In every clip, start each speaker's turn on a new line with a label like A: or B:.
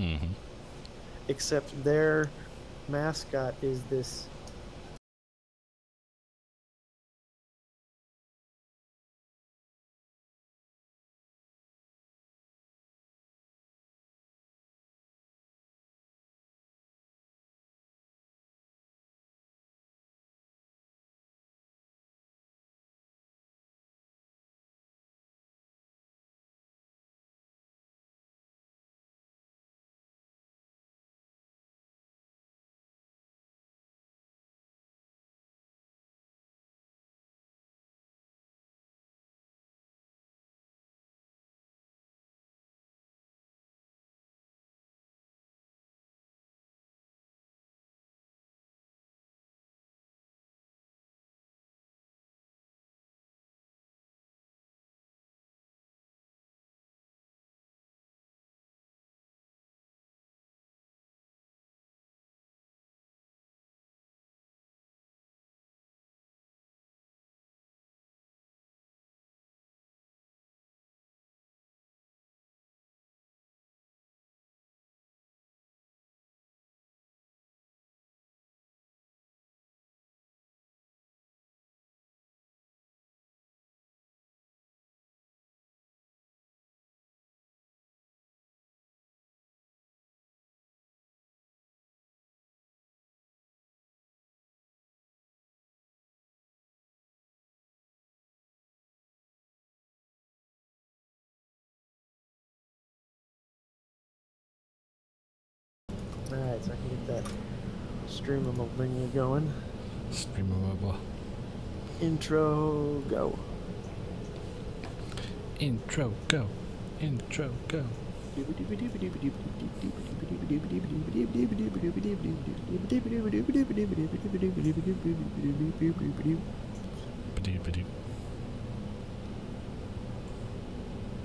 A: Mm-hmm.
B: Except their mascot is this. Alright, so I can get that streamable thingy going.
A: Streamable.
B: Intro, go.
A: Intro, go. Intro, go.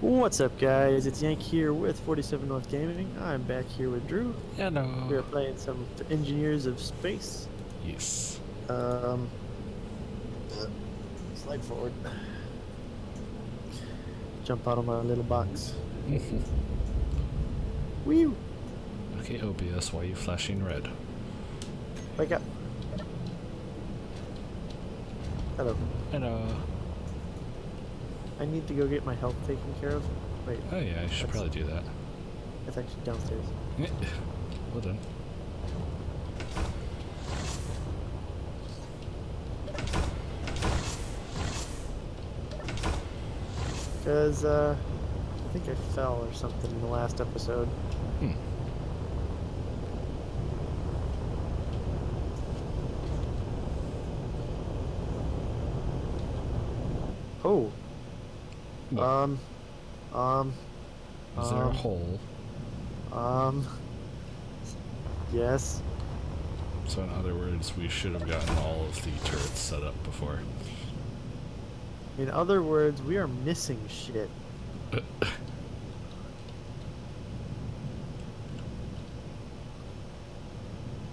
B: What's up, guys? It's Yank here with 47 North Gaming. I'm back here with Drew.
A: Hello.
B: We're playing some Engineers of Space.
A: Yes.
B: Slide forward. Jump out of my little box. Woo!
A: Okay, OBS, why are you flashing red?
B: Wake up. Hello.
A: Hello.
B: I need to go get my health taken care of. Wait.
A: Oh yeah, I should probably do that.
B: That's actually downstairs.
A: Well done.
B: Because, I think I fell or something in the last episode. Oh.
A: What? Is there a hole?
B: Yes.
A: So in other words, we should have gotten all of the turrets set up before.
B: In other words, we are missing shit.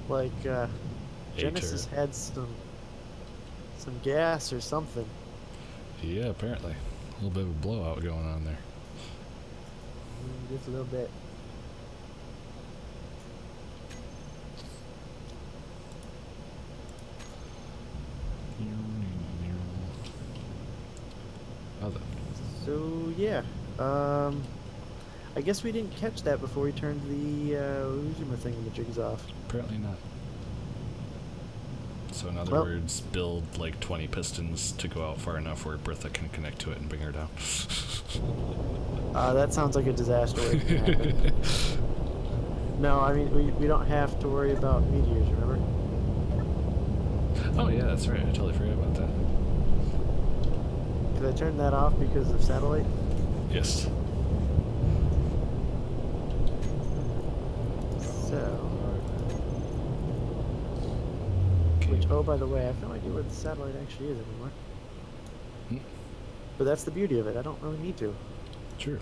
B: Like, Genesis had some gas or something.
A: Yeah, apparently. A little bit of a blowout going on there.
B: Just a little bit. So yeah, I guess we didn't catch that before we turned the Ujima thingamajigs off.
A: Apparently not. So in other words, build like 20 pistons to go out far enough where Bertha can connect to it and bring her down.
B: That sounds like a disaster waiting to happen. No, I mean, we don't have to worry about meteors, remember?
A: Oh yeah, that's right, I totally forgot about that.
B: Did I turn that off because of satellite?
A: Yes.
B: So... Which, oh, by the way, I have no idea where the satellite actually is anymore. But that's the beauty of it. I don't really need to.
A: Sure.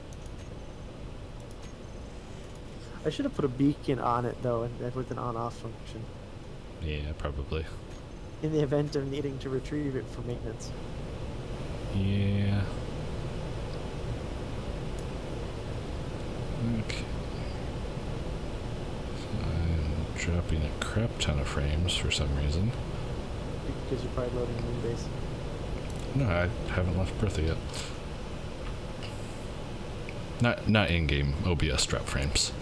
B: I should have put a beacon on it, though, and with an on-off function.
A: Yeah, probably.
B: In the event of needing to retrieve it for maintenance.
A: Yeah. Okay. dropping a crap ton of frames for some reason.
B: Because you're probably loading a moon base.
A: No, I haven't left Bertha yet. Not in-game OBS drop frames.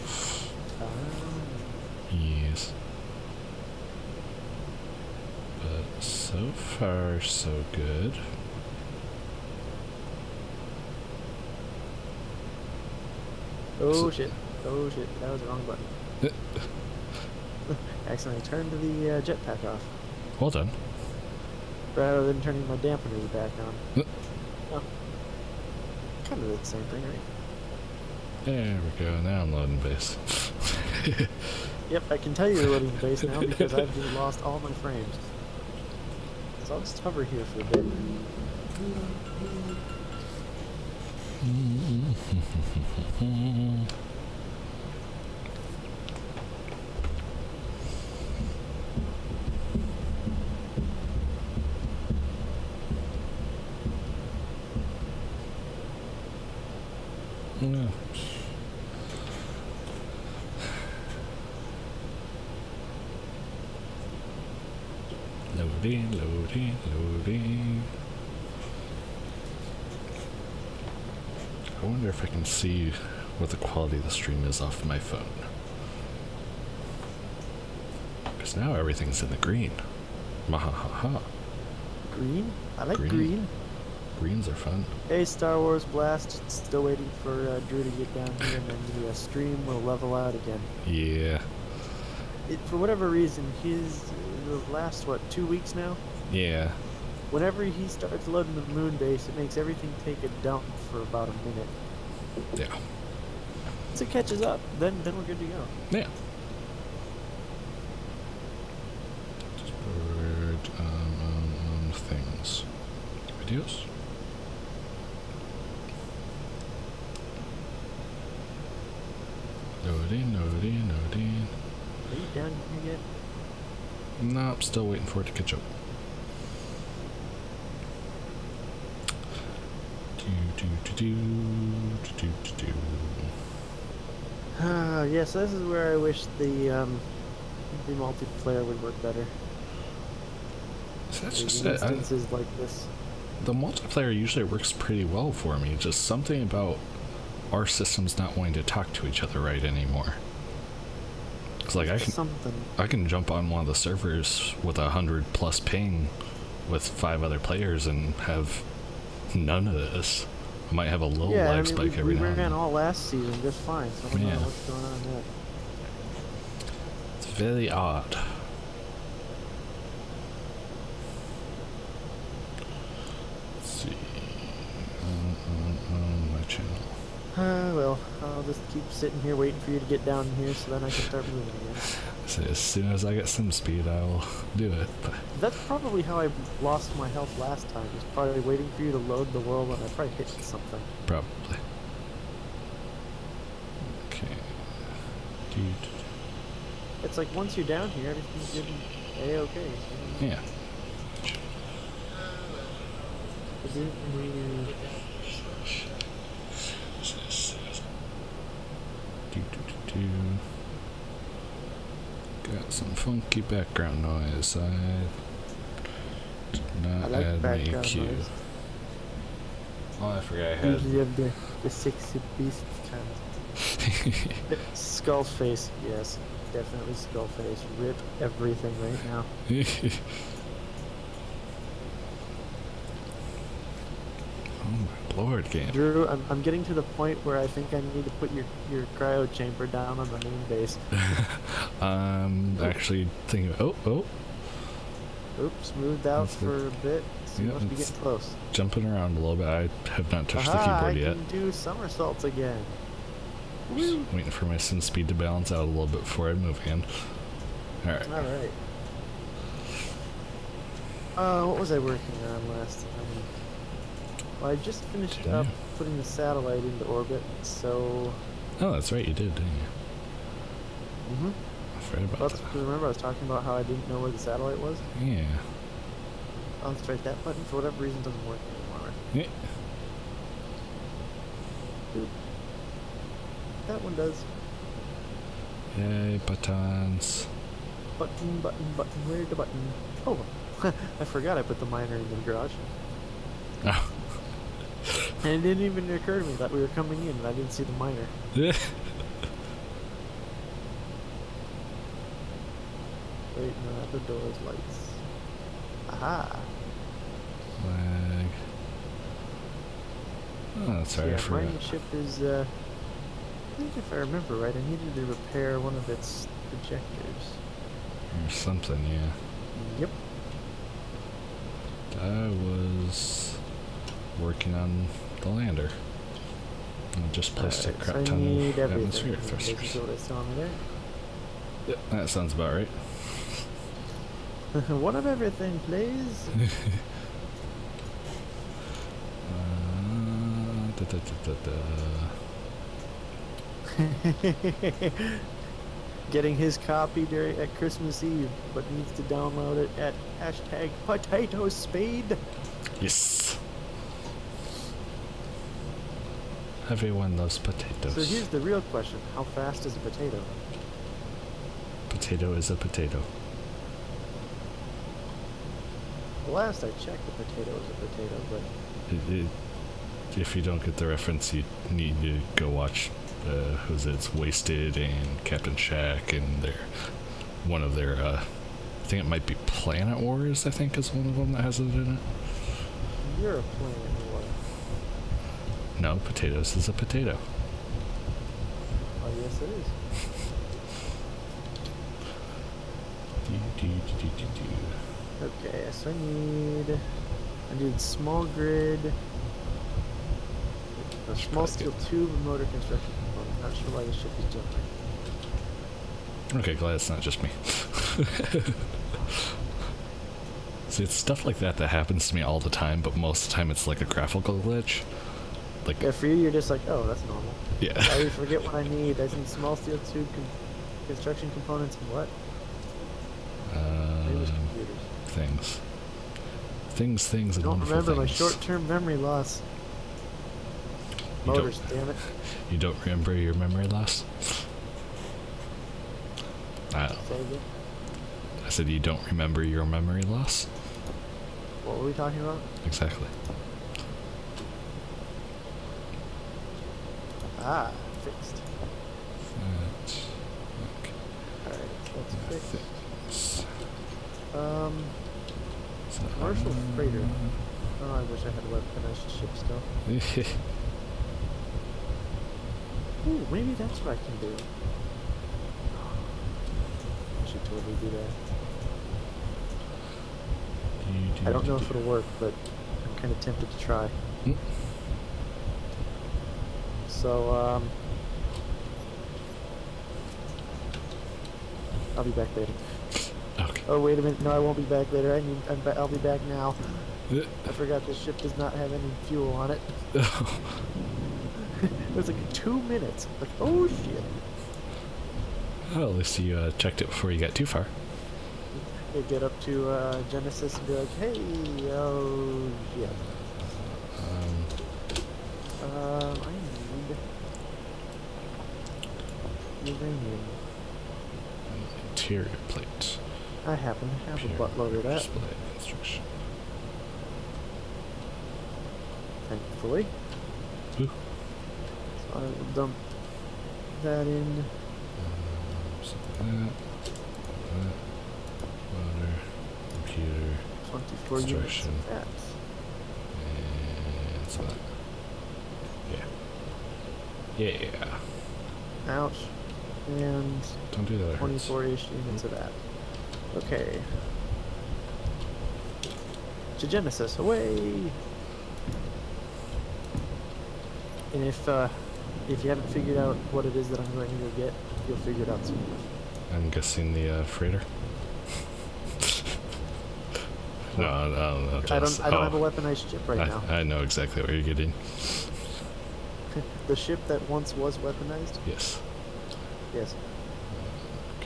A: Yes. But so far, so good.
B: Oh shit. Oh shit. That was the wrong button. Accidentally turned the jetpack off.
A: Well done.
B: Rather than turning my dampeners back on. Oh. Kind of the same thing, right?
A: There we go. Now I'm loading base.
B: Yep, I can tell you're loading the base now because I've just lost all my frames. So I'll just hover here for a bit.
A: No. Loading, loading, loading. I wonder if I can see what the quality of the stream is off my phone. Because now everything's in the green. Mahahaha.
B: Green? I like green.
A: Greens are fun.
B: Hey, Star Wars Blast. Still waiting for Drew to get down here, and then the stream will level out again.
A: Yeah.
B: For whatever reason, the last, 2 weeks now?
A: Yeah.
B: Whenever he starts loading the moon base, it makes everything take a dump for about a minute.
A: Yeah.
B: Once it catches up, then we're good to go.
A: Yeah. Stored things. Videos. Loading, loading, loading.
B: Are you down here yet?
A: Nope, still waiting for it to catch up.
B: Yeah, so this is where I wish the multiplayer would work better.
A: So that's just
B: instances like this.
A: The multiplayer usually works pretty well for me. Just something about our systems not wanting to talk to each other right anymore. It's like I can jump on one of the servers with 100+ ping with 5 other players and have none of this. I might have a little lag spike every now and then.
B: We ran all last season just fine, so I don't know what's going on there.
A: It's very odd. Let's see. On my channel.
B: Well, I'll just keep sitting here waiting for you to get down here so then I can start moving again.
A: So as soon as I get some speed, I'll do it. But
B: that's probably how I lost my health last time. Was probably waiting for you to load the world and I probably hit something.
A: Probably. Okay. Dude.
B: It's like once you're down here, everything's good and A-okay.
A: Yeah. Got some funky background noise. I did not add my EQ. Oh, I forgot I had.
B: Usually have the sexy beast kind of. Skull face, yes, definitely skull face. Rip everything right now.
A: Oh my lord, game.
B: Drew, I'm getting to the point where I think I need to put your cryo chamber down on the moon base.
A: I'm actually thinking. Oh.
B: Oops, moved out for a bit. So you must be getting close.
A: Jumping around a little bit. I have not touched the keyboard yet.
B: I can do somersaults again.
A: Just waiting for my sim speed to balance out a little bit before I move again. Alright.
B: Alright. What was I working on last time? Well, I just finished up putting the satellite into orbit, so...
A: Oh, that's right, you did, didn't you?
B: Mm-hmm.
A: I forgot about that.
B: Remember I was talking about how I didn't know where the satellite was?
A: Yeah.
B: Oh, that's right, that button for whatever reason doesn't work anymore.
A: Yeah.
B: Dude. That one does.
A: Yay, buttons.
B: Button, button, button, where's the button? Oh, I forgot I put the miner in the garage.
A: Oh.
B: And it didn't even occur to me that we were coming in and I didn't see the miner.
A: Yeah.
B: Wait, no, at the door's lights. Aha!
A: Flag. Oh, sorry,
B: Yeah,
A: I forgot.
B: mining ship is, I think if I remember right, I needed to repair one of its projectors.
A: Or something, yeah.
B: Yep.
A: I was working on the lander. I just placed a crap ton of atmospheric thrusters. Yep, that sounds about right.
B: One of everything, please. Getting his copy at Christmas Eve, but needs to download it at #PotatoSpade.
A: Yes. Everyone loves potatoes.
B: So here's the real question: how fast is a potato?
A: Potato is a potato.
B: Last I checked, the potato was a potato, but
A: If you don't get the reference, you need to go watch. Who's it? It's Wasted and Captain Shack and one of their. I think it might be Planet Wars. I think is one of them that has it in it.
B: You're a Planet War.
A: No, potatoes is a potato.
B: Oh yes, it is. Okay, so I need small grid, a small steel tube, and motor construction component. Not sure why this ship is jumping.
A: Okay, glad it's not just me. See, it's stuff like that that happens to me all the time, but most of the time it's like a graphical glitch. Like,
B: yeah, for you, you're just like, oh, that's normal.
A: Yeah.
B: I always forget what I need. I need small steel tube, construction components, and what? Maybe it was computers.
A: Things, and
B: I don't
A: wonderful
B: remember my
A: things.
B: short-term memory loss. Motors, damn it.
A: You don't remember your memory loss? I said you don't remember your memory loss?
B: What were we talking about?
A: Exactly.
B: Ah, fixed.
A: That, okay.
B: Alright, that's fixed.
A: Things.
B: Commercial freighter. Oh, I wish I had a weaponized ship still. Ooh, maybe that's what I can do. I should totally do that. I don't know if it'll work, but I'm kind of tempted to try. So, I'll be back later.
A: Okay.
B: Oh, wait a minute. No, I won't be back later. I'll be back now. I forgot this ship does not have any fuel on it. It was like 2 minutes. Like, oh shit.
A: Well, at least you checked it before you got too far.
B: You get up to Genesis and be like, hey, oh shit. I need uranium.
A: Interior plate.
B: I happen to have a buttload of that.
A: Display construction.
B: Thankfully.
A: Ooh.
B: So I will dump that in.
A: So that, water, computer,
B: 24 units
A: construction,
B: of that.
A: and so that. Yeah.
B: Ouch. And
A: Don't do that.
B: 24-ish units of that. Okay. To Genesis, away! And if you haven't figured out what it is that I'm going to go get, you'll figure it out soon enough.
A: I'm guessing the freighter. No,
B: I don't have a weaponized ship right now.
A: I know exactly what you're getting.
B: The ship that once was weaponized?
A: Yes.
B: Yes.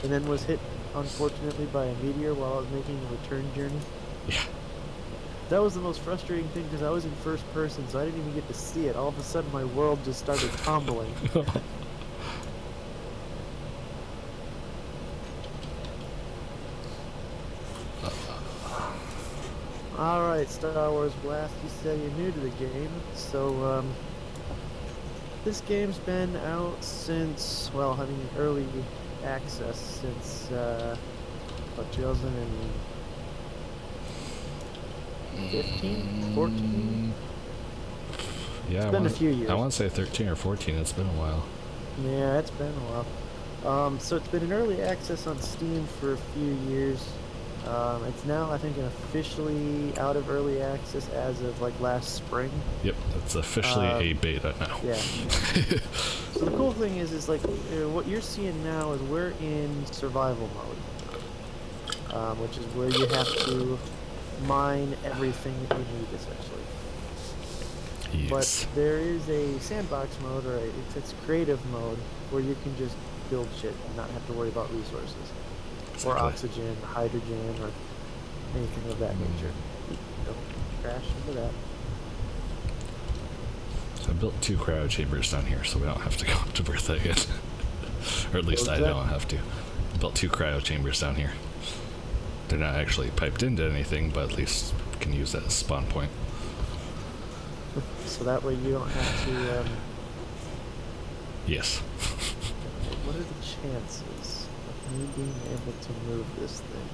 B: And then was hit, unfortunately, by a meteor while I was making a return journey.
A: Yeah.
B: That was the most frustrating thing because I was in first person, so I didn't even get to see it. All of a sudden, my world just started tumbling. Alright, Star Wars Blast, you said you're new to the game, so, this game's been out since, well, having early access since, what, 2015? 14?
A: Yeah,
B: It's been a few years.
A: I want to say 13 or 14, it's been a while.
B: Yeah, it's been a while. So it's been in early access on Steam for a few years. It's now, I think, officially out of early access as of like last spring.
A: Yep, it's officially a beta now.
B: Yeah. So the cool thing is like what you're seeing now is we're in survival mode, which is where you have to mine everything that you need essentially.
A: Yes.
B: But there is a sandbox mode, or it's creative mode, where you can just build shit and not have to worry about resources. Exactly. Or oxygen, or hydrogen, or anything of that nature. Don't crash into that.
A: So I built 2 cryo chambers down here, so we don't have to go up to Bertha again. Or at least I don't have to. I built 2 cryo chambers down here. They're not actually piped into anything, but at least we can use that as a spawn point.
B: So that way you don't have to,
A: Yes.
B: What are the chances of me being able to move this thing?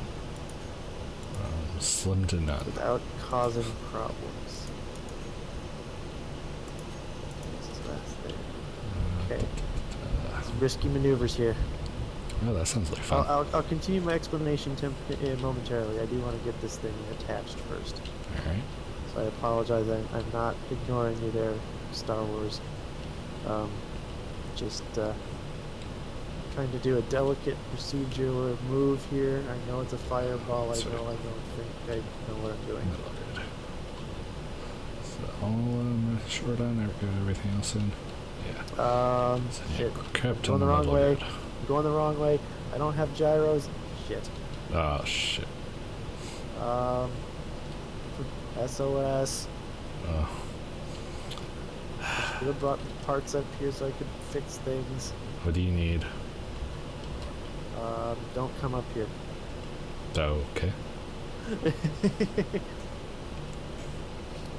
A: Slim to none.
B: Without causing problems. So that's there. Okay. Some risky maneuvers here.
A: Oh, that sounds like fun.
B: I'll continue my explanation momentarily. I do want to get this thing attached first.
A: Alright.
B: So I apologize, I'm not ignoring you there, Star Wars. Just trying to do a delicate procedural move here. I know it's a fireball, I don't think I know what I'm doing.
A: Good. So all short on, I've got everything else in. Yeah.
B: Shit.
A: Kept
B: Going the wrong way. I'm going the wrong way. I don't have gyros. Shit.
A: Oh, shit.
B: SOS. I should have brought parts up here so I could fix things.
A: What do you need?
B: Don't come up here.
A: Oh, okay.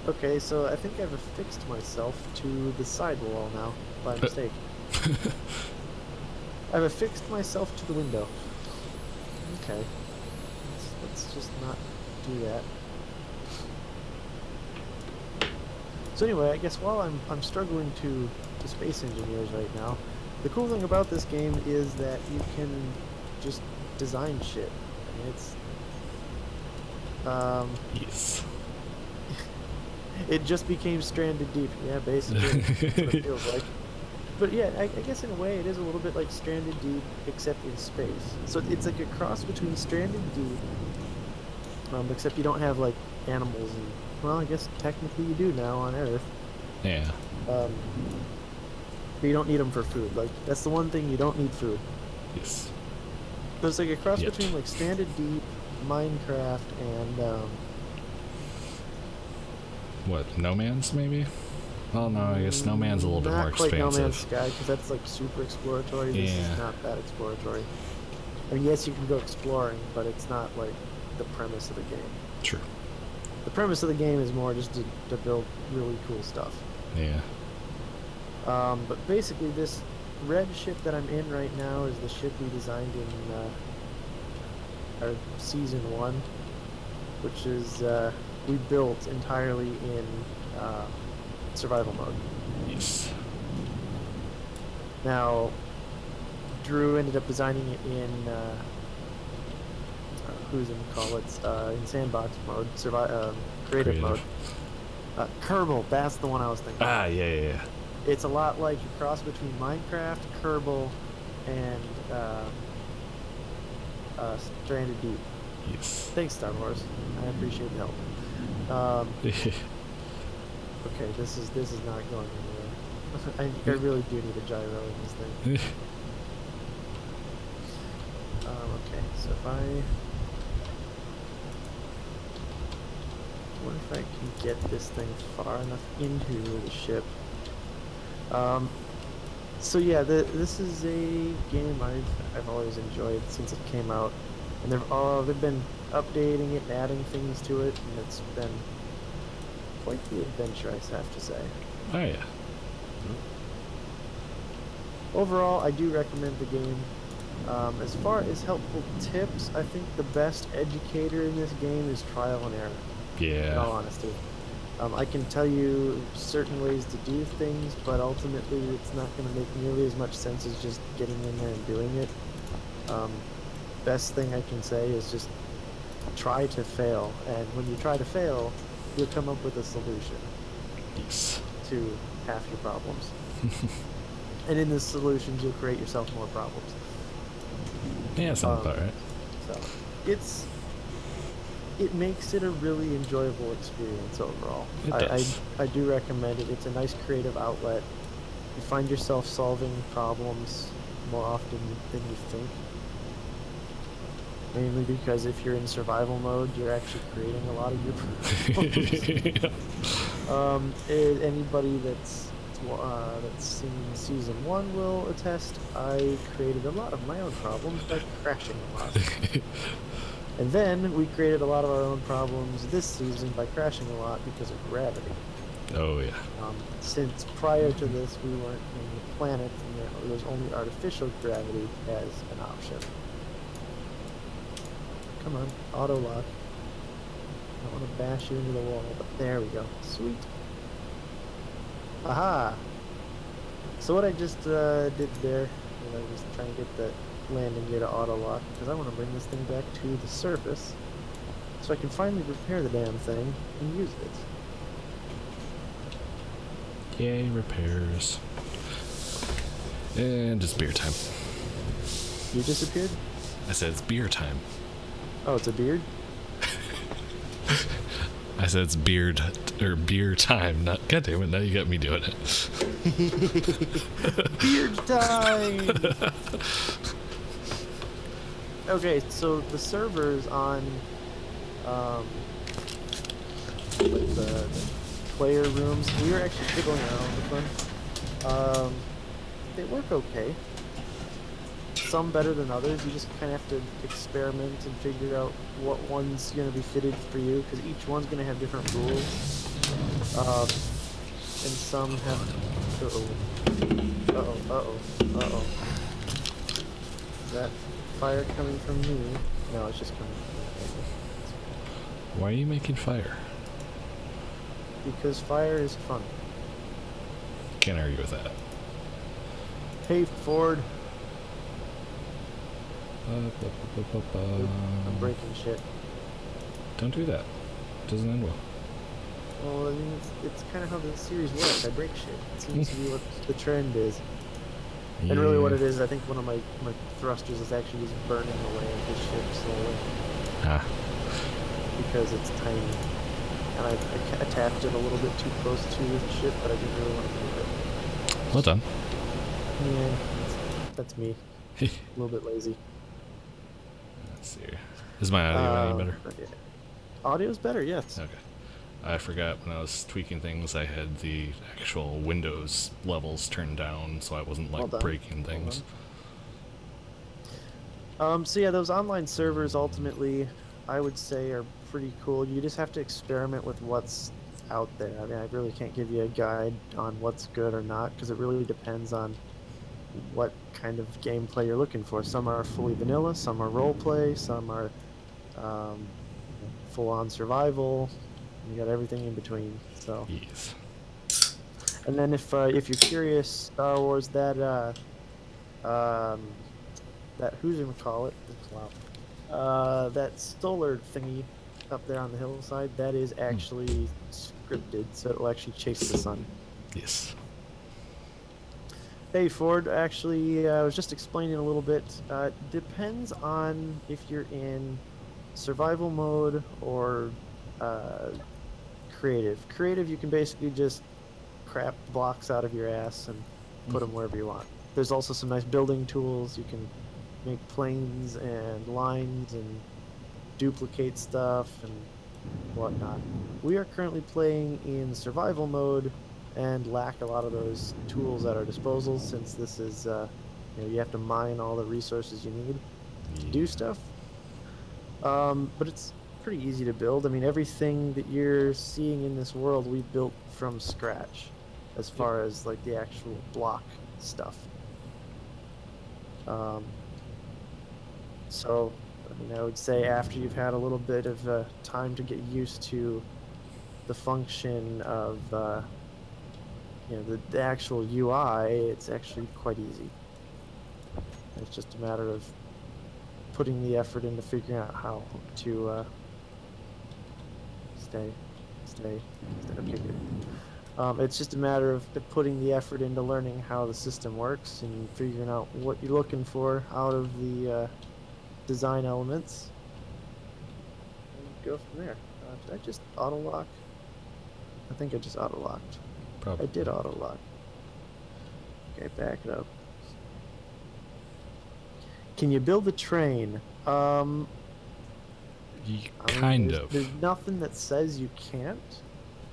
B: Okay, so I think I've affixed myself to the sidewall now, by mistake. I've affixed myself to the window. Okay. Let's just not do that. So anyway, I guess while I'm struggling to space engineers right now, the cool thing about this game is that you can just design shit. I mean, it's
A: yes.
B: It just became Stranded Deep. Yeah, basically that's what it feels like. But yeah, I guess in a way it is a little bit like Stranded Deep, except in space. So it's like a cross between Stranded Deep, except you don't have like animals and, well, I guess technically you do now on Earth.
A: Yeah.
B: But you don't need them for food. Like, that's the one thing, you don't need food.
A: Yes.
B: But it's like a cross between like Stranded Deep, Minecraft, and
A: what, No Man's maybe? Well, no, I guess No Man's a little bit more expansive.
B: Not quite No Man's Sky, because that's like super exploratory. This is not that exploratory. I mean, yes, you can go exploring, but it's not like the premise of the game.
A: True.
B: The premise of the game is more just to build really cool stuff.
A: Yeah.
B: But basically, this red ship that I'm in right now is the ship we designed in our season 1, which is we built entirely in survival mode.
A: Yes.
B: Now, Drew ended up designing it in in sandbox mode, creative mode. Kerbal, that's the one I was thinking.
A: Ah, yeah.
B: It's a lot like a cross between Minecraft, Kerbal, and Stranded Deep.
A: Yes.
B: Thanks, Star Wars. I appreciate the help. Okay, this is not going anywhere. I really do need a gyro in this thing. Okay, so if I wonder if I can get this thing far enough into the ship. So yeah, this is a game I've always enjoyed since it came out, and they've been updating it and adding things to it, and it's been quite the adventure, I have to say.
A: Oh yeah.
B: Overall, I do recommend the game. As far as helpful tips, I think the best educator in this game is trial and error.
A: Yeah.
B: In all honesty. I can tell you certain ways to do things, but ultimately it's not going to make nearly as much sense as just getting in there and doing it. Best thing I can say is just try to fail, and when you try to fail, you'll come up with a solution to half your problems. And in the solutions, you'll create yourself more problems.
A: Yeah, sounds about right.
B: So it makes it a really enjoyable experience overall. I do recommend it. It's a nice creative outlet. You find yourself solving problems more often than you think. Mainly because if you're in survival mode, you're actually creating a lot of your problems. Anybody that's seen season 1 will attest. I created a lot of my own problems by crashing a lot. And then we created a lot of our own problems this season by crashing a lot because of gravity.
A: Oh yeah.
B: Since prior to this we weren't in the planet and there's only artificial gravity as an option. Come on, auto lock. I don't want to bash you into the wall, but there we go. Sweet. Aha! So what I just did there, I was trying to get the landing gear to auto lock because I want to bring this thing back to the surface so I can finally repair the damn thing and use it.
A: Yay, repairs. And it's beer time.
B: You disappeared?
A: I said it's beer time.
B: Oh, it's a beard?
A: I said it's beer time. Not, God damn it, now you got me doing it.
B: Beard time! Okay, so the servers on like the player rooms, we were actually fiddling around with them. They work okay. Some better than others. You just kind of have to experiment and figure out what one's going to be fitted for you, because each one's going to have different rules. And some have... Uh-oh. Is that fire coming from me? No, it's just coming from me.
A: Why are you making fire?
B: Because fire is fun.
A: Can't argue with that.
B: Hey, Ford. I'm breaking shit.
A: Don't do that. It doesn't end well.
B: Well, I mean, it's kind of how the series works. I break shit. It seems to be what the trend is. Yeah. And really what it is, I think one of my thrusters is actually just burning away at the ship slowly.
A: Ah.
B: Because it's tiny. And I attached it a little bit too close to the ship, but I didn't really want to move it.
A: Well done.
B: Yeah, that's me. A little bit lazy.
A: Let's see. Is my audio any better?
B: Yeah. Audio's better, yes.
A: Okay. I forgot when I was tweaking things, I had the actual Windows levels turned down, so I wasn't like breaking things.
B: So yeah, those online servers ultimately, I would say, are pretty cool. You just have to experiment with what's out there. I mean, I really can't give you a guide on what's good or not, because it really depends on what kind of gameplay you're looking for. Some are fully vanilla, some are roleplay, some are full-on survival. You got everything in between. So.
A: Yes.
B: And then if you're curious, Star Wars, that who's-it-call-it, that solar thingy up there on the hillside, that is actually scripted, so it'll actually chase the sun.
A: Yes.
B: Hey Ford, actually, I was just explaining a little bit. Depends on if you're in survival mode or creative. Creative, you can basically just crap blocks out of your ass and put them wherever you want. There's also some nice building tools. You can make planes and lines and duplicate stuff and whatnot. We are currently playing in survival mode and lack a lot of those tools at our disposal, since this is, you have to mine all the resources you need to do stuff. But it's pretty easy to build. I mean, everything that you're seeing in this world, we built from scratch, as
A: Yep.
B: far as like the actual block stuff. Um, so, I mean, I would say after you've had a little bit of time to get used to the function of, the actual UI, it's actually quite easy. It's just a matter of putting the effort into figuring out how to stay. Okay, good. It's just a matter of putting the effort into learning how the system works and figuring out what you're looking for out of the design elements, and go from there. Did I just auto lock? I think I just auto locked.
A: Probably.
B: I did auto lock. Okay, back it up. Can you build a train?
A: Kind of.
B: There's nothing that says you can't.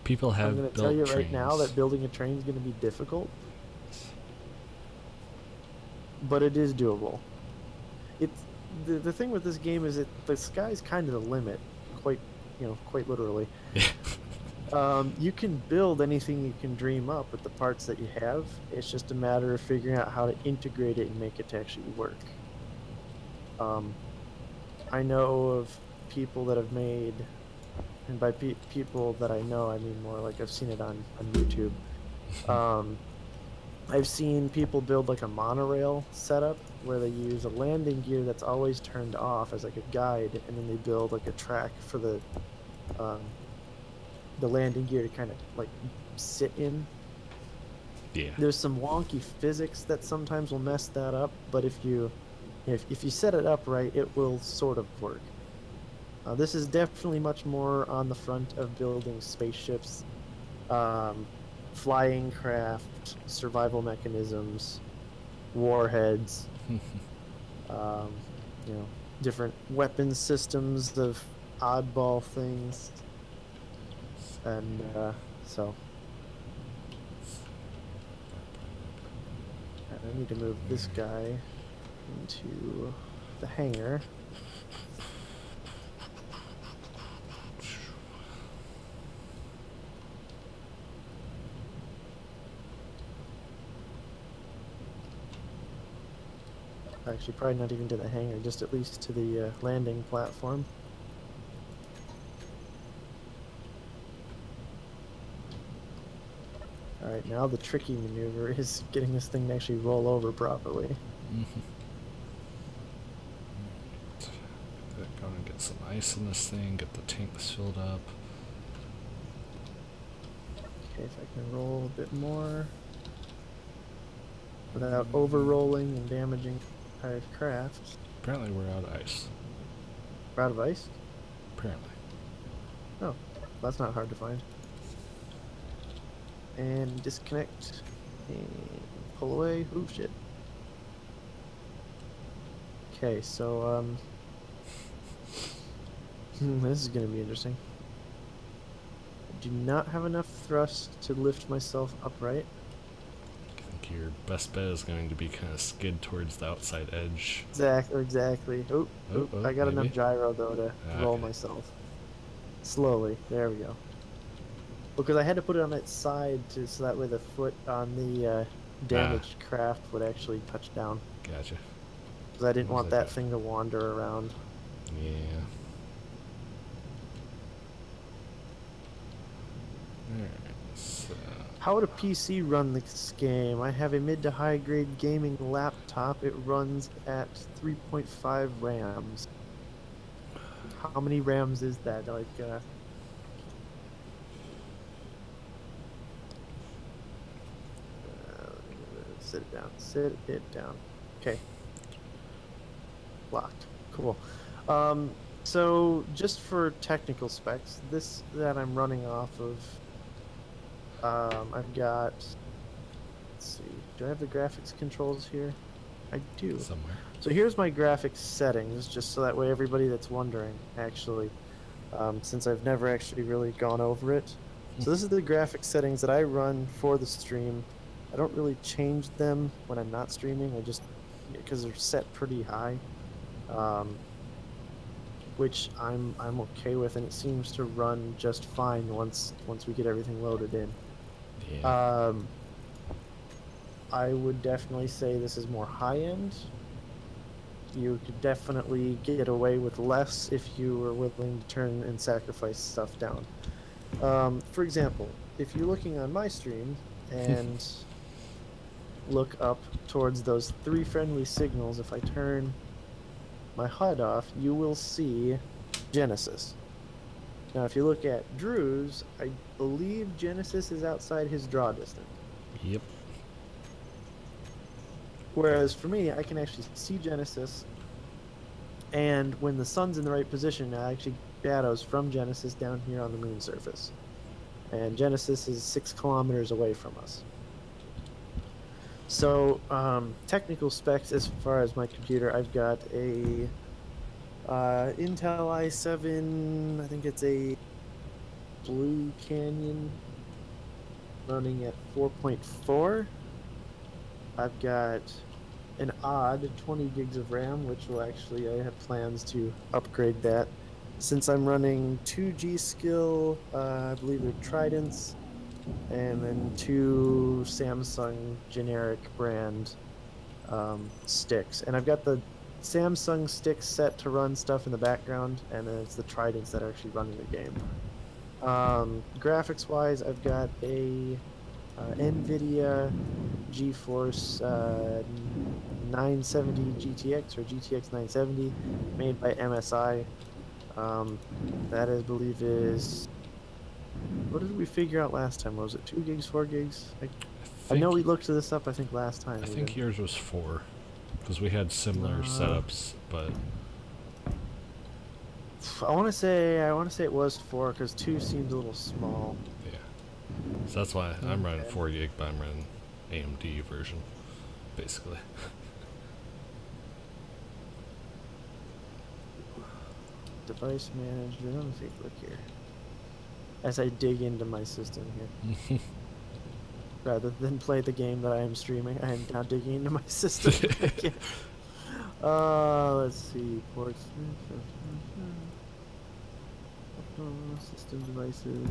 A: People have
B: I'm going to
A: built
B: tell you
A: trains.
B: right now that building a train is going to be difficult, but it is doable. It's the thing with this game is that the sky's kind of the limit, quite literally. You can build anything you can dream up with the parts that you have. It's just a matter of figuring out how to integrate it and make it to actually work. I know of people that have made, and by people that I know, I mean more like I've seen it on YouTube. I've seen people build like a monorail setup where they use a landing gear that's always turned off as like a guide, and then they build like a track for the landing gear to kind of like sit in.
A: Yeah.
B: There's some wonky physics that sometimes will mess that up, but if you set it up right, it will sort of work. This is definitely much more on the front of building spaceships, flying craft, survival mechanisms, warheads, different weapon systems of oddball things, and so I need to move this guy into the hangar. Actually, probably not even to the hangar, just at least to the landing platform. Alright, now the tricky maneuver is getting this thing to actually roll over properly.
A: Go and get some ice in this thing, get the tanks filled up.
B: Okay, if I can roll a bit more without over-rolling and damaging entire craft.
A: Apparently we're out of ice.
B: We're out of ice?
A: Apparently.
B: Oh, that's not hard to find. And disconnect and pull away. Ooh, shit. Okay, so this is gonna be interesting. I do not have enough thrust to lift myself upright.
A: I think your best bet is going to be kind of skid towards the outside edge.
B: Exactly. Oh, I got
A: maybe.
B: enough gyro though to roll
A: Okay.
B: myself. Slowly. There we go. Because I had to put it on its side so that way the foot on the damaged craft would actually touch down.
A: Gotcha.
B: Because I didn't want that thing to wander around.
A: Yeah. Alright, so...
B: How would a PC run this game? I have a mid to high grade gaming laptop. It runs at 3.5 RAMs. How many RAMs is that? Like, sit it down. Sit it down. Okay. Locked. Cool. So just for technical specs, this that I'm running off of, I've got, let's see, do I have the graphics controls here? I do.
A: Somewhere.
B: So here's my graphics settings, just so that way everybody that's wondering, actually, since I've never actually really gone over it. So this is the graphics settings that I run for the stream. I don't really change them when I'm not streaming, because they're set pretty high. which I'm okay with, and it seems to run just fine once we get everything loaded in.
A: Yeah.
B: I would definitely say this is more high end. You could definitely get away with less if you were willing to turn and sacrifice stuff down. For example, if you're looking on my stream and look up towards those 3 friendly signals, if I turn my HUD off, you will see Genesis. Now, if you look at Drew's, I believe Genesis is outside his draw distance.
A: Yep.
B: Whereas for me, I can actually see Genesis, and when the sun's in the right position, I actually get shadows from Genesis down here on the moon surface. And Genesis is 6 kilometers away from us. So, technical specs as far as my computer, I've got a Intel i7, I think it's a Blue Canyon running at 4.4. I've got an odd 20 gigs of RAM, which will actually, I have plans to upgrade that. Since I'm running 2 G-Skill, I believe they're Tridents, and then 2 Samsung generic brand sticks. And I've got the Samsung sticks set to run stuff in the background, and then it's the Tridents that are actually running the game. Graphics-wise, I've got a NVIDIA GeForce 970 GTX, or GTX 970, made by MSI. That I believe is... What did we figure out last time? Was it 2 gigs, 4 gigs? I know we looked this up, I think, last time.
A: I think yours was 4, because we had similar setups, but...
B: I want to say it was 4, because 2 seems a little small.
A: Yeah. So that's why I'm running 4 gig, but I'm running AMD version, basically.
B: Device manager, let me take a look here. As I dig into my system here. Rather than play the game that I am streaming, I am now digging into my system again. Let's see. Ports. System devices.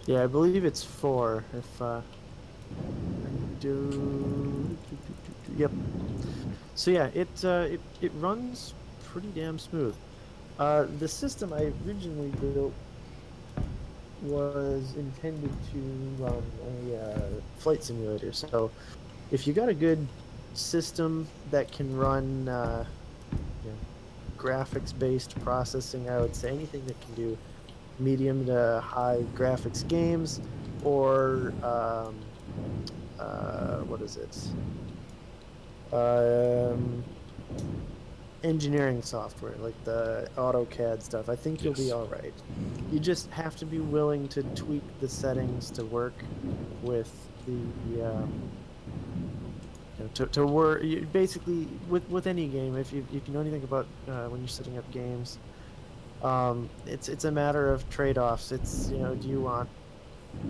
B: Yeah, I believe it's 4. If yep. So yeah, it runs pretty damn smooth. The system I originally built was intended to run a flight simulator. So if you got a good system that can run graphics-based processing, I would say anything that can do medium to high graphics games, or what is it? Engineering software like the AutoCAD stuff. I think you'll be all right. You just have to be willing to tweak the settings to work with the to work. Basically, with any game, if you know anything about when you're setting up games. It's a matter of trade-offs. It's, do you want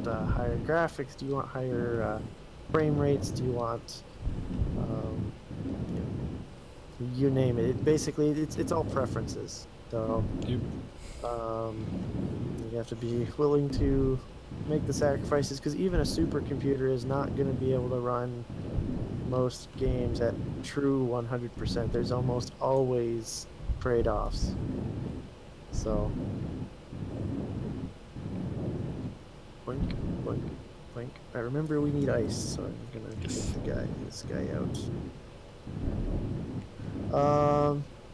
B: higher graphics? Do you want higher frame rates? Do you want you name it. Basically, it's all preferences. So you have to be willing to make the sacrifices, because even a supercomputer is not going to be able to run most games at true 100%. There's almost always trade-offs. So, boink, boink, boink. I remember we need ice, so I'm gonna get this guy out.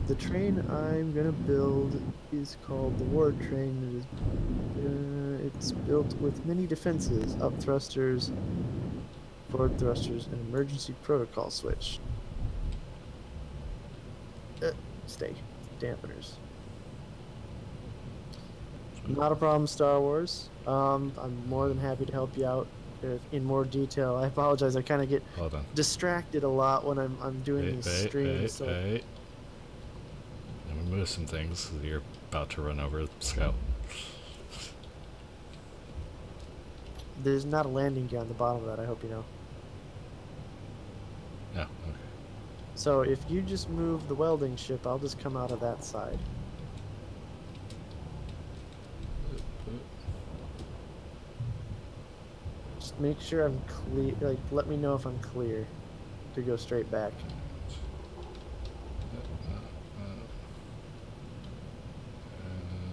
B: The train I'm gonna build is called the War Train. It's built with many defenses, up thrusters, forward thrusters, and emergency protocol switch. Stay. Dampeners. Not a problem, Star Wars. I'm more than happy to help you out. in more detail. I apologize. I kind of get
A: Hold on.
B: distracted a lot when I'm doing these streams. So
A: Let me move some things. You're about to run over the scout.
B: there's not a landing gear on the bottom of that. I hope you know.
A: Yeah. Okay.
B: So if you just move the welding ship, I'll just come out of that side. Just make sure I'm clear. Like, let me know if I'm clear to go straight back.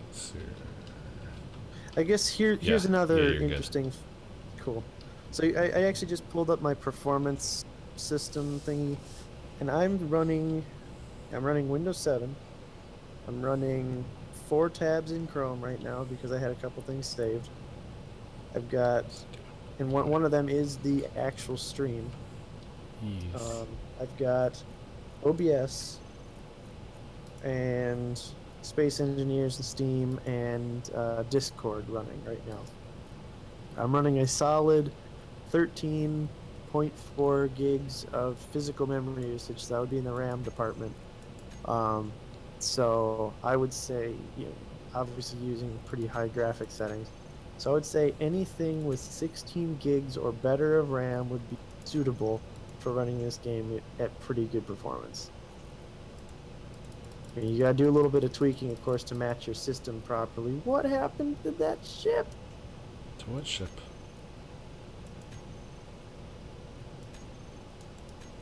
A: Let's see.
B: I guess here's another
A: good.
B: interesting. Cool. So I actually just pulled up my performance system thingy, and I'm running Windows 7. I'm running 4 tabs in Chrome right now because I had a couple things saved. I've got, and one of them is the actual stream.
A: Yes.
B: I've got OBS and Space Engineers and Steam and Discord running right now. I'm running a solid 13.4 gigs of physical memory usage. So that would be in the RAM department. So I would say, obviously using pretty high graphic settings. So I would say anything with 16 gigs or better of RAM would be suitable for running this game at pretty good performance. I mean, you gotta do a little bit of tweaking, of course, to match your system properly. What happened to that ship?
A: To what ship?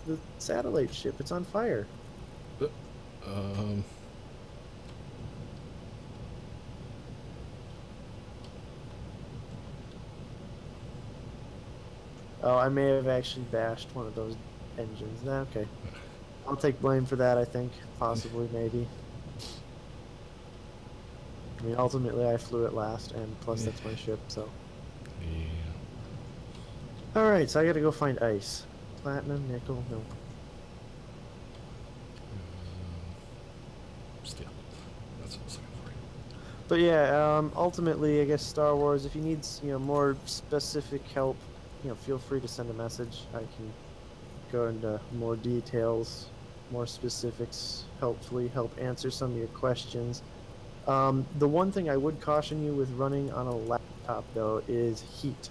B: The satellite ship. It's on fire. Oh, I may have actually bashed one of those engines. Nah, okay. I'll take blame for that, I think. Possibly, maybe. I mean, ultimately, I flew it last, and plus that's my ship, so.
A: Yeah.
B: Alright, so I gotta go find ice. Platinum, nickel, nope.
A: Steel. That's what I was looking for.
B: But yeah, ultimately, I guess Star Wars, if you need, more specific help, feel free to send a message. I can go into more details, more specifics, hopefully help answer some of your questions. The one thing I would caution you with running on a laptop, though, is heat.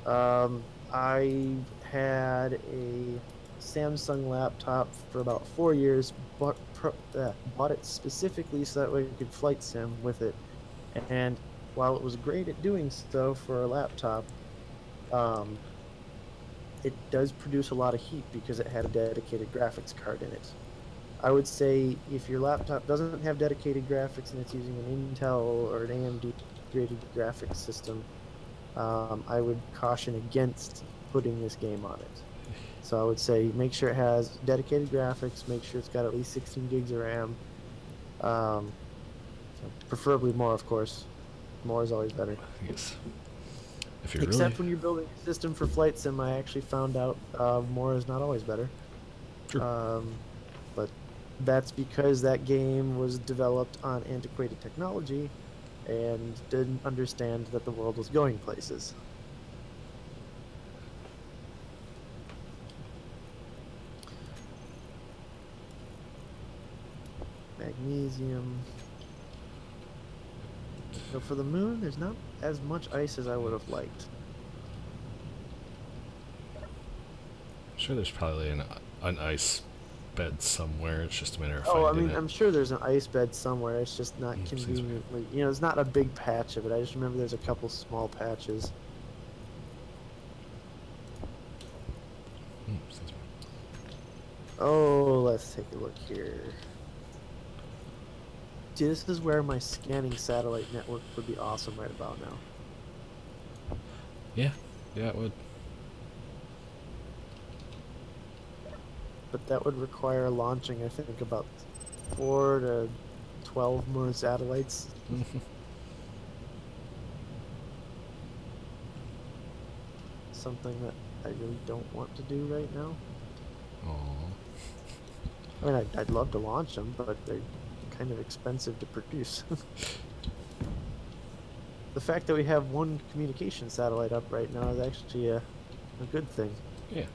B: I had a Samsung laptop for about 4 years, bought it specifically so that way you could flight sim with it. And while it was great at doing so for a laptop, it does produce a lot of heat because it had a dedicated graphics card in it. I would say if your laptop doesn't have dedicated graphics and it's using an Intel or an AMD integrated graphics system, I would caution against putting this game on it. So I would say make sure it has dedicated graphics, make sure it's got at least 16 gigs of RAM, preferably more, of course. More is always better.
A: Yes. If you're
B: Except when you're building a system for flight sim, I actually found out more is not always better.
A: Sure.
B: But that's because that game was developed on antiquated technology and didn't understand that the world was going places. Magnesium. So for the moon, there's not as much ice as I would have liked.
A: I'm sure there's probably an ice bed somewhere. It's just a matter of
B: Oh, I
A: finding
B: mean,
A: it.
B: I'm sure there's an ice bed somewhere. It's just not conveniently. It's not a big patch of it. I just remember there's a couple small patches.
A: Excuse me.
B: Oh, let's take a look here. See, this is where my scanning satellite network would be awesome right about now.
A: Yeah, it would.
B: But that would require launching, I think, about 4 to 12 more satellites. Something that I really don't want to do right now.
A: Aww.
B: I mean, I'd love to launch them, but they're kind of expensive to produce. the fact that we have one communication satellite up right now is actually a good thing.
A: Yeah.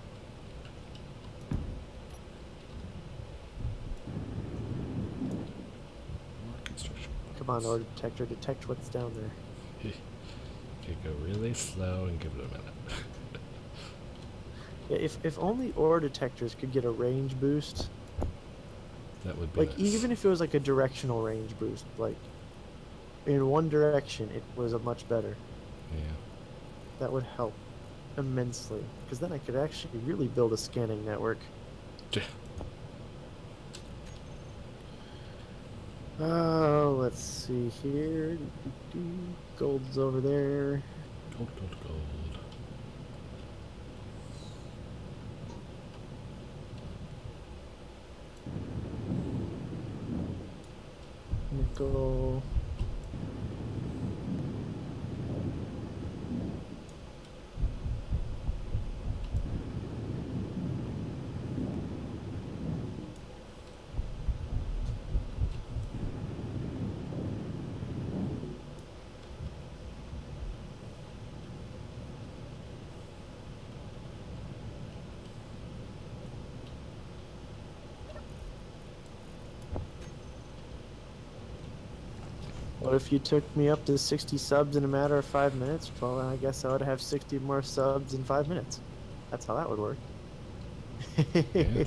A: More construction.
B: Come on, ore detector, detect what's down there.
A: Okay, go really slow and give it a minute.
B: Yeah, if only ore detectors could get a range boost.
A: That would be
B: like
A: nice.
B: Even if it was like a directional range boost, like in one direction, it was a much better.
A: Yeah.
B: That would help immensely, because then I could actually really build a scanning network. Let's see here. Gold's over there.
A: Gold, gold, gold.
B: Nickel. What if you took me up to 60 subs in a matter of 5 minutes? Well, I guess I would have 60 more subs in 5 minutes. That's how that would work.
A: Yeah.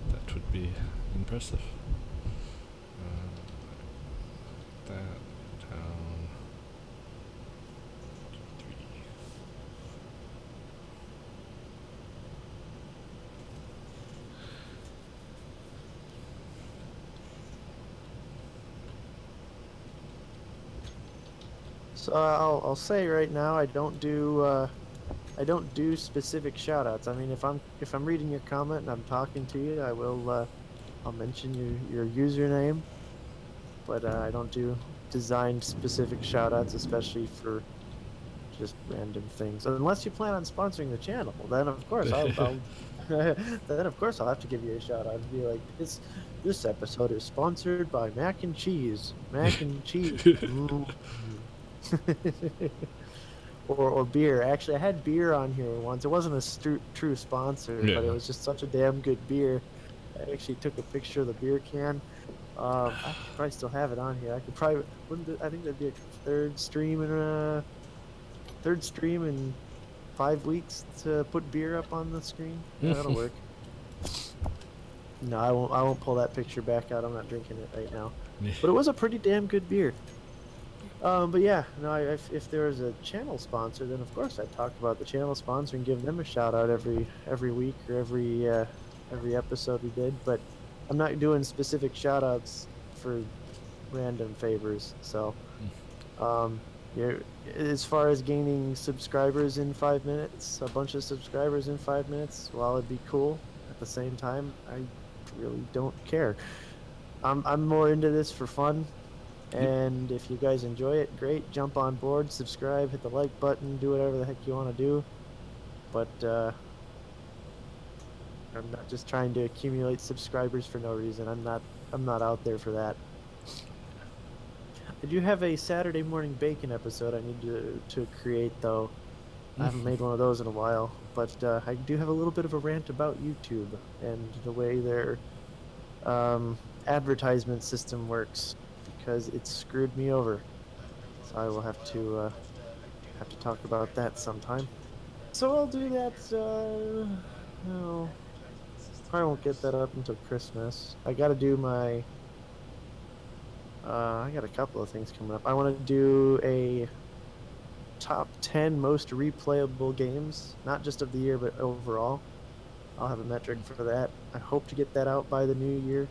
A: That would be impressive. That down 3.
B: So I'll say right now, I don't do specific shoutouts. I mean, if I'm reading your comment and I'm talking to you, I will I'll mention your username, but I don't do designed specific shoutouts, especially for just random things. Unless you plan on sponsoring the channel, then of course I'll then of course I'll have to give you a shout out and be like, this episode is sponsored by mac and cheese. Mac and cheese. or beer. Actually, I had beer on here once. It wasn't a true sponsor,
A: Yeah.
B: but it was just such a damn good beer. I actually took a picture of the beer can. I could probably still have it on here. I could probably I think that'd be a third stream in 5 weeks to put beer up on the screen. Yeah, that'll work. No, I won't pull that picture back out. I'm not drinking it right now. But it was a pretty damn good beer. But yeah, no, if there was a channel sponsor, then of course I'd talk about the channel sponsor and give them a shout out every week or every episode we did. But I'm not doing specific shout outs for random favors. So, yeah, as far as gaining subscribers in 5 minutes, a bunch of subscribers in 5 minutes, while it'd be cool, at the same time, I really don't care. I'm more into this for fun. And if you guys enjoy it, great. Jump on board, subscribe, hit the like button, do whatever the heck you want to do. But I'm not just trying to accumulate subscribers for no reason. I'm not out there for that. I do have a Saturday morning bacon episode I need to create though. I haven't made one of those in a while, but I do have a little bit of a rant about YouTube and the way their advertisement system works, because it screwed me over. So I will have to talk about that sometime. So I'll do that. No, probably won't get that up until Christmas. I got to do my. I got a couple of things coming up. I want to do a top 10 most replayable games, not just of the year, but overall. I'll have a metric for that. I hope to get that out by the new year.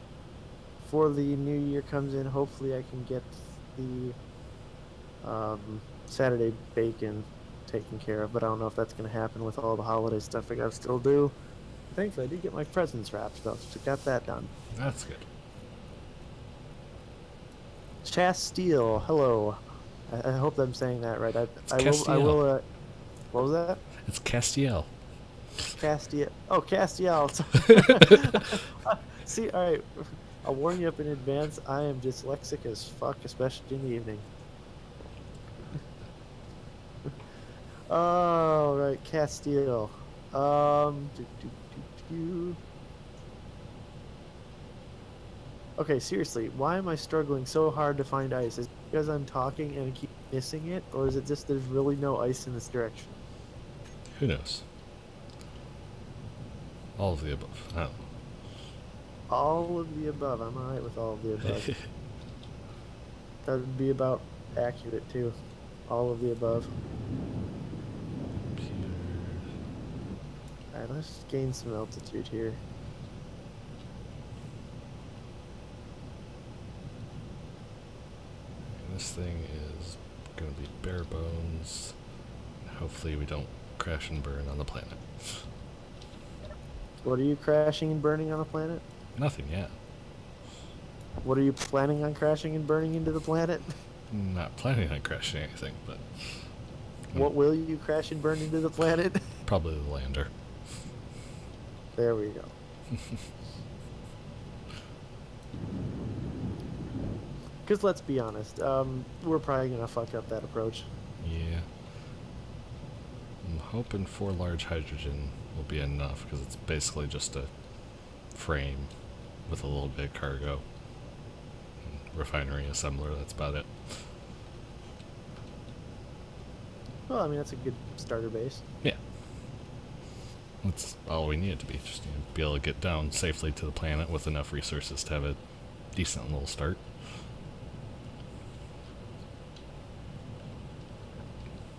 B: Before the new year comes in, hopefully I can get the Saturday bacon taken care of, but I don't know if that's going to happen with all the holiday stuff I got to still do. Thankfully, I did get my presents wrapped, though, so got that done.
A: That's good.
B: Chastille, hello. I hope I'm saying that right. I will. What was that?
A: It's Castiel.
B: Castiel. Oh, Castiel. See, all right. I'll warn you up in advance, I am dyslexic as fuck, especially in the evening. Oh, right, Castile. Do, do, do, do. Okay, seriously, why am I struggling so hard to find ice? Is it because I'm talking and I keep missing it, or is it just there's really no ice in this direction?
A: Who knows? All of the above. I don't know.
B: All of the above. I'm alright with all of the above. That would be about accurate, too. All of the above. Alright, let's gain some altitude here.
A: This thing is going to be bare bones. Hopefully we don't crash and burn on the planet.
B: What are you crashing and burning on the planet?
A: Nothing yet.
B: What are you planning on crashing and burning into the planet?
A: Not planning on crashing anything, but...
B: What will you crash and burn into the planet?
A: Probably the lander.
B: There we go. Because let's be honest, we're probably going to fuck up that approach.
A: Yeah. I'm hoping 4 large hydrogen will be enough, because it's basically just a frame with a little bit of cargo. Refinery assembler, that's about it.
B: Well, I mean, that's a good starter base.
A: Yeah. That's all we need it to be. Just be able to get down safely to the planet with enough resources to have a decent little start.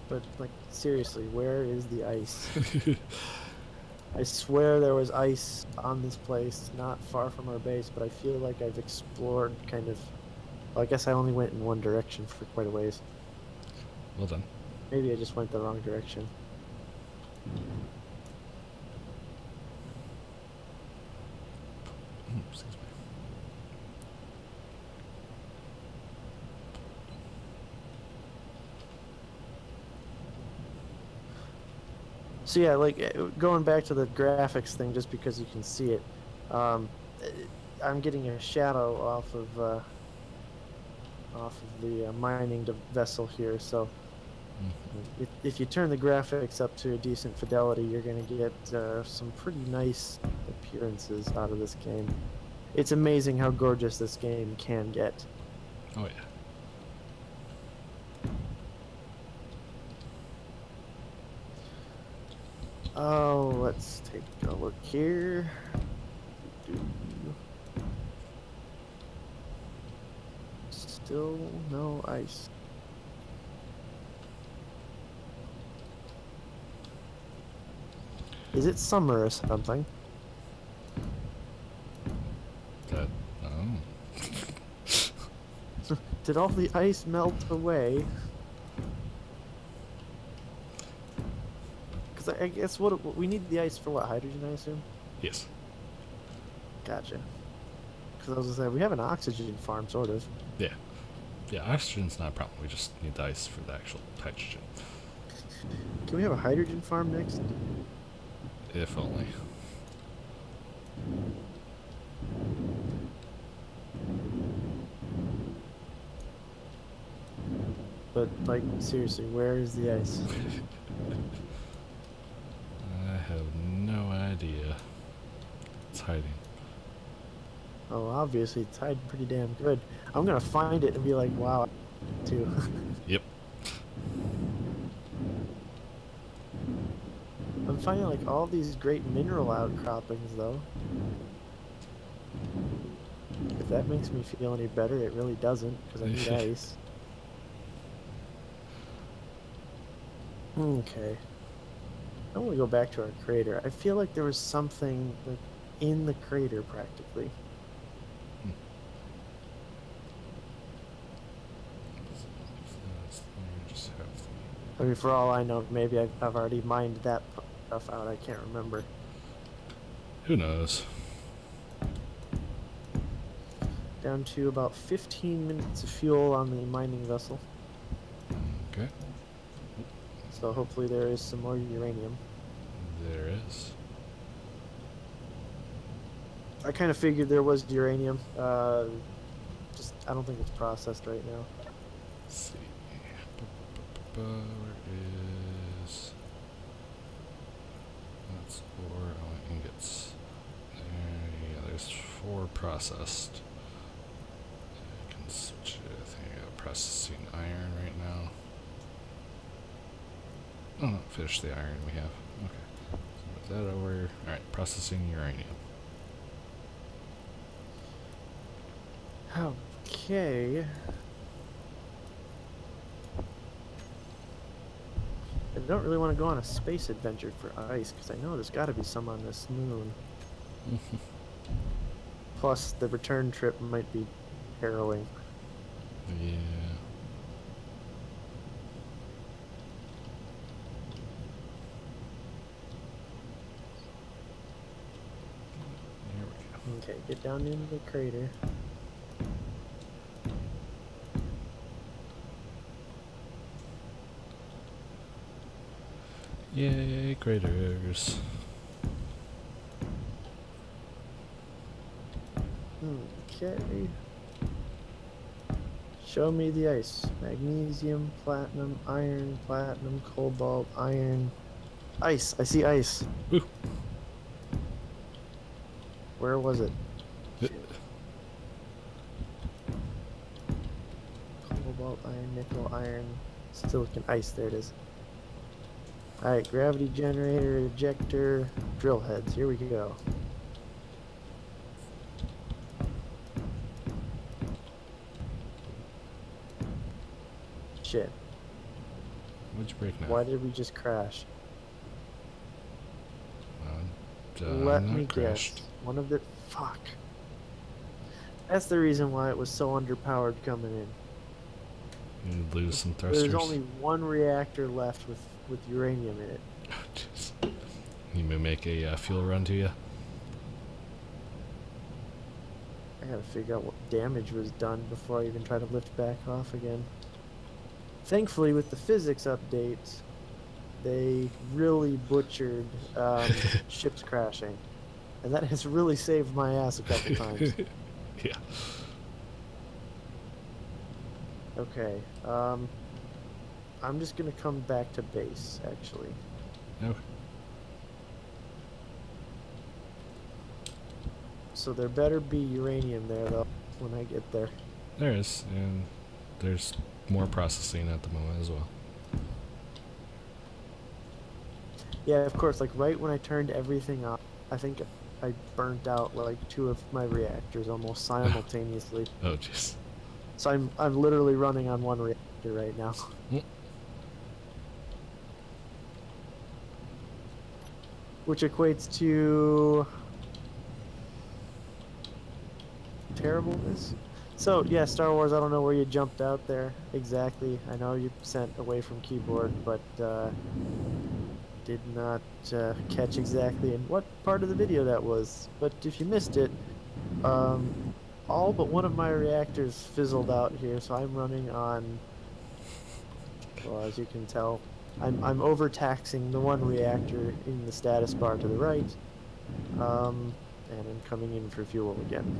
B: But, like, seriously, where is the ice? I swear there was ice on this place, not far from our base, but I feel like I've explored kind of... Well, I guess I only went in one direction for quite a ways.
A: Well done.
B: Maybe I just went the wrong direction.
A: Excuse me.
B: So yeah, like going back to the graphics thing, just because you can see it, I'm getting a shadow off of the mining vessel here. So if you turn the graphics up to a decent fidelity, you're going to get some pretty nice appearances out of this game. It's amazing how gorgeous this game can get.
A: Oh yeah.
B: Oh, let's take a look here. Still no ice. Is it summer or something?
A: That,
B: Did all the ice melt away? Because I guess what we need the ice for, what, hydrogen, I assume?
A: yes.
B: Gotcha. Because I was gonna say, we have an oxygen farm, sort of.
A: Yeah. Yeah, oxygen's not a problem. We just need the ice for the actual hydrogen.
B: Can we have a hydrogen farm next?
A: If only.
B: But, like, seriously, where is the ice?
A: I have no idea. It's hiding.
B: Oh, obviously, it's hiding pretty damn good. I'm gonna find it and be like, wow, too.
A: Yep.
B: I'm finding, like, all these great mineral outcroppings, though. If that makes me feel any better, it really doesn't, because I need ice. Okay. I want to go back to our crater. I feel like there was something, like, in the crater, practically. I mean, for all I know, maybe I've already mined that stuff out. I can't remember.
A: Who knows?
B: Down to about 15 minutes of fuel on the mining vessel.
A: Okay.
B: So hopefully there is some more uranium.
A: There is.
B: I kind of figured there was uranium. Just I don't think it's processed right now.
A: Let's see. Where is... That's 4. I want ingots. There, yeah, there's 4 processed. I can switch it. I think I got processing iron right now. Oh, no, finish the iron we have. Okay. So move that over. Alright, processing uranium.
B: Okay. I don't really want to go on a space adventure for ice, because I know there's got to be some on this moon. Plus, the return trip might be harrowing.
A: Yeah. There we go.
B: Okay, get down into the crater.
A: Yay, craters.
B: Okay. Show me the ice. Magnesium, platinum, iron, platinum, cobalt, iron. Ice. I see ice.
A: Woo.
B: Where was it? Cobalt, iron, nickel, iron, silicon, ice. There it is. Alright, gravity generator, ejector, drill heads. Here we go. Shit.
A: What'd you break now?
B: Why did we just crash?
A: Let
B: me
A: crashed.
B: guess. One of the... Fuck. That's the reason why it was so underpowered coming in.
A: You lose some thrusters.
B: There's only one reactor left with uranium in it.
A: Jeez. You may make a fuel run to you.
B: I gotta figure out what damage was done before I even try to lift back off again. Thankfully, with the physics updates, they really butchered ships crashing. And that has really saved my ass a couple times.
A: Yeah.
B: Okay, I'm just gonna come back to base, actually.
A: Okay.
B: So there better be uranium there, though, when I get there.
A: There is, and there's more processing at the moment as well.
B: Yeah, of course, like right when I turned everything off, I think I burnt out like 2 of my reactors almost simultaneously.
A: Oh, jeez.
B: So I'm literally running on 1 reactor right now. Which equates to terribleness. So yeah, Star Wars, I don't know where you jumped out there exactly. I know you sent away from keyboard, but did not catch exactly in what part of the video that was. But if you missed it, all but one of my reactors fizzled out here, so I'm running on, well, as you can tell, I'm overtaxing the 1 reactor in the status bar to the right, and I'm coming in for fuel again,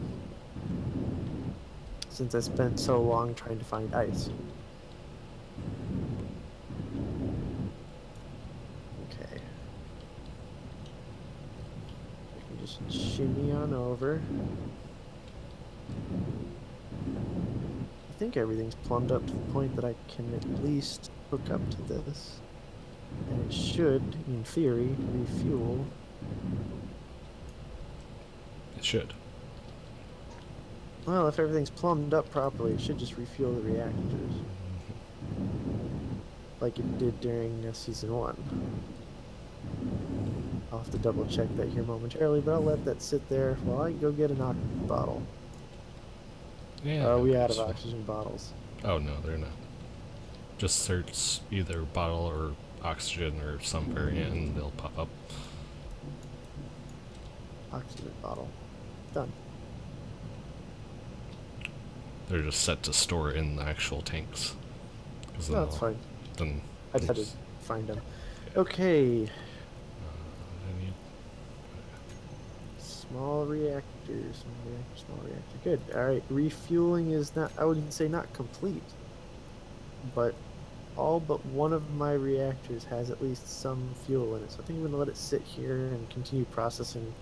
B: since I spent so long trying to find ice. Okay. I can just shimmy on over. I think everything's plumbed up to the point that I can at least hook up to this. And it should, in theory, refuel.
A: It should.
B: Well, if everything's plumbed up properly, it should just refuel the reactors. Like it did during Season 1. I'll have to double check that here momentarily, but I'll let that sit there while I go get an oxygen bottle.
A: Yeah.
B: Are we out of oxygen bottles?
A: Oh, no, they're not. Just search either bottle or oxygen or some variant and they'll pop up.
B: Oxygen bottle. Done.
A: They're just set to store in the actual tanks.
B: No, that's fine.
A: Then
B: I just had to find them.
A: Yeah.
B: Okay.
A: I need...
B: Small reactor. small reactor. Good. All right. Refueling is not, I wouldn't say not complete, but all but one of my reactors has at least some fuel in it. So I think I'm going to let it sit here and continue processing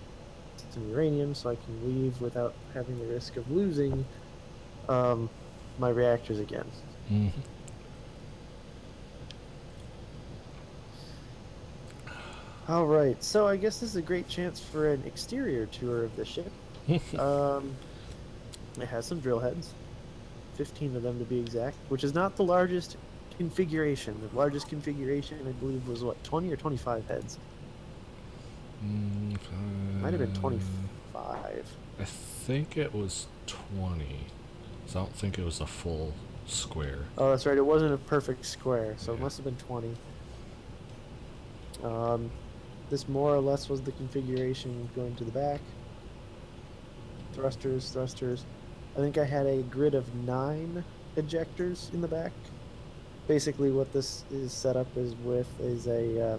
B: some uranium so I can leave without having the risk of losing my reactors again.
A: Mm-hmm.
B: All right, so I guess this is a great chance for an exterior tour of the ship. It has some drill heads, 15 of them to be exact, which is not the largest configuration. The largest configuration, I believe, was what, 20 or 25 heads? Might have been 25.
A: I think it was 20. So I don't think it was a full square.
B: Oh, that's right. It wasn't a perfect square, so
A: Yeah.
B: it must have been 20. This more or less was the configuration going to the back. Thrusters. I think I had a grid of 9 ejectors in the back. Basically, what this is set up is a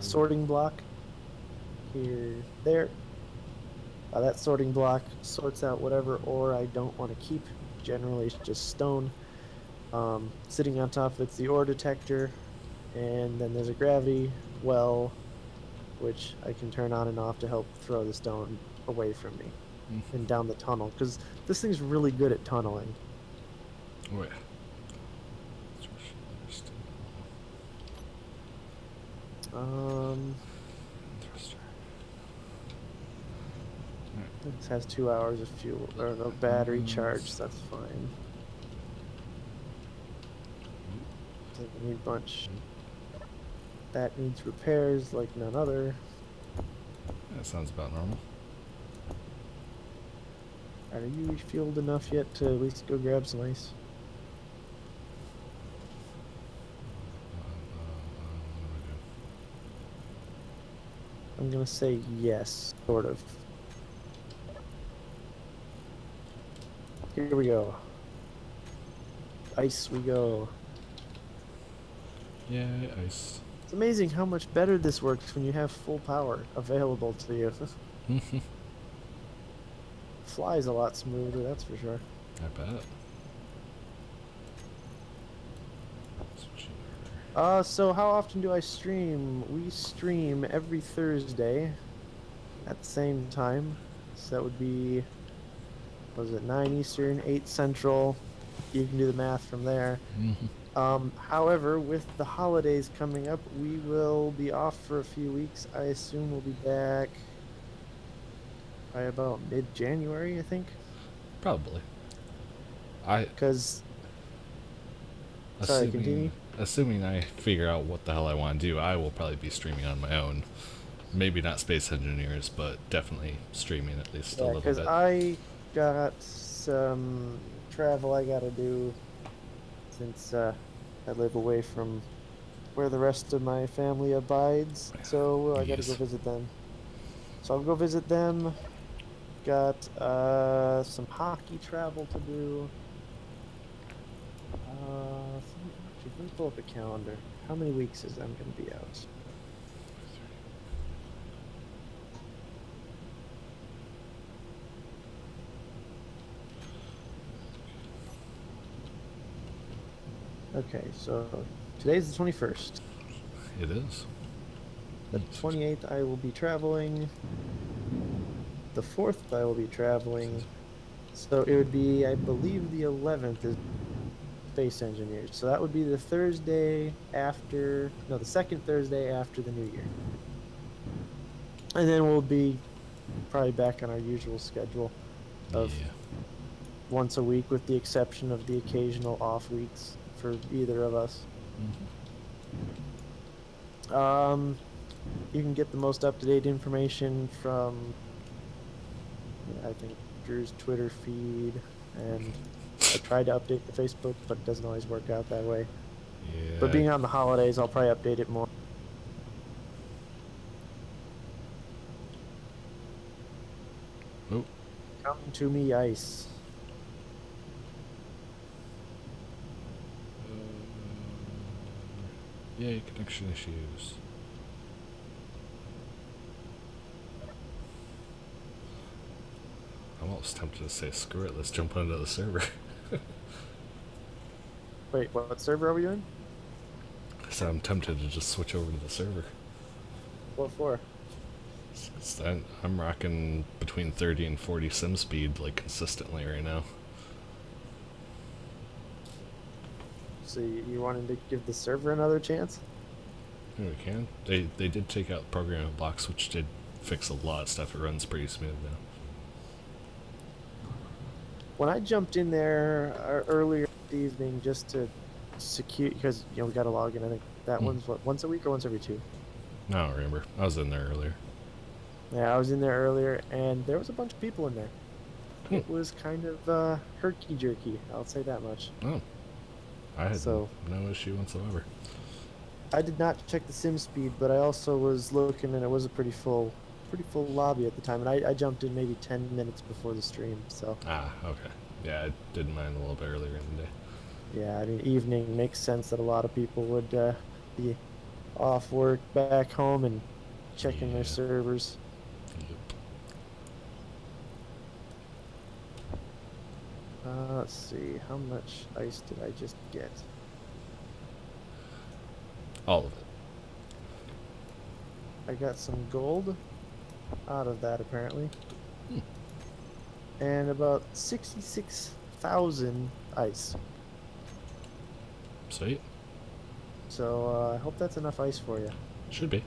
B: sorting block here, there. That sorting block sorts out whatever ore I don't want to keep. Generally, it's just stone. Sitting on top of it's the ore detector, and then there's a gravity well, which I can turn on and off to help throw the stone away from me and down the tunnel, because this thing's really good at tunneling.
A: Wait.
B: This has 2 hours of fuel or a battery charge, so that's fine. Doesn't need much. That needs repairs like none other.
A: That sounds about normal.
B: Are you refueled enough yet to at least go grab some ice? I'm gonna say yes, sort of. Here we go. Ice we go.
A: Yeah, ice.
B: It's amazing how much better this works when you have full power available to you. Flies a lot smoother, that's for sure.
A: I bet.
B: So how often do I stream? We stream every Thursday at the same time. So that would be, what was it, 9 Eastern, 8 Central. You can do the math from there. However, with the holidays coming up, we will be off for a few weeks. I assume we'll be back by about mid-January, I think.
A: Probably.
B: Because... Sorry, continue.
A: Assuming I figure out what the hell I want to do, I will probably be streaming on my own. Maybe not Space Engineers, but definitely streaming at least a little bit.
B: Because I got some travel I gotta do since I live away from where the rest of my family abides, so I gotta go visit them. So I'll go visit them. Got some hockey travel to do. Let me pull up a calendar. How many weeks is I'm going to be out? Okay, so today's the 21st.
A: It is.
B: The 28th I will be traveling. The 4th I will be traveling. So it would be, I believe the 11th is Space Engineers. So that would be the Thursday after, no, the second Thursday after the New Year. And then we'll be probably back on our usual schedule of once a week, with the exception of the occasional off weeks for either of us. You can get the most up-to-date information from, I think, Drew's Twitter feed, and I tried to update the Facebook, but it doesn't always work out that way.
A: Yeah.
B: But being on the holidays, I'll probably update it more.
A: Oh.
B: Come to me, ice.
A: Yay, connection issues. I'm almost tempted to say, screw it, let's jump onto the server.
B: Wait, what server are we doing?
A: So I'm tempted to just switch over to the server.
B: What for?
A: I'm rocking between 30 and 40 sim speed like consistently right now.
B: So you wanted to give the server another chance?
A: Yeah, we can. They did take out programming blocks, which did fix a lot of stuff. It runs pretty smooth now.
B: When I jumped in there earlier this evening just to secure, because we got to log in. I think that one's what, once a week or once every 2?
A: I don't remember. I was in there earlier.
B: Yeah, I was in there earlier, and there was a bunch of people in there. It was kind of herky-jerky, I'll say that much.
A: Oh. I had no issue whatsoever.
B: I did not check the sim speed, but I also was looking, and it was a pretty full lobby at the time, and I jumped in maybe 10 minutes before the stream, so.
A: Ah, okay. Yeah, I did mine a little bit earlier in the day.
B: Yeah, I mean, evening makes sense that a lot of people would be off work, back home, and checking their servers.
A: Yep.
B: Let's see, how much ice did I just get?
A: All of it.
B: I got some gold out of that, apparently. And about 66,000 ice.
A: Sweet.
B: So I hope that's enough ice for you.
A: Should be.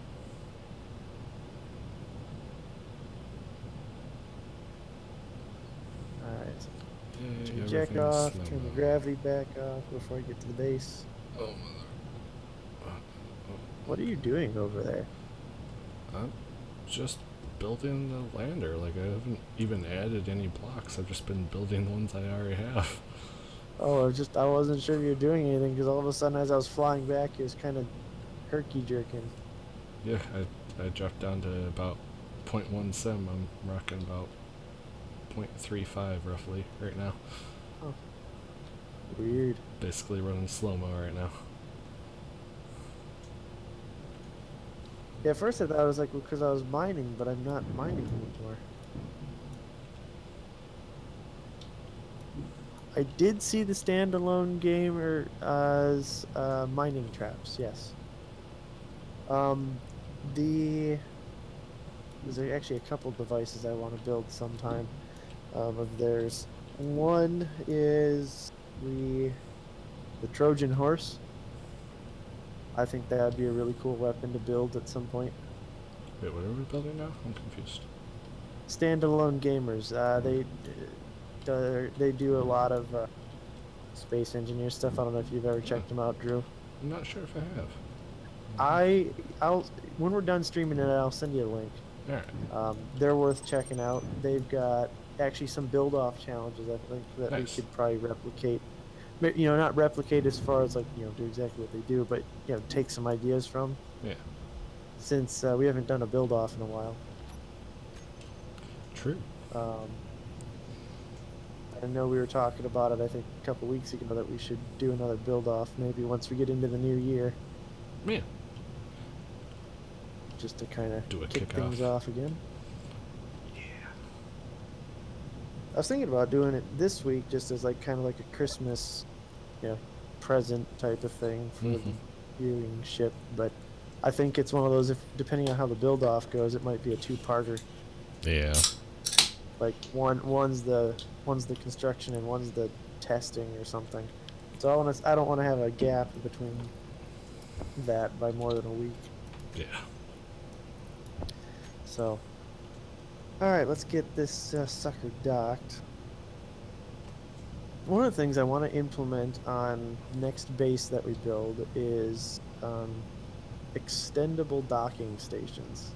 B: Alright. Turn the jack off, turn the gravity back off before I get to the base.
A: Oh, mother.
B: What are you doing over there?
A: I'm just building the lander. Like, I haven't even added any blocks. I've just been building the ones I already have.
B: Oh, I wasn't sure if you were doing anything, because all of a sudden as I was flying back, it was kind of herky-jerking.
A: Yeah, I dropped down to about 0.1 sim. I'm rocking about 0.35 roughly right now.
B: Oh. Weird.
A: Basically running slow-mo right now.
B: Yeah, at first I thought it was like because I was mining, but I'm not mining anymore. I did see the standalone game as mining traps, yes. There's actually a couple devices I want to build sometime of theirs. One is the Trojan horse. I think that would be a really cool weapon to build at some point.
A: Wait, what are we building now? I'm confused.
B: Standalone gamers. They do a lot of space engineer stuff. I don't know if you've ever checked them out, Drew.
A: I'm not sure if I have.
B: I'll when we're done streaming it, I'll send you a link.
A: Alright.
B: They're worth checking out. They've got actually some build-off challenges, I think, that we could probably replicate. Not replicate as far as like do exactly what they do, but take some ideas from.
A: Yeah.
B: Since we haven't done a build-off in a while.
A: True.
B: I know we were talking about it, I think, a couple weeks ago, that we should do another build-off maybe once we get into the new year.
A: Yeah.
B: Just to kind of
A: kick
B: things off again.
A: Yeah.
B: I was thinking about doing it this week just as kind of like a Christmas, present type of thing for the viewing ship, but I think it's one of those, depending on how the build-off goes, it might be a 2-parter.
A: Yeah.
B: Like one's the construction and one's the testing or something. So I don't want to have a gap between that by more than a week.
A: Yeah.
B: So, all right, let's get this sucker docked. One of the things I want to implement on next base that we build is extendable docking stations.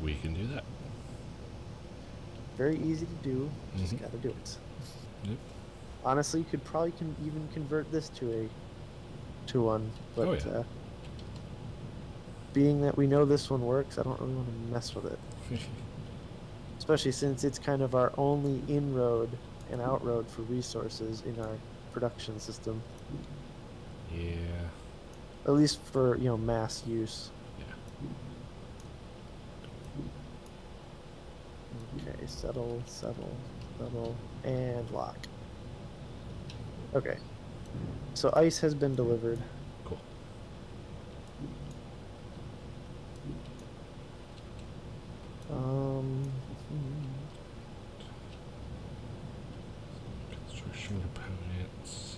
A: We can do that.
B: Very easy to do. Just gotta do it.
A: Yep.
B: Honestly, you could probably even convert this to one, but being that we know this one works, I don't really want to mess with it. Especially since it's kind of our only inroad and outroad for resources in our production system.
A: Yeah.
B: At least for mass use.
A: Yeah.
B: Okay, settle, settle, settle, and lock. Okay. So ice has been delivered.
A: Cool. Construction components.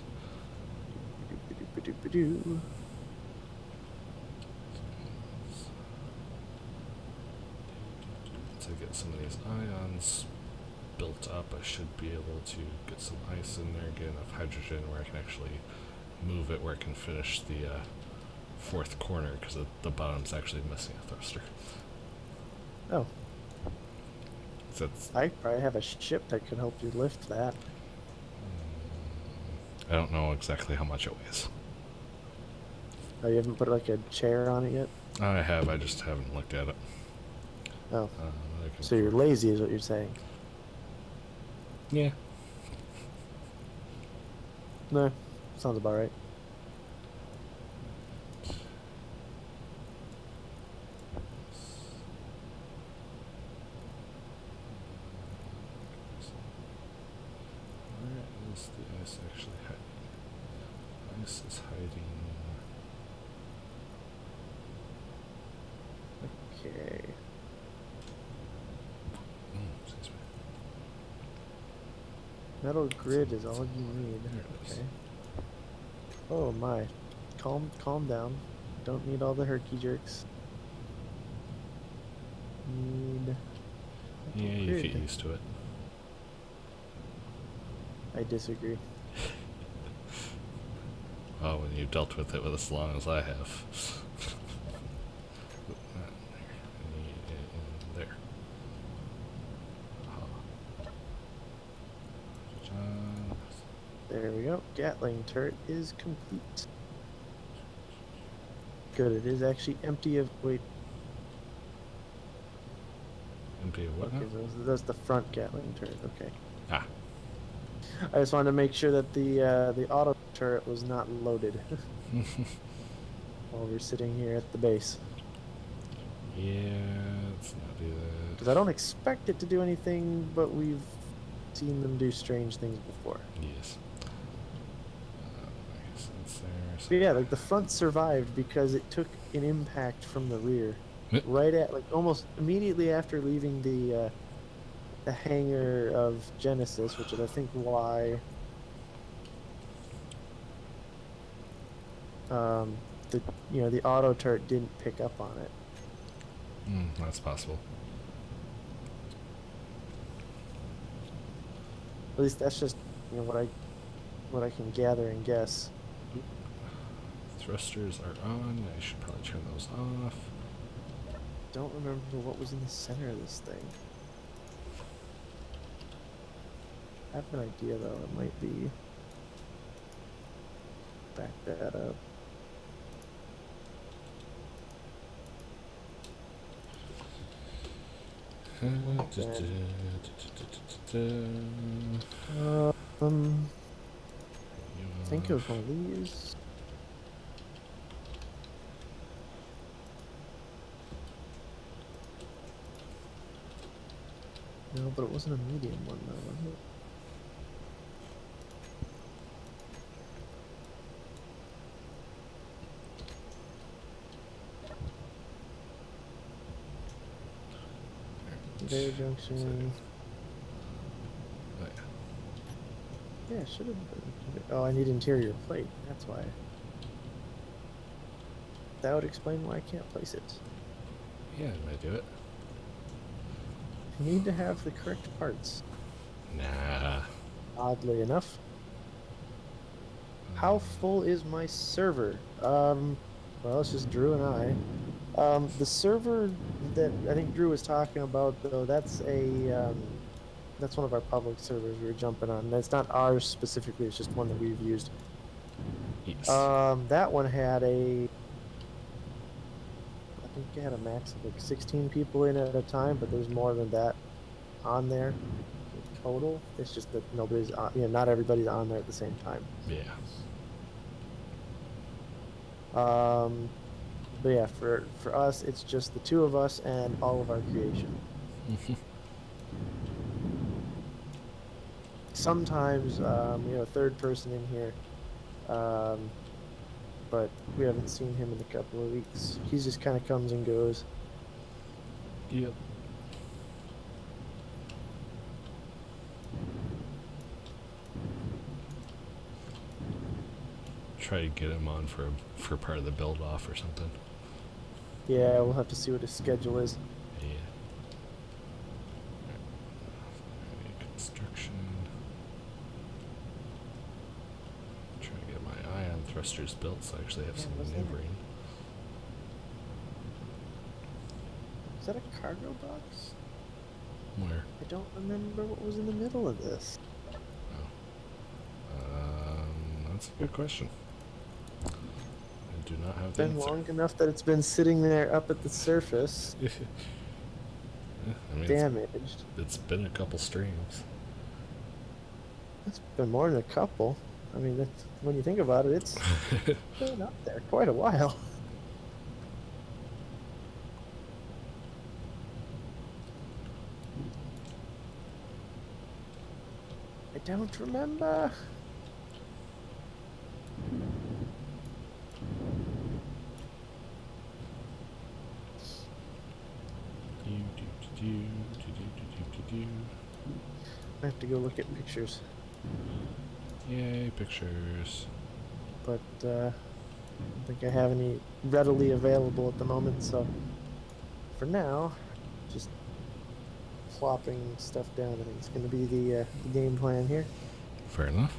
A: To get some of these ions built up, I should be able to get some ice in there, get enough hydrogen where I can actually move it where it can finish the fourth corner, because the bottom's actually missing a thruster.
B: Oh.
A: So
B: I probably have a ship that could help you lift that.
A: I don't know exactly how much it weighs.
B: Oh, you haven't put like a chair on it yet?
A: I have, I just haven't looked at it.
B: Oh. So you're lazy is what you're saying?
A: Yeah.
B: No, sounds about right.
A: Where is the ice actually hiding? Ice is hiding.
B: Okay.
A: Excuse me.
B: Metal grid is all you need.
A: There it is.
B: Okay. Oh my. Calm down. Don't need all the herky jerks. Need
A: Yeah, you get used to it.
B: I disagree.
A: Oh, when you've dealt with it as long as I have. There.
B: There we go. Gatling turret is complete. Good. It is actually empty of. Wait.
A: Empty of what?
B: Okay, that's the front Gatling turret. Okay.
A: Ah.
B: I just wanted to make sure that the auto turret was not loaded while we're sitting here at the base.
A: Yeah, let's not do that.
B: Because I don't expect it to do anything, but we've seen them do strange things before.
A: Yes. I guess that's there.
B: But yeah, like the front survived because it took an impact from the rear, right at like almost immediately after leaving the hangar of Genesis, which is I think why the auto turret didn't pick up on it.
A: That's possible.
B: At least that's just what I can gather and guess.
A: Thrusters are on. I should probably turn those off.
B: Don't remember what was in the center of this thing. I have an idea though. It might be. Back that up. I think it was one of these. No, but it wasn't a medium one though, was it? Conveyor junction.
A: Oh, yeah.
B: Yeah, should have been. Oh, I need interior plate. That's why. That would explain why I can't place it.
A: Yeah, I might do it.
B: I need to have the correct parts.
A: Nah.
B: Oddly enough. How full is my server? Well, it's just Drew and I. The server that I think Drew was talking about, though, that's one of our public servers we were jumping on. That's not ours specifically. It's just one that we've used.
A: Yes.
B: That one had I think it had a max of like 16 people in at a time, but there's more than that on there total. It's just that nobody's not everybody's on there at the same time.
A: Yeah.
B: But yeah, for us, it's just the two of us and all of our creation. sometimes we have a third person in here, um, but we haven't seen him in a couple of weeks. He just kind of comes and goes.
A: Yep. Try to get him on for part of the build off or something.
B: Yeah, we'll have to see what his schedule is.
A: Yeah. Construction. Trying to get my ion thrusters built so I actually have some maneuvering.
B: Is that a cargo box?
A: Where?
B: I don't remember what was in the middle of this.
A: Oh. That's a good question. I do not have the
B: Been
A: answer.
B: long enough that it's been sitting there up at the surface.
A: Yeah, I mean,
B: Damaged.
A: it's been a couple streams.
B: It's been more than a couple. I mean, that's, when you think about it, it's been up there quite a while. I don't remember. I have to go look at pictures.
A: Yay, pictures.
B: But I don't think I have any readily available at the moment, so for now, just plopping stuff down. I think it's going to be the game plan here.
A: Fair enough.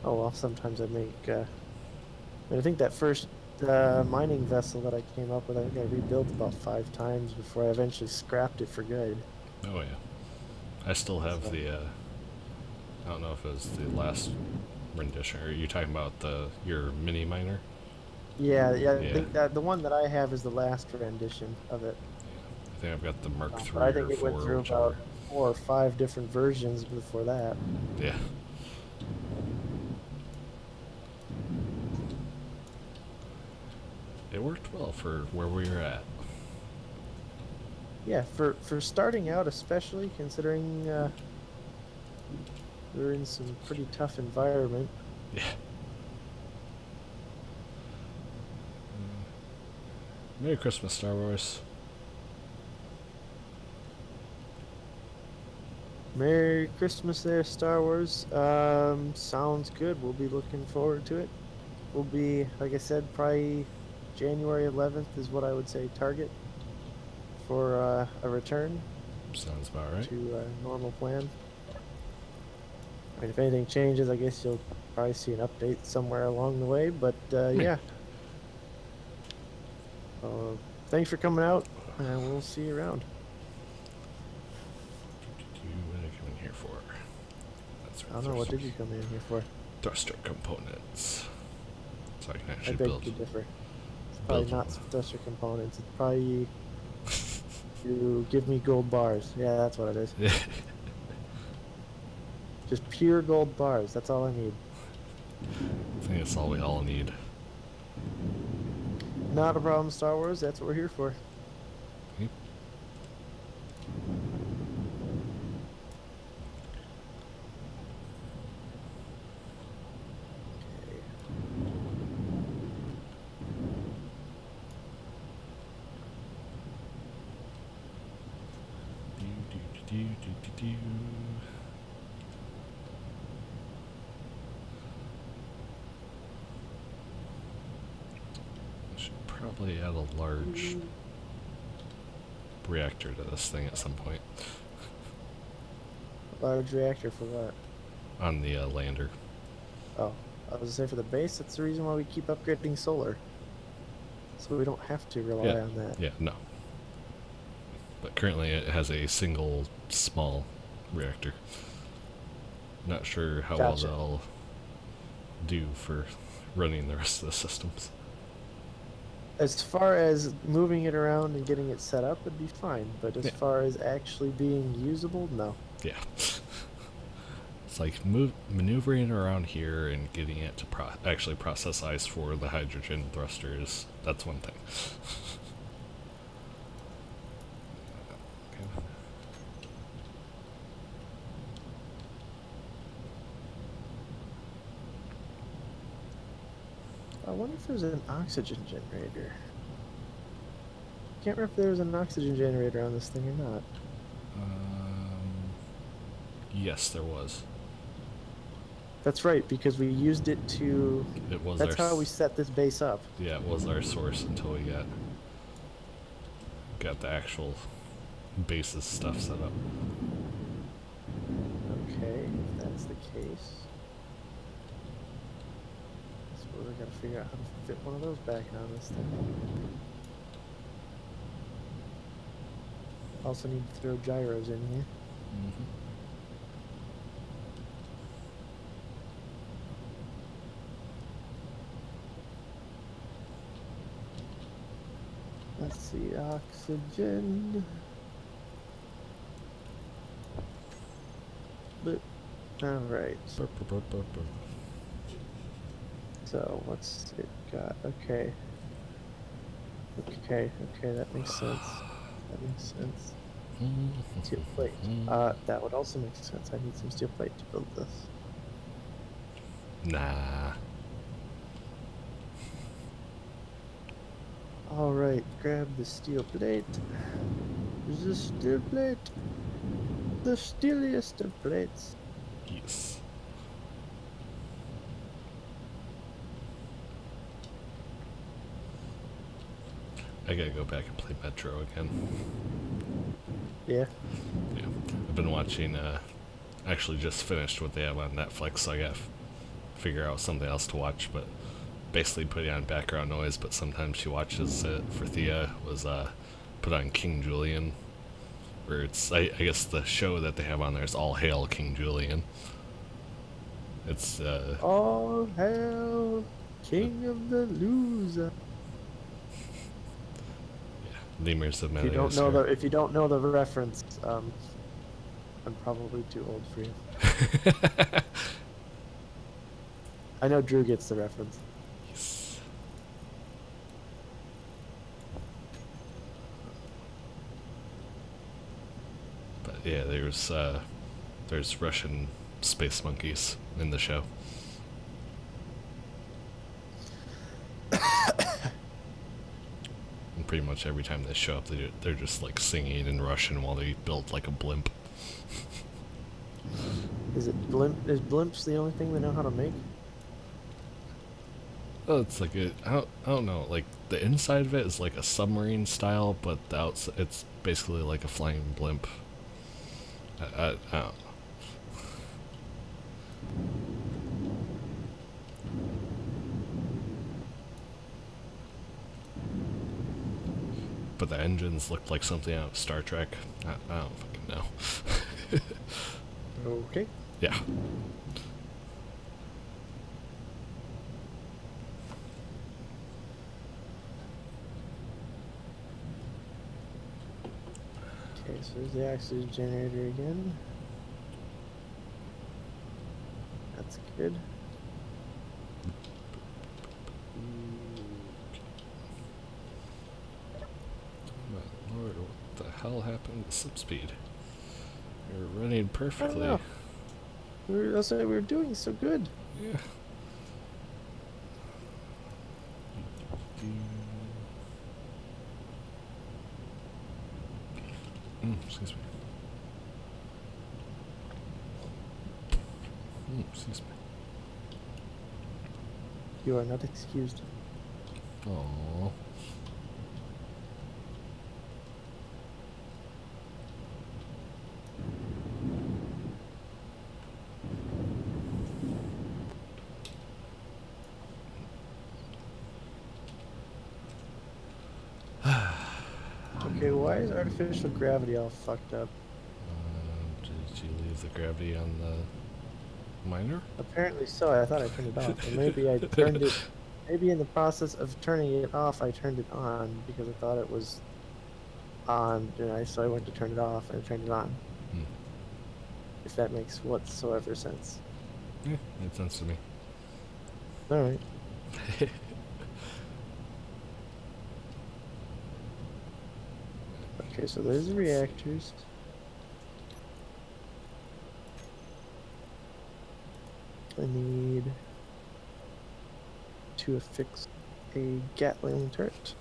B: Oh well, sometimes I make. I think that first mining vessel that I came up with, I think I rebuilt about 5 times before I eventually scrapped it for good.
A: Oh yeah. I still have
B: So.
A: the. I don't know if it was the last rendition. Or are you talking about your mini miner?
B: Yeah. I think that the one that I have is the last rendition of it.
A: I think I've got the Mark III
B: But I think
A: or
B: it went
A: 4,
B: through
A: whichever.
B: about 4 or 5 different versions before that.
A: Yeah. It worked well for where we were at.
B: Yeah, for starting out, especially considering we're in some pretty tough environment.
A: Yeah. Merry Christmas, Star Wars.
B: Merry Christmas there, Star Wars. Sounds good. We'll be looking forward to it. We'll be, like I said, probably January 11th is what I would say target for a return.
A: Sounds about right.
B: To normal plan. I mean, if anything changes, I guess you'll probably see an update somewhere along the way. But yeah. Thanks for coming out, and we'll see you around.
A: What did I come in here for? That's
B: I don't know, what did you come in here for?
A: Thruster components. So I can
B: I
A: actually
B: beg
A: build.
B: to differ. It's probably not thruster components. It's probably you give me gold bars. Yeah, that's what it is. Just pure gold bars. That's all I need.
A: I think that's all we all need.
B: Not a problem, Star Wars. That's what we're here for.
A: Yep. Should probably add a large reactor to this thing at some point.
B: Large reactor for what?
A: On the lander.
B: Oh, I was gonna say for the base. That's the reason why we keep upgrading solar, so we don't have to rely on that.
A: Yeah, no. But currently it has a single small reactor. Not sure how well they'll do for running the rest of the systems.
B: As far as moving it around and getting it set up, it'd be fine. But as far as actually being usable, no.
A: Yeah. It's like maneuvering around here and getting it to actually process ice for the hydrogen thrusters. That's one thing.
B: wonder if there's an oxygen generator. Can't remember if there was an oxygen generator on this thing or not.
A: Yes, there was.
B: That's right, because we used it to...
A: It was.
B: That's how we set this base up.
A: Yeah, it was our source until we got the actual bases stuff set up.
B: Okay, if that's the case, I suppose I gotta figure out how to fit one of those back on this thing. Also need to throw gyros in here. Let's see, oxygen. But, all right. So what's it got? Okay. Okay, that makes sense. That makes sense. Steel plate. That would also make sense. I need some steel plate to build this.
A: Nah.
B: Alright, grab the steel plate. The steel plate. The steeliest of plates.
A: Yes. I gotta go back and play Metro again.
B: Yeah.
A: Yeah. I've been watching, actually just finished what they have on Netflix, so I gotta figure out something else to watch, but basically putting on background noise, but sometimes she watches it for Thea, was, put on King Julian, where it's, I guess the show that they have on there is All Hail King Julian. It's,
B: All hail King of the Loser.
A: Lemurs of
B: If you don't know if you don't know the reference, I'm probably too old for you. I know Drew gets the reference.
A: Yes. But yeah, there's Russian space monkeys in the show. And pretty much every time they show up, they're just like singing in Russian while they build like a blimp.
B: Is blimps the only thing they know how to make?
A: Oh, it's like I don't know. Like the inside of it is like a submarine style, but the outside it's basically like a flying blimp. I don't. But the engines looked like something out of Star Trek. I don't fucking know.
B: Okay.
A: Yeah.
B: Okay, so there's the oxygen generator again. That's good.
A: Lord, what the hell happened to slip speed? You're running perfectly.
B: I don't know. We were doing so good.
A: Yeah. Excuse me. Excuse me.
B: You are not excused.
A: Aww.
B: Okay, why is artificial gravity all fucked up?
A: Did you leave the gravity on the miner?
B: Apparently so. I thought I turned it off. Or maybe I turned it... Maybe in the process of turning it off, I turned it on because I thought it was on. And so I went to turn it off and I turned it on. If that makes whatsoever sense.
A: Yeah, made sense to me.
B: Alright. Okay, so there's the reactors. I need to affix a Gatling turret.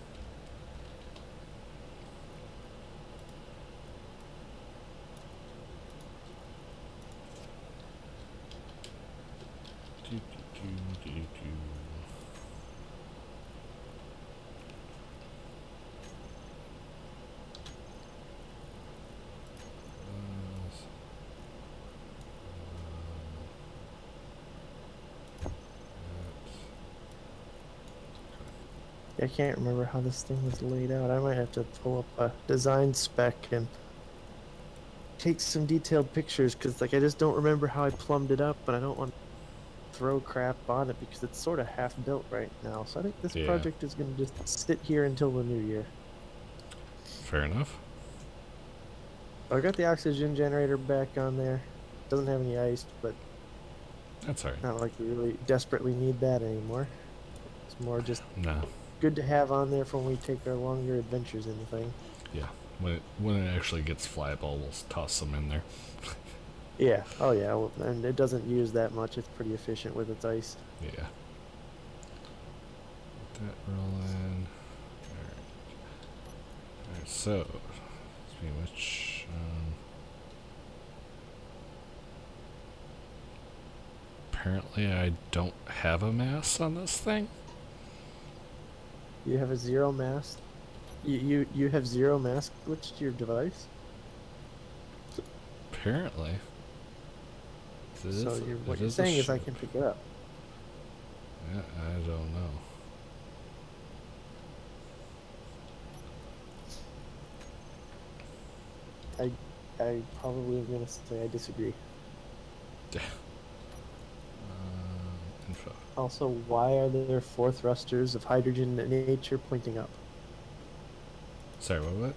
B: I can't remember how this thing was laid out. I might have to pull up a design spec and take some detailed pictures, because like I just don't remember how I plumbed it up, but I don't want to throw crap on it because it's sort of half built right now. So I think this project is going to just sit here until the new year.
A: Fair enough.
B: I got the oxygen generator back on there. Doesn't have any ice, but
A: that's alright.
B: Not like we really desperately need that anymore. It's more just
A: no.
B: Good to have on there for when we take our longer adventures in the thing.
A: Yeah, when it actually gets flyable, we'll toss some in there.
B: Yeah. Oh yeah. Well, and it doesn't use that much. It's pretty efficient with its ice.
A: Yeah. Let that roll in. Alright, so pretty much. Apparently, I don't have a mass on this thing.
B: You have a zero mass. You have zero mass glitch to your device.
A: Apparently.
B: So what you're saying is I can pick it up.
A: Yeah, I don't know.
B: I probably am gonna say I disagree.
A: Info.
B: Also, why are there 4 thrusters of hydrogen nature pointing up?
A: Sorry, what?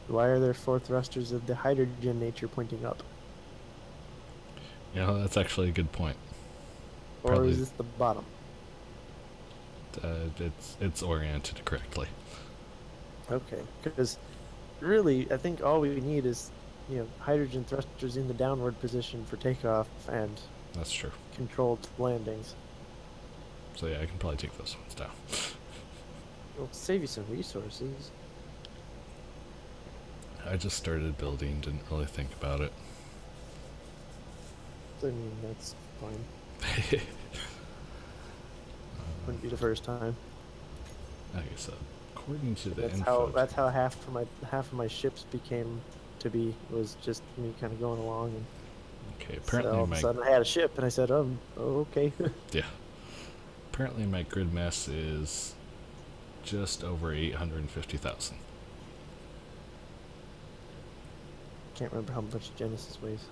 B: Why are there 4 thrusters of the hydrogen nature pointing up?
A: Yeah, that's actually a good point.
B: Or probably, is this the bottom?
A: It's oriented correctly.
B: Okay, because really, I think all we need is, hydrogen thrusters in the downward position for takeoff and
A: that's true.
B: Controlled landings.
A: So yeah, I can probably take those ones down.
B: It'll save you some resources.
A: I just started building, didn't really think about it.
B: I mean, that's fine. Wouldn't be the first time.
A: I guess so. According to the
B: that's how half of my ships became to be, was just me kind of going along, and
A: okay, apparently
B: so all of a sudden I had a ship and I said, oh okay.
A: Yeah. Apparently my grid mass is just over 850,000.
B: Can't remember how much Genesis weighs.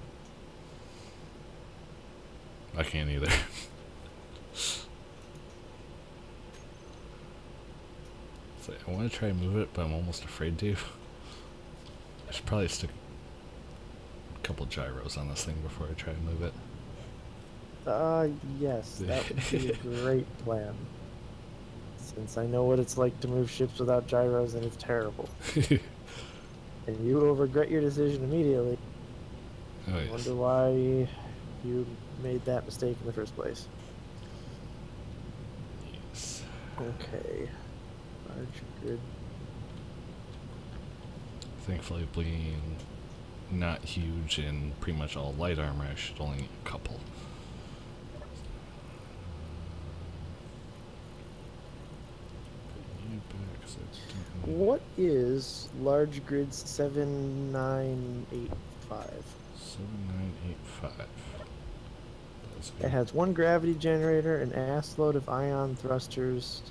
A: I can't either. So I want to try and move it, but I'm almost afraid to. I should probably stick a couple gyros on this thing before I try and move it.
B: Yes, that would be a great plan. Since I know what it's like to move ships without gyros, and it's terrible. And you will regret your decision immediately.
A: Oh, yes.
B: Wonder why you made that mistake in the first place.
A: Yes.
B: Okay. Large grid.
A: Thankfully, being not huge and pretty much all light armor, I should only need a couple.
B: What is large grid 7985?
A: 7985.
B: It has 1 gravity generator, an ass load of ion thrusters,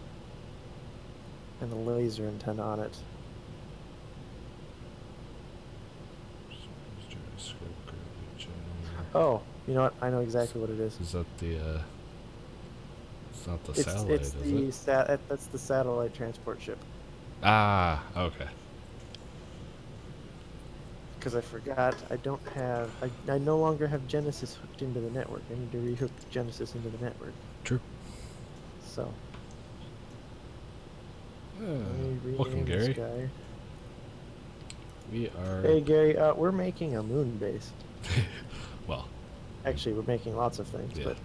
B: and a laser antenna on it. Oh, you know what? I know exactly what it is.
A: Is that the, it's not the satellite, is it?
B: That's the satellite transport ship.
A: Ah, okay.
B: Because I forgot, I no longer have Genesis hooked into the network. I need to rehook Genesis into the network.
A: True.
B: So.
A: Welcome, Gary. We are...
B: Hey, Gary, we're making a moon base.
A: Well.
B: Actually, we're making lots of things,
A: yeah.
B: but...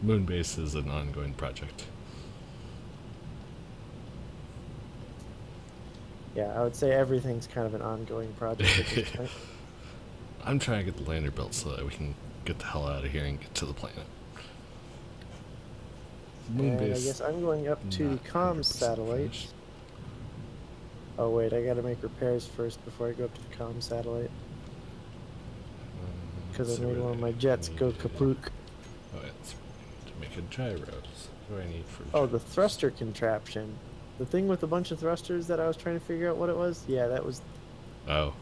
A: Moon base is an ongoing project.
B: Yeah, I would say everything's kind of an ongoing project at this point.
A: I'm trying to get the lander built so that we can get the hell out of here and get to the planet. Moon
B: And I
A: base,
B: guess I'm going up to the
A: not
B: comms
A: 100%
B: satellite.
A: finished.
B: Oh wait, I gotta make repairs first before I go up to the comms satellite. Because I made one of my jets go kaput.
A: Oh, yeah, that's right. To make a gyros. What do I need for
B: Oh,
A: gyros?
B: the thruster contraption. The thing with a bunch of thrusters that I was trying to figure out what it was? Yeah, that was
A: Oh.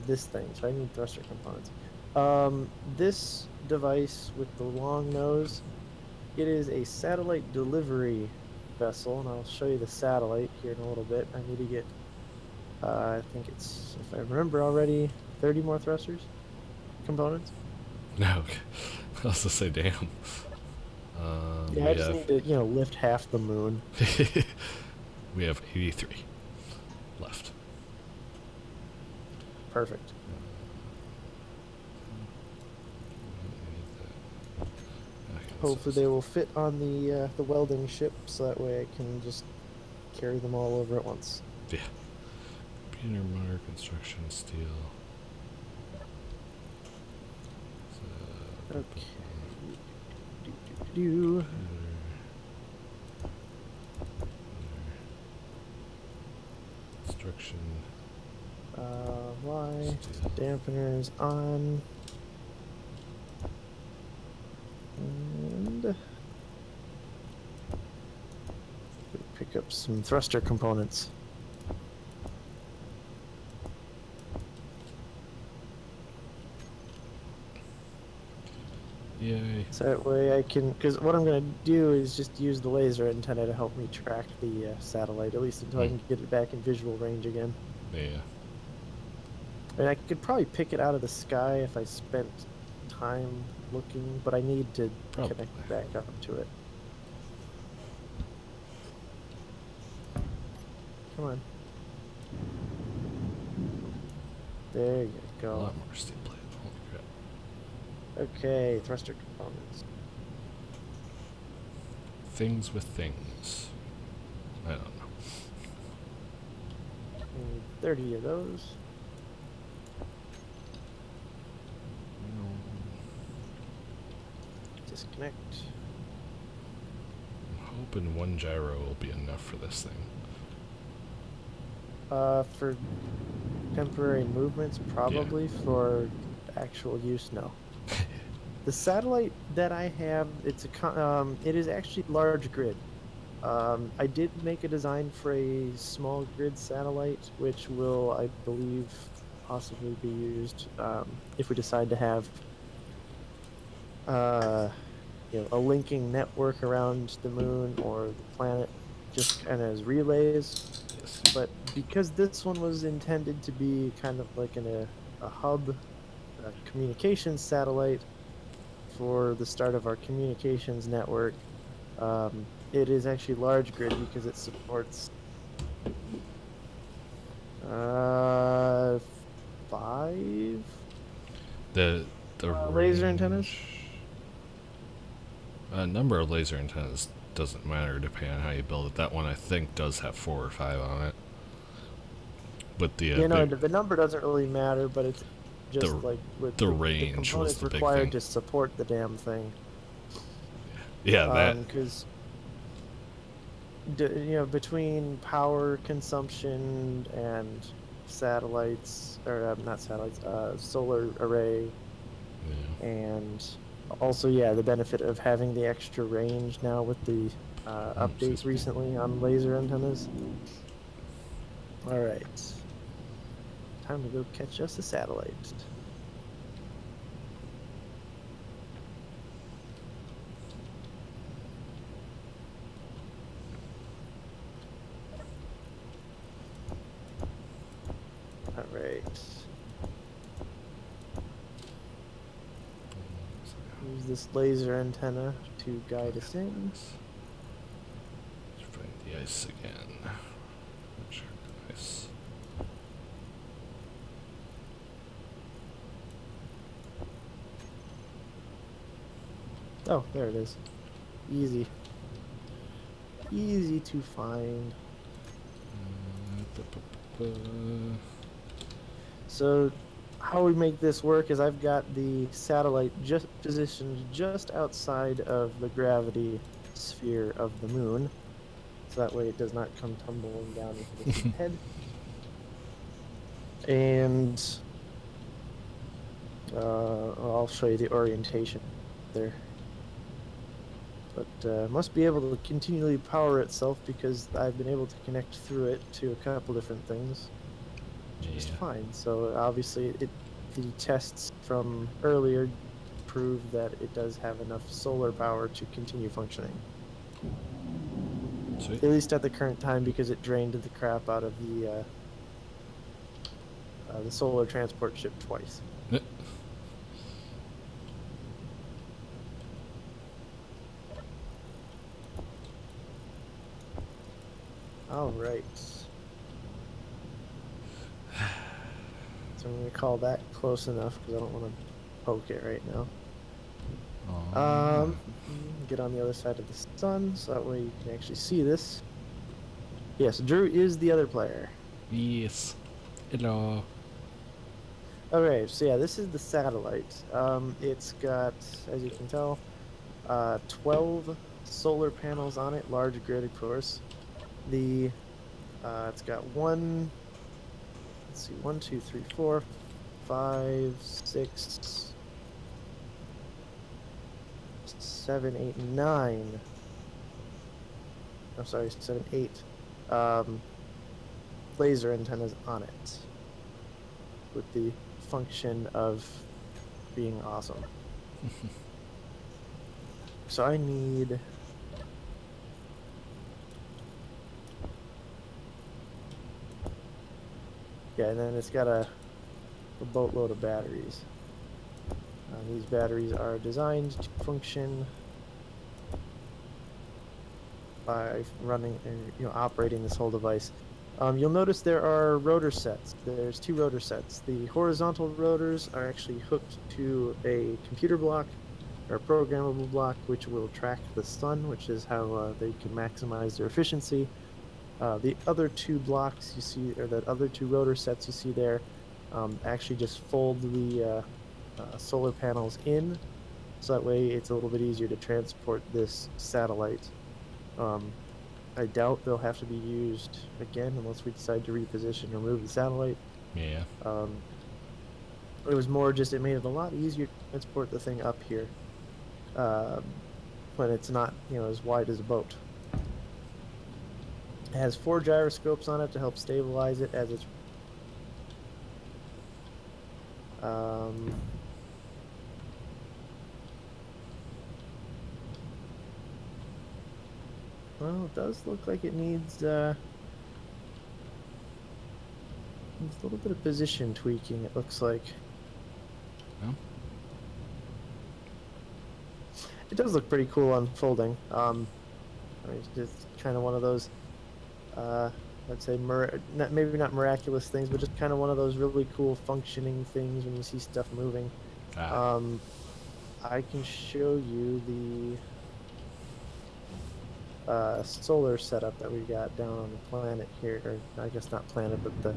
B: this thing. So I need thruster components. This device with the long nose, it is a satellite delivery vessel, and I'll show you the satellite here in a little bit. I need to get, I think it's, if I remember already, 30 more thrusters components.
A: No. I was to say, damn.
B: Yeah, I just need to, you know, lift half the moon.
A: We have 83 left.
B: Perfect. Hopefully they will fit on the welding ship, so that way I can just carry them all over at once.
A: Yeah. Computer motor, construction, steel.
B: Okay. Do.
A: Construction.
B: Why?
A: Steel.
B: Dampeners on. And pick up some thruster components.
A: Yay.
B: So that way I can, because what I'm going to do is just use the laser antenna to help me track the satellite, at least until I can get it back in visual range again.
A: Yeah.
B: I mean, I could probably pick it out of the sky if I spent time looking, but I need to connect back up to it. Come on. There you go.
A: A lot more steel plate. Holy crap.
B: Okay, thruster components.
A: Things with things. I don't know.
B: Need 30 of those. Disconnect.
A: I'm hoping one gyro will be enough for this thing.
B: For temporary movements, probably. Yeah. For actual use, no. The satellite that I have, it is actually large grid. I did make a design for a small grid satellite, which will, I believe, possibly be used if we decide to have you know, a linking network around the moon or the planet, just kind of as relays.
A: Yes.
B: But because this one was intended to be kind of like a hub, a communications satellite for the start of our communications network, it is actually large grid because it supports 5
A: the
B: laser antennas.
A: A number of laser antennas doesn't matter depending on how you build it. That one I think does have 4 or 5 on it. But the
B: you know, the number doesn't really matter, but it's just like with
A: the range
B: the components
A: was the
B: required
A: big thing.
B: to support the damn thing.
A: Yeah, that.
B: Because you know, between power consumption and satellites, or not satellites, solar array,
A: Yeah.
B: and also, yeah, the benefit of having the extra range now with the updates recently on laser antennas. Alright. Time to go catch us a satellite. Alright. Use this laser antenna to guide us in.
A: Let's find the ice again. Check the ice.
B: Oh, there it is. Easy. Easy to find. So how we make this work is I've got the satellite just positioned just outside of the gravity sphere of the moon, so that way it does not come tumbling down into the sun's head. And I'll show you the orientation there. But must be able to continually power itself because I've been able to connect through it to a couple different things. Just fine. So obviously the tests from earlier prove that it does have enough solar power to continue functioning.
A: Sweet.
B: At least at the current time, because it drained the crap out of the solar transport ship twice. All right. So I'm going to call that close enough because I don't want to poke it right now. Get on the other side of the sun so that way you can actually see this. Yes, Drew is the other player.
A: Yes. Hello.
B: Okay, so yeah, this is the satellite. It's got, as you can tell, 12 solar panels on it, large grid, of course. It's got one, 2, 3, 4, 5, 6, 7, 8, 9. I'm sorry, 7, 8 laser antennas on it, with the function of being awesome. So I need and then it's got a boatload of batteries. These batteries are designed to function by running and operating this whole device. You'll notice there are rotor sets. There's 2 rotor sets. The horizontal rotors are actually hooked to a computer block or a programmable block, which will track the sun, which is how they can maximize their efficiency. The other 2 blocks you see, or the other 2 rotor sets you see there, actually just fold the solar panels in, so that way it's a little bit easier to transport this satellite. I doubt they'll have to be used again unless we decide to reposition or move the satellite.
A: Yeah.
B: It was more just, it made it a lot easier to transport the thing up here when it's not as wide as a boat. It has 4 gyroscopes on it to help stabilize it as it's well, it does look like it needs a little bit of position tweaking, it looks like.
A: Oh.
B: It does look pretty cool unfolding. I mean, it's kind of one of those I'd say maybe not miraculous things, but just kind of one of those really cool functioning things when you see stuff moving. I can show you the solar setup that we got down on the planet here, or I guess not planet, but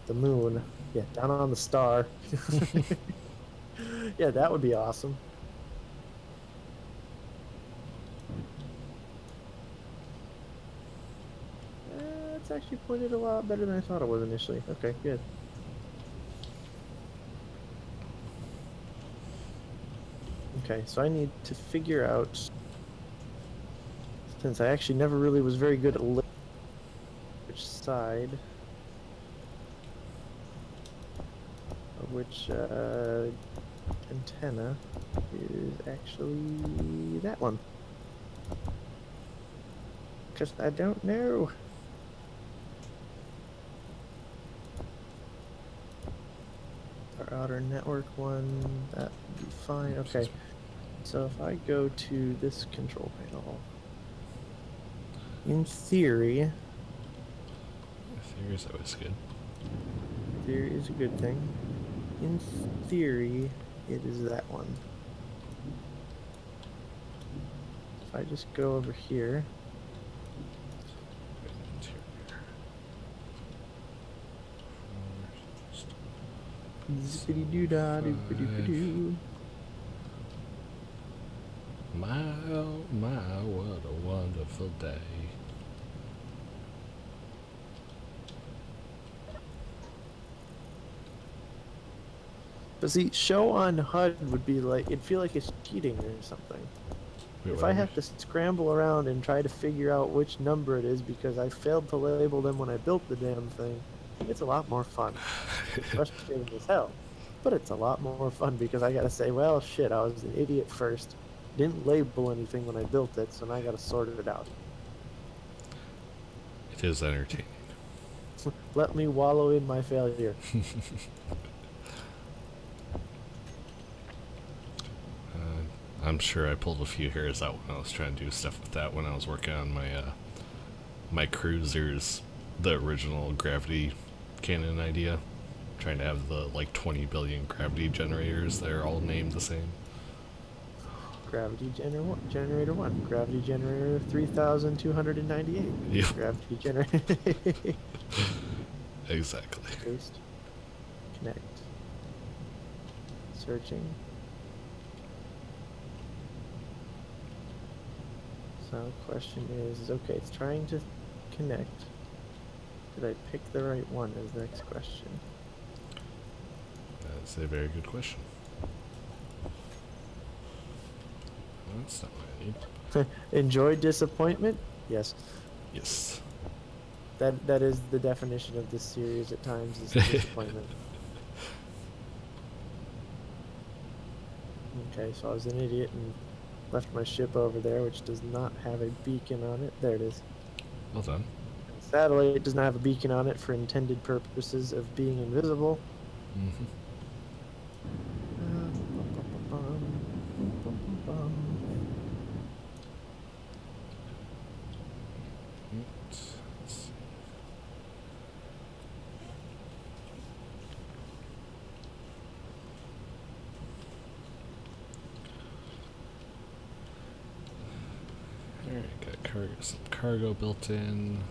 B: the moon. Yeah, down on the star. Yeah, that would be awesome. It's actually pointed a lot better than I thought it was initially. Okay, good. Okay, so I need to figure out, since I actually never really was very good at which side of which antenna is actually that one. Because I don't know. Our outer network one, that would be fine. Okay, so if I go to this control panel, in theory...
A: Theory is always good.
B: Theory is a good thing. In theory, it is that one. If I just go over here... Zippity doo dah doo doo doo.
A: My, oh my, what a wonderful day.
B: But see, show on HUD would be like, it'd feel like it's cheating or something.
A: Wait,
B: if I have to scramble around and try to figure out which number it is because I failed to label them when I built the damn thing, it's a lot more fun. It's frustrating as hell, but it's a lot more fun because I gotta say, well, shit, I was an idiot first. Didn't label anything when I built it, so now I gotta sort it out.
A: It is entertaining.
B: Let me wallow in my failure.
A: I'm sure I pulled a few hairs out when I was trying to do stuff with that when I was working on my my cruisers, the original gravity cannon idea, trying to have the like 20 billion gravity generators that are all named the same.
B: Gravity generator 1, gravity generator 3298.
A: Yep.
B: Gravity generator.
A: Exactly.
B: Paste. Connect. Searching. So the question is okay, it's trying to connect. Did I pick the right one is the next question.
A: That's a very good question. That's not what I need.
B: Enjoy disappointment? Yes.
A: Yes.
B: That is the definition of this series at times, is disappointment. Okay, so I was an idiot and left my ship over there, which does not have a beacon on it. There it is.
A: Well done.
B: Sadly, it does not have a beacon on it for intended purposes of being invisible.
A: Mm-hmm. Alright, got some cargo built in.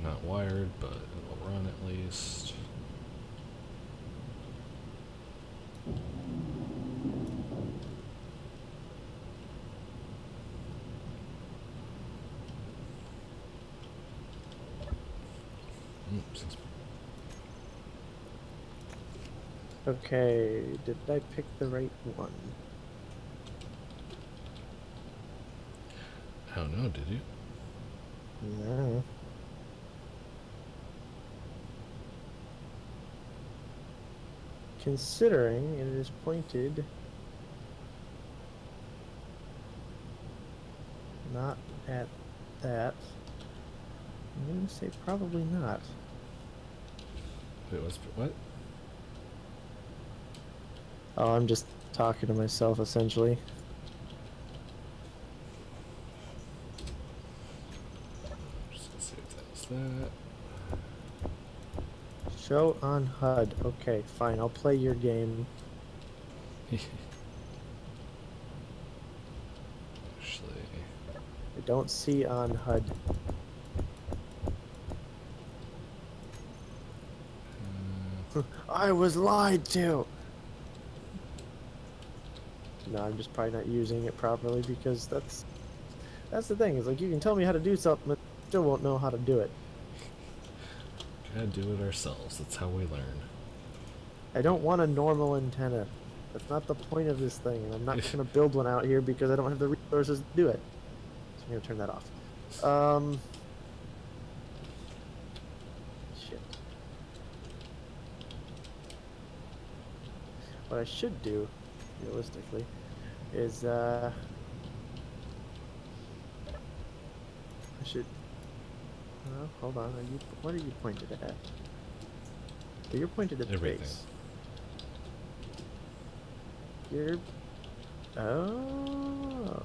A: Not wired, but it'll run at least. Oops.
B: Okay, did I pick the right one?
A: I don't know, did you?
B: No. Considering it is pointed not at that, I'm going to say probably not.
A: Wait, what?
B: Oh, I'm just talking to myself essentially.
A: Just gonna see if that was that.
B: Show on HUD. Okay, fine. I'll play your game.
A: Actually,
B: I don't see on HUD. I was lied to! No, I'm just probably not using it properly because that's the thing. Is like you can tell me how to do something, but still won't know how to do it.
A: gotta do it ourselves. That's how we learn.
B: I don't want a normal antenna. That's not the point of this thing, and I'm not gonna build one out here because I don't have the resources to do it. So I'm gonna turn that off. Shit. What I should do, realistically, is I should. Hold on. What are you pointed at? You're pointed at the base. You're. Oh.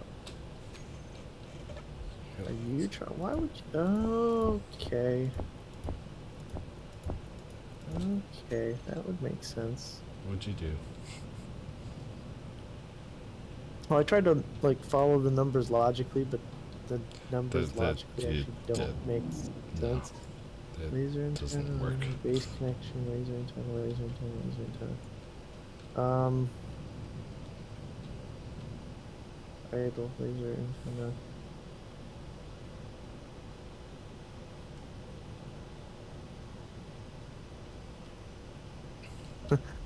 B: Are you trying? Why would you? Okay. Okay, that would make sense.
A: What'd you do?
B: Well, I tried to like follow the numbers logically, but the numbers logically actually don't make sense. Laser
A: doesn't
B: antenna,
A: work.
B: base connection, laser antenna, laser antenna, laser antenna. Idle, laser antenna.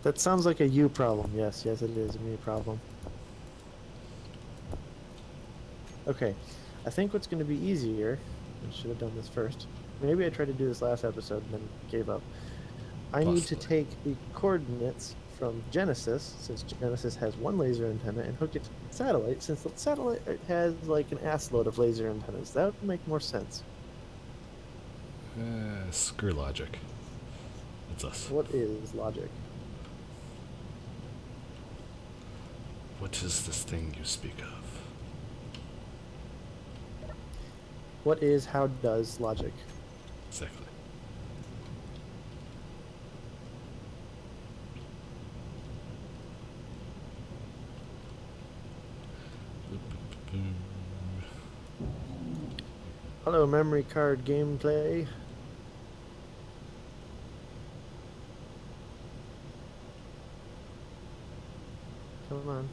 B: That sounds like a you problem. Yes, yes, it is a me problem. Okay, I think what's going to be easier, I should have done this first. Maybe I tried to do this last episode and then gave up. I need to take the coordinates from Genesis, since Genesis has one laser antenna, and hook it to the satellite, since the satellite has like an ass load of laser antennas. That would make more sense.
A: Screw logic. It's us.
B: What is logic?
A: What is this thing you speak of?
B: What is, how does logic?
A: Exactly.
B: Hello, memory card gameplay. Come on.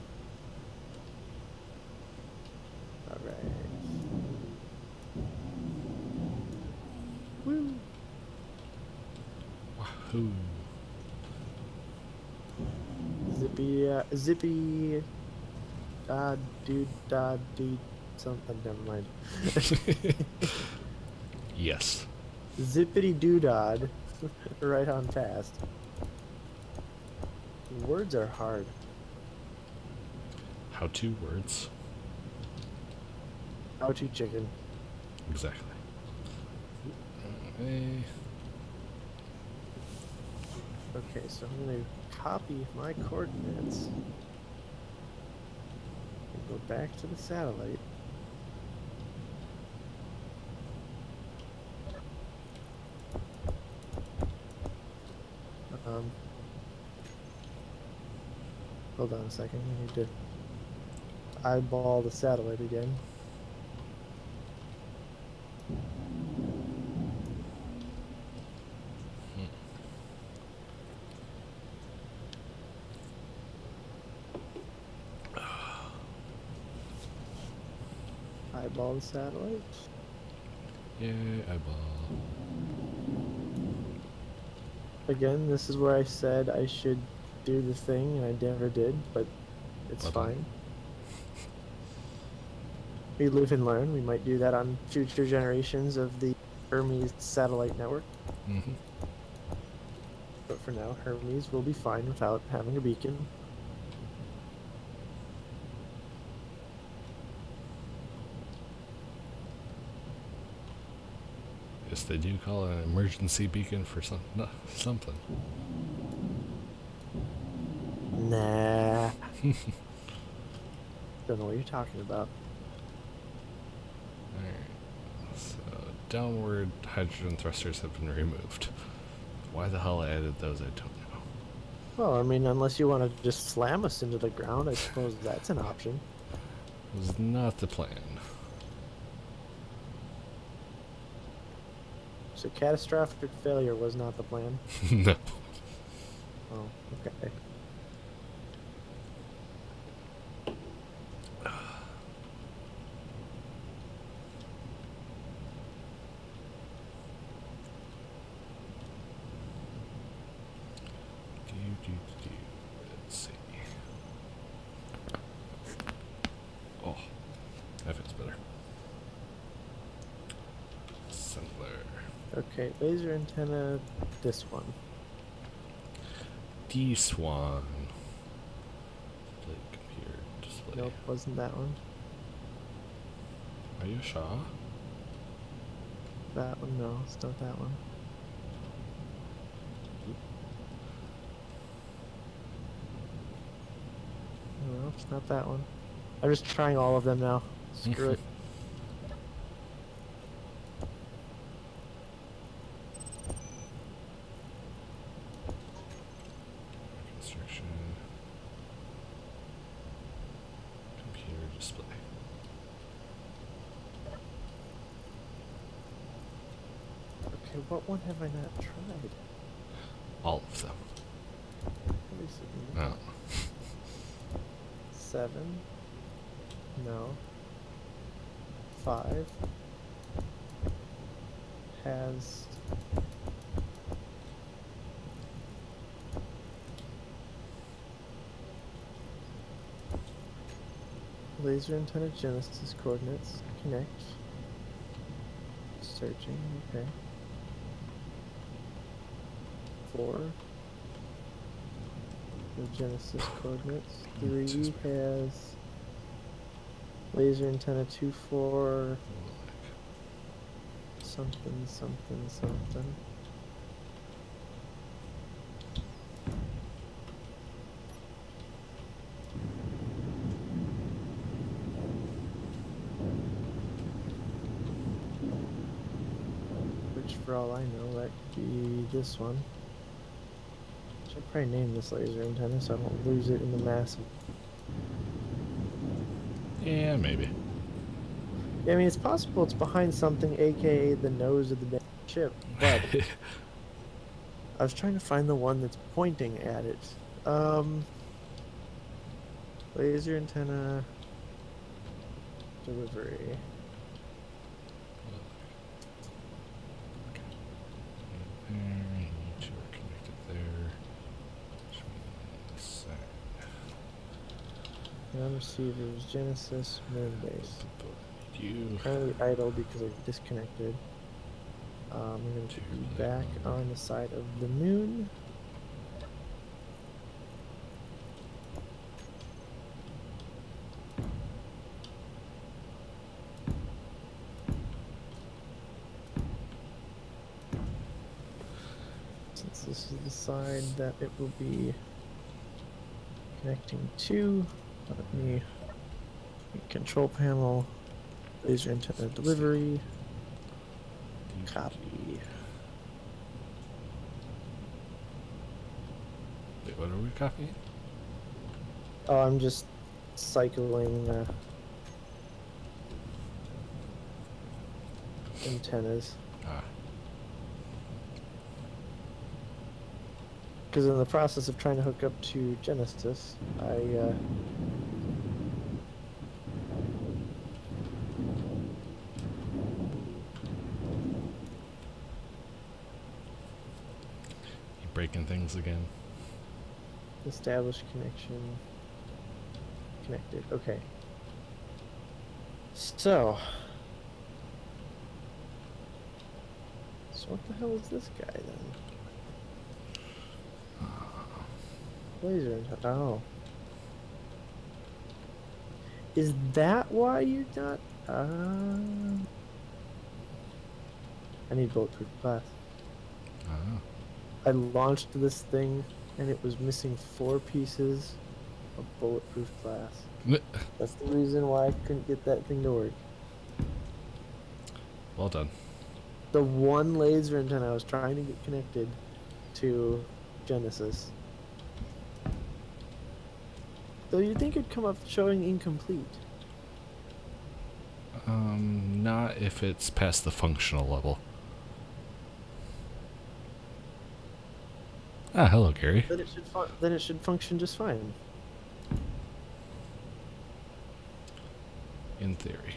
B: Alright. Woo!
A: Wahoo!
B: Zippy, dude, dee, something, never mind.
A: Yes.
B: Zippity doodad, right on past. Words are hard.
A: How to words?
B: How to chicken.
A: Exactly. Okay.
B: Okay, so I'm going to copy my coordinates and go back to the satellite. Hold on a second, I need to eyeball the satellite again. Eyeball the satellite.
A: Yay, eyeball.
B: Again, this is where I said I should do the thing and I never did, but it's fine. We live and learn. We might do that on future generations of the Hermes satellite network.
A: Mm-hmm.
B: But for now, Hermes will be fine without having a beacon.
A: Yes, they do call it an emergency beacon for something.
B: Nah. Don't know what you're talking about.
A: Alright. So, downward hydrogen thrusters have been removed. Why the hell I added those, I don't know.
B: Well, I mean, unless you want to just slam us into the ground, I suppose that's an option.
A: It was not the plan.
B: So catastrophic failure was not the plan?
A: No.
B: Oh, okay.
A: Let's see. Oh, that feels better. Simpler.
B: Okay, laser antenna, this one.
A: D-Swan. Display computer display.
B: Nope, wasn't that one.
A: Are you sure?
B: That one, no, it's not that one. No, it's not that one. I'm just trying all of them now. Screw it.
A: Construction. Computer display.
B: Okay, what one have I not tried?
A: All of them.
B: Let me see.
A: Oh.
B: 7. No. 5 has laser antenna genesis coordinates. Connect. Searching. Okay. 4. The genesis coordinates. 3 has laser antenna 2-4 something something something. Which, for all I know, that could be this one. Should probably name this laser antenna so I don't lose it in the massive.
A: Yeah, maybe.
B: Yeah, I mean, it's possible it's behind something, aka the nose of the damn ship, but I was trying to find the one that's pointing at it. Laser antenna delivery.
A: There, each are connected there.
B: Ground receivers, Genesis, moon base.
A: You
B: Currently idle because I disconnected. I'm going to be back on the side of the moon. Since this is the side that it will be connecting to, let me control panel, laser antenna delivery, copy.
A: Wait, what are we copying?
B: Oh, I'm just cycling antennas.
A: Ah.
B: Because in the process of trying to hook up to Genesis, I
A: Breaking things again.
B: established connection. Connected. Okay. So what the hell is this guy then? Laser antenna. Oh. Is that why you're not? I need bulletproof glass.
A: Ah.
B: I launched this thing and it was missing 4 pieces of bulletproof glass. That's the reason why I couldn't get that thing to work.
A: Well done.
B: The one laser antenna I was trying to get connected to Genesis. Though you'd think it'd come up showing incomplete.
A: Not if it's past the functional level. Ah, hello, Gary.
B: Then it should function just fine.
A: In theory.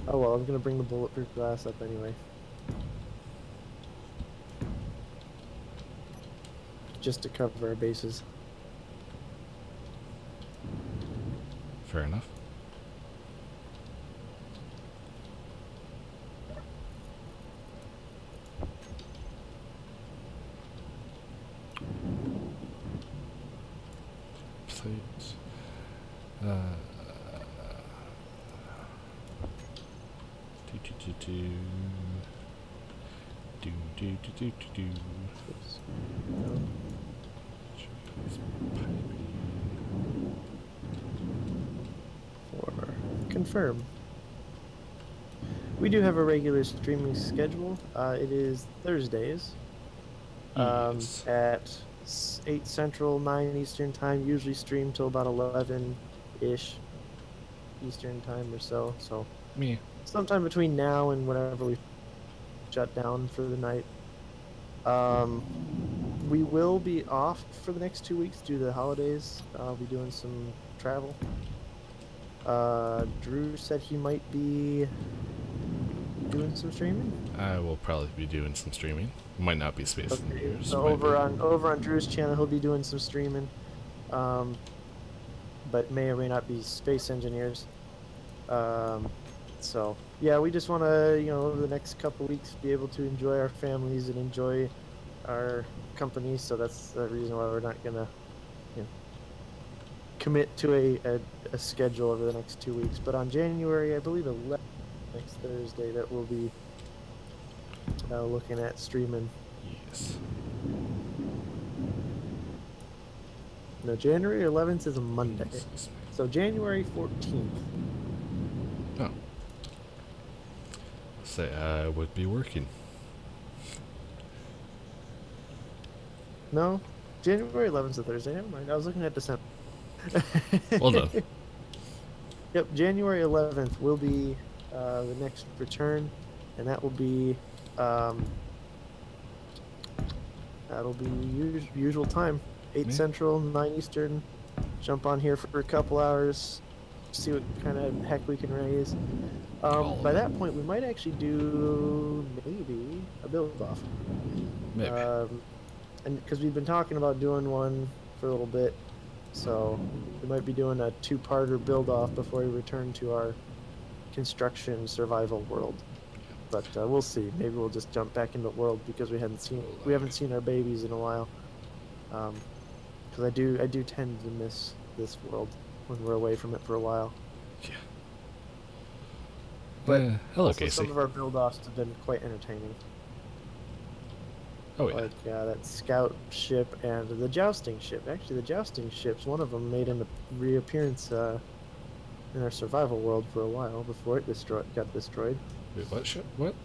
B: Oh well, I'm gonna bring the bulletproof glass up anyway. Just to cover our bases.
A: Fair enough. Plates. Do.
B: No. Confirm. We do have a regular streaming schedule. It is Thursdays
A: Yes.
B: at 8 Central, 9 Eastern time. Usually stream till about 11-ish Eastern time or so. So
A: Me.
B: sometime between now and whenever we. shut down for the night. We will be off for the next 2 weeks due to the holidays. I'll be doing some travel. Drew said he might be doing some streaming.
A: I will probably be doing some streaming. Might not be Space Engineers.
B: So over on Drew's channel, he'll be doing some streaming, but may or may not be Space Engineers. So yeah, we just want to, you know, over the next couple weeks, be able to enjoy our families and enjoy our company. So that's the reason why we're not gonna, you know, commit to a schedule over the next 2 weeks. But on January, I believe 11th, next Thursday, that we'll be looking at streaming.
A: Yes.
B: No, January 11th is a Monday. So January 14th.
A: Oh. Say I would be working.
B: No, January 11th is a Thursday. Never mind. I was looking at December.
A: Well done.
B: Yep, January 11th will be the next return, and that will be usual time, 8 Central, 9 Eastern. Jump on here for a couple hours, see what kind of heck we can raise. By that point, we might actually do maybe a build off.
A: Maybe.
B: And because we've been talking about doing one for a little bit, so we might be doing a 2-parter build off before we return to our construction survival world. But we'll see. Maybe we'll just jump back into the world because we haven't seen our babies in a while. Because I do tend to miss this world when we're away from it for a while.
A: Yeah.
B: But
A: hello,
B: also
A: Casey.
B: some of our build offs have been quite entertaining.
A: Oh yeah.
B: Like that scout ship and the jousting ship. Actually, the jousting ships, one of them made a reappearance in our survival world for a while before it got destroyed.
A: Wait, what ship? What?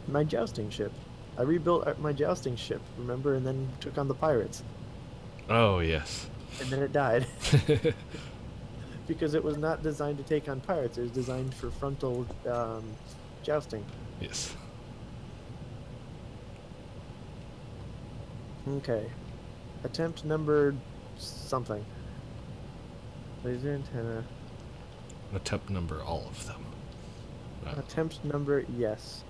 B: My jousting ship. I rebuilt my jousting ship, remember, and then took on the pirates.
A: Oh yes.
B: And then it died. Because it was not designed to take on pirates. It was designed for frontal jousting.
A: Yes.
B: Okay. Attempt number something. Laser antenna.
A: Attempt number all of them.
B: Attempt number, yes.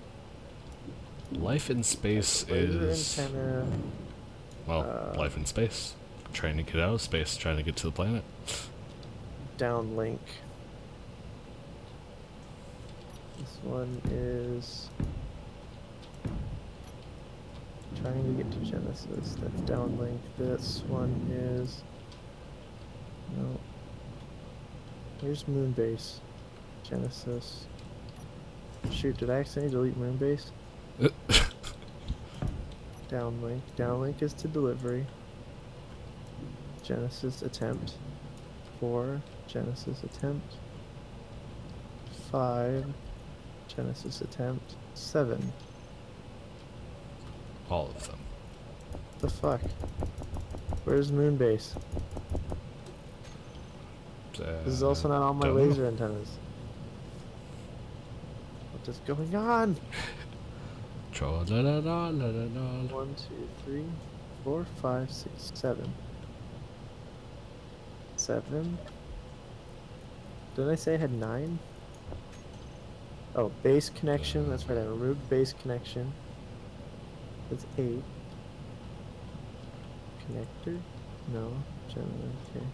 A: Life in space
B: Laser
A: is...
B: antenna.
A: Well, life in space. Trying to get out of space, trying to get to the planet.
B: Downlink. This one is trying to get to Genesis. That's downlink. This one is no. Here's Moonbase. Genesis. Shoot, did I accidentally delete Moonbase? Downlink. Downlink is to delivery. Genesis attempt. 4. Genesis attempt. 5. Genesis attempt. 7.
A: All of them.
B: The fuck? Where's Moonbase? This is also not on my laser antennas. What is going on? 1, 2, 3, 4, 5, 6, 7. 7. Did I say I had 9? Oh, base connection. That's right. I removed base connection. That's 8. Connector? No. Okay.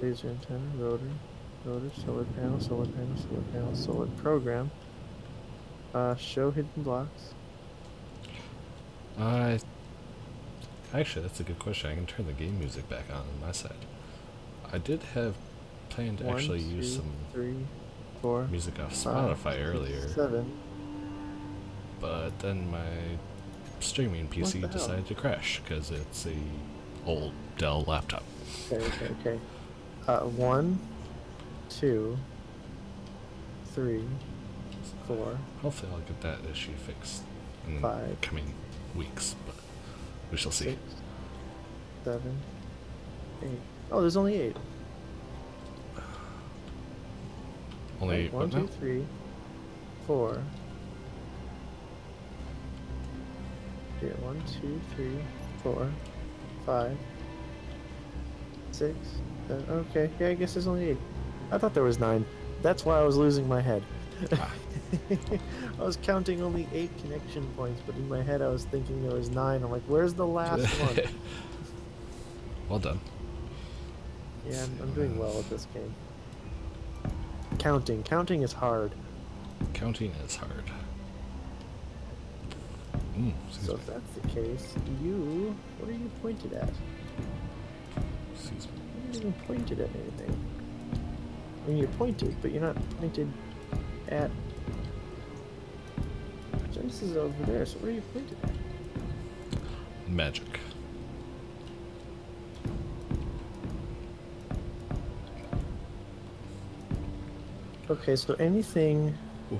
B: Laser antenna, rotor, solar panel, solar panel, solar panel, solar program. Show hidden blocks.
A: Actually, that's a good question. I can turn the game music back on my side. I did have planned to actually use some
B: 3, 4,
A: music off
B: 5,
A: Spotify earlier.
B: 7.
A: But then my streaming PC decided to crash because it's a old Dell laptop.
B: Okay. 1, 2, 3, 4.
A: Hopefully I'll get that issue fixed in
B: 5,
A: the coming weeks, but we shall see.
B: 6, 7, 8. Oh, there's only 8.
A: Only
B: 1, 2, 3, 4. Here, 1, 2, 3, 4, 5, 6, 7. Okay, yeah, I guess there's only 8. I thought there was 9. That's why I was losing my head.
A: Ah.
B: I was counting only 8 connection points, but in my head I was thinking there was 9. I'm like, where's the last one?
A: Well done.
B: Yeah, I'm doing well at this game. Counting is hard.
A: Counting is hard.
B: So if that's the case, what are you pointed at?
A: Excuse me.
B: You're not even pointed at anything. I mean, you're pointed, but you're not pointed at... Genesis is over there, so what are you pointed at?
A: Magic.
B: Okay, so anything...
A: Ooh.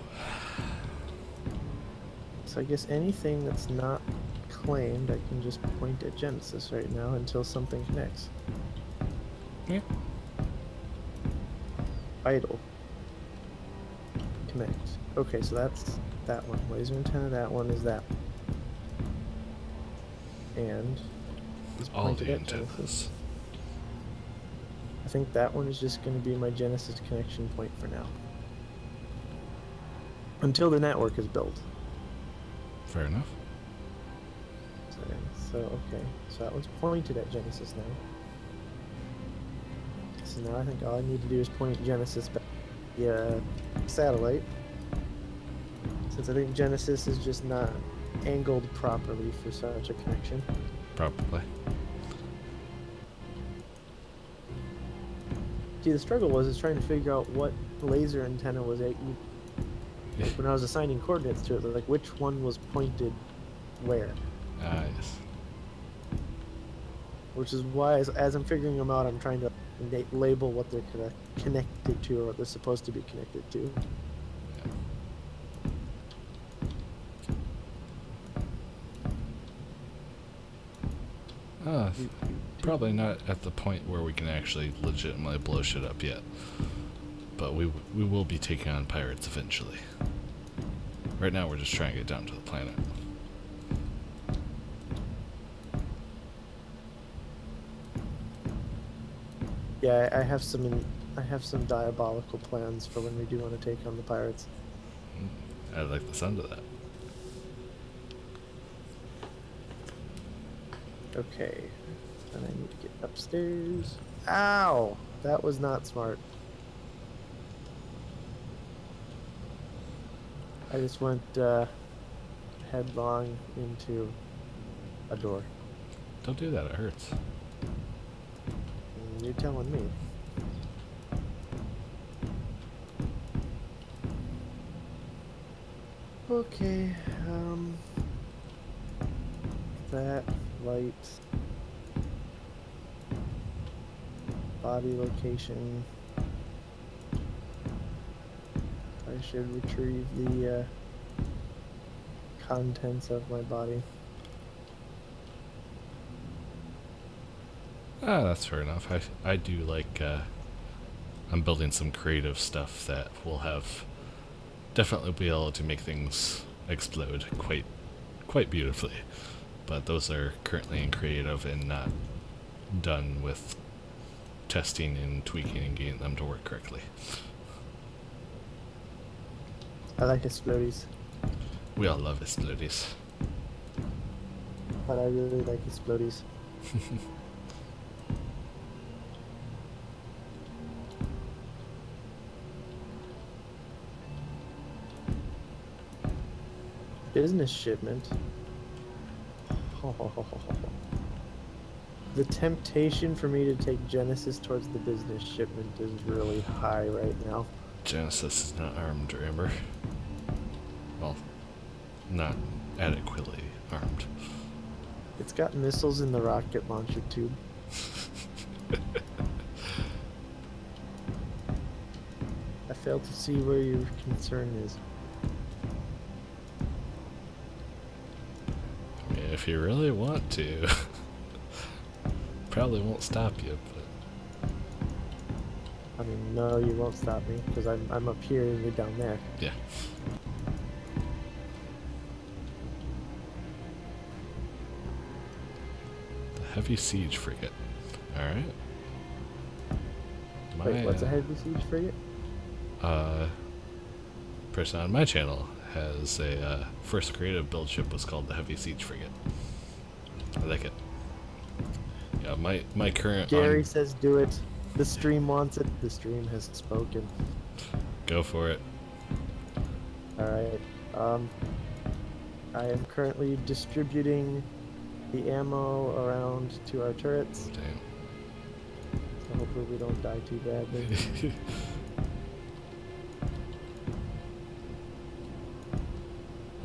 B: So I guess anything that's not claimed, I can just point at Genesis right now until something connects.
A: Yeah.
B: Idle. Connect. Okay, so that's that one. Laser antenna, that one is that one. And it's
A: All
B: pointed
A: the
B: at
A: antennas.
B: Genesis. I think that one is just going to be my Genesis connection point for now. Until the network is built.
A: Fair enough.
B: So okay, so that one's pointed at Genesis now. So now I think all I need to do is point Genesis back to the satellite. Since I think Genesis is just not angled properly for such a connection.
A: Probably.
B: See, the struggle was trying to figure out what laser antenna was at you. Like when I was assigning coordinates to it, like which one was pointed where.
A: Yes.
B: Which is why, as I'm figuring them out, I'm trying to label what they're connected to or what they're supposed to be connected to.
A: Probably not at the point where we can actually legitimately blow shit up yet. But we will be taking on pirates eventually. Right now we're just trying to get down to the planet.
B: Yeah, I have some diabolical plans for when we do want to take on the pirates.
A: I like the sound of that.
B: Okay, then I need to get upstairs. Ow! That was not smart. I just went headlong into a door.
A: Don't do that, it hurts.
B: You're telling me. Okay, that light, body location. I should retrieve the contents of my body.
A: Ah, that's fair enough. I do like, I'm building some creative stuff that will have, definitely be able to make things explode quite beautifully. But those are currently in creative and not done with testing and tweaking and getting them to work correctly.
B: I like explodies.
A: We all love explodies.
B: But I really like explodies. Business shipment. The temptation for me to take Genesis towards the business shipment is really high right now.
A: Genesis is not armed, remember? Well, not adequately armed.
B: It's got missiles in the rocket launcher tube. I fail to see where your concern is.
A: I mean, if you really want to, probably won't stop you, but...
B: I mean, no, you won't stop me, because I'm up here and you're down there.
A: Yeah. heavy siege frigate. Alright.
B: Wait, what's a heavy siege frigate?
A: Person on my channel has a first creative build ship was called the Heavy Siege Frigate. I like it. Yeah, my current
B: Gary says do it. The stream wants it. The stream has spoken.
A: Go for it.
B: Alright. I am currently distributing the ammo around to our turrets.
A: Damn.
B: So hopefully we don't die too badly.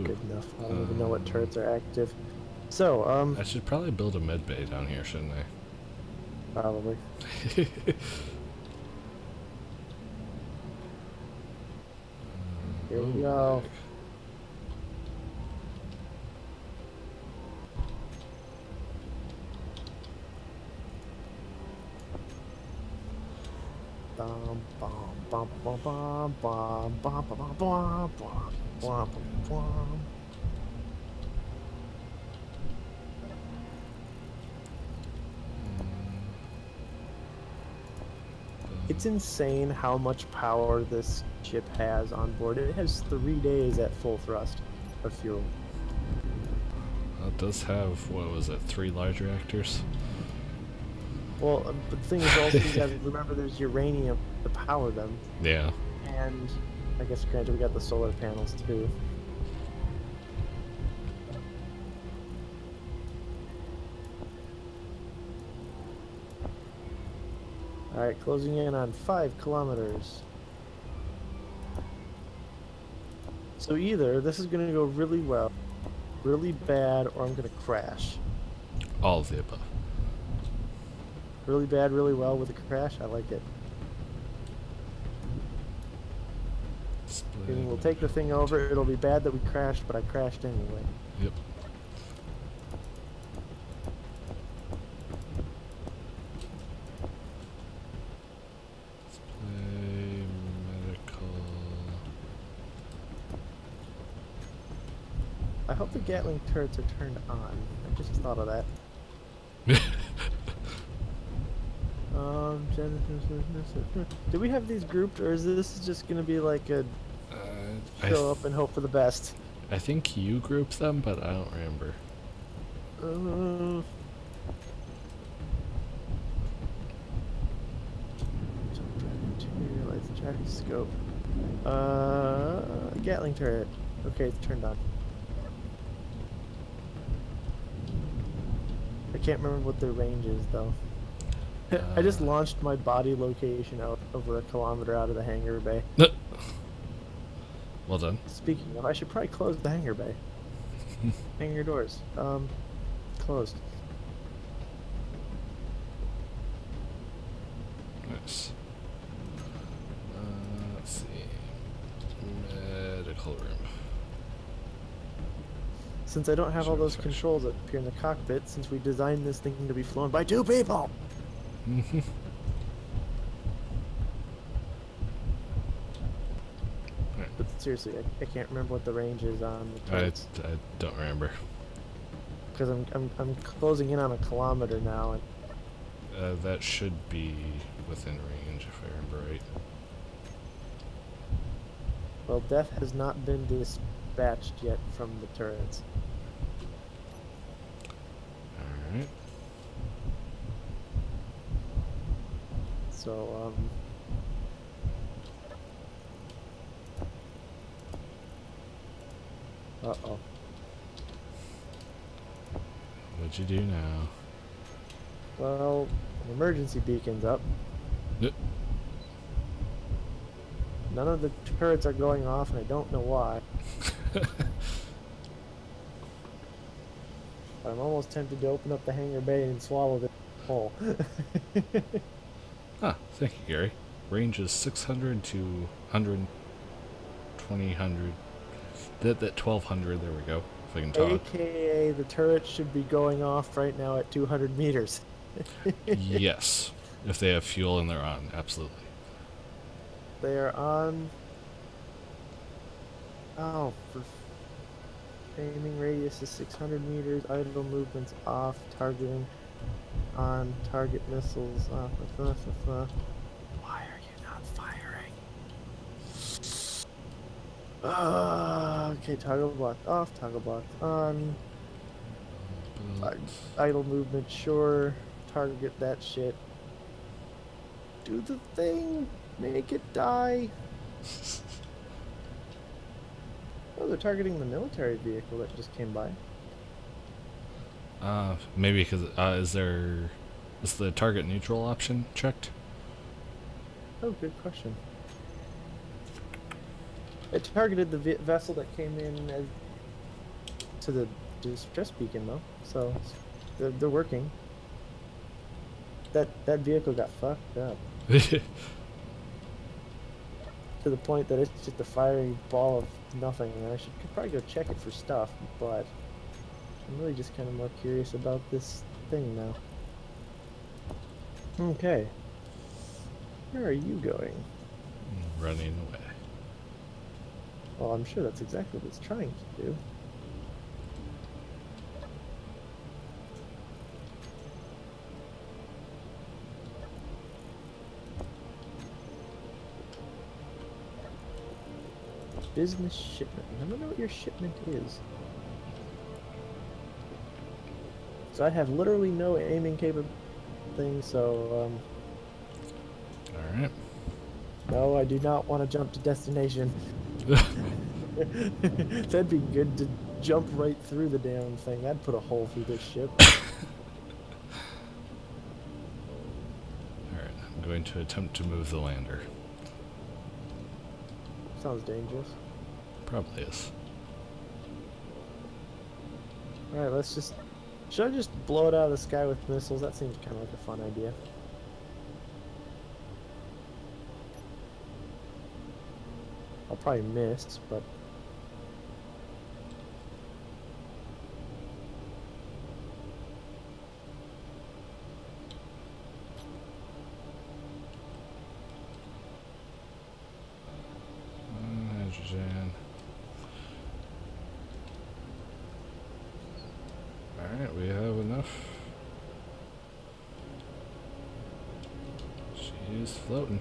B: Good enough. I don't even know what turrets are active. So,
A: I should probably build a med bay down here, shouldn't I?
B: Probably. Here we go. Bum bum bum bum bum bum bum bum bum bum bum. It's insane how much power this ship has on board. It has 3 days at full thrust of fuel.
A: It does have, what was it, 3 large reactors?
B: Well, the thing is also, you gotta remember there's uranium to power them.
A: Yeah.
B: And I guess granted we got the solar panels too. Alright, closing in on 5 kilometers. So either this is going to go really well, really bad, or I'm going to crash.
A: All of the above.
B: Really bad, really well with a crash? I like it. Meaning we'll take the thing over, it'll be bad that we crashed, but I crashed anyway.
A: Yep.
B: I hope the Gatling turrets are turned on. I just thought of that. Do we have these grouped, or is this just gonna be like a show up and hope for the best?
A: I think you grouped them, but I don't remember.
B: Scope. Gatling turret. Okay, it's turned on. I can't remember what their range is though. I just launched my body location out over a kilometer out of the hangar bay.
A: Well done.
B: Speaking of, I should probably close the hangar bay. Hangar doors. Closed.
A: Nice. Let's see. Medical room.
B: Since I don't have all those controls up here in the cockpit, since we designed this thing to be flown by 2 people! But seriously, I can't remember what the range is on the turrets.
A: I don't remember.
B: Because I'm closing in on a kilometer now. And
A: that should be within range, if I remember right.
B: Well, death has not been dispatched yet from the turrets.
A: Alright.
B: So, uh-oh.
A: What'd you do now?
B: Well, an emergency beacon's up.
A: Yep.
B: None of the turrets are going off, and I don't know why. I'm almost tempted to open up the hangar bay and swallow the whole.
A: Ah, thank you, Gary. Range is 600 to 100, 2000. That 1200. There we go. If I can talk.
B: AKA, the turret should be going off right now at 200 meters.
A: Yes, if they have fuel and they're on, absolutely.
B: They are on. Oh, for aiming radius is 600 meters. Idle movements off. Targeting. on, target missiles. Why are you not firing? Okay, toggle block off, toggle block on. Idle movement, sure. Target that shit. Do the thing. Make it die. Oh, they're targeting the military vehicle that just came by.
A: Maybe because is the target neutral option checked?
B: Oh, good question. It targeted the vessel that came in to the distress beacon, though. So they're working. That vehicle got fucked up to the point that it's just a fiery ball of nothing. And I could probably go check it for stuff, but I'm really just kind of more curious about this thing now. Okay. Where are you going?
A: Running away.
B: Well, I'm sure that's exactly what it's trying to do. Business shipment. I don't know what your shipment is. So I have literally no aiming capable thing, so
A: Alright.
B: no, I do not want to jump to destination. That'd be good to jump right through the damn thing. That'd put a hole through this ship.
A: Alright, I'm going to attempt to move the lander.
B: Sounds dangerous.
A: Probably is.
B: Alright, let's just... Should I just blow it out of the sky with missiles? That seems kind of like a fun idea. I'll probably miss, but...
A: Hydrogen. Alright, we have enough. She's floating.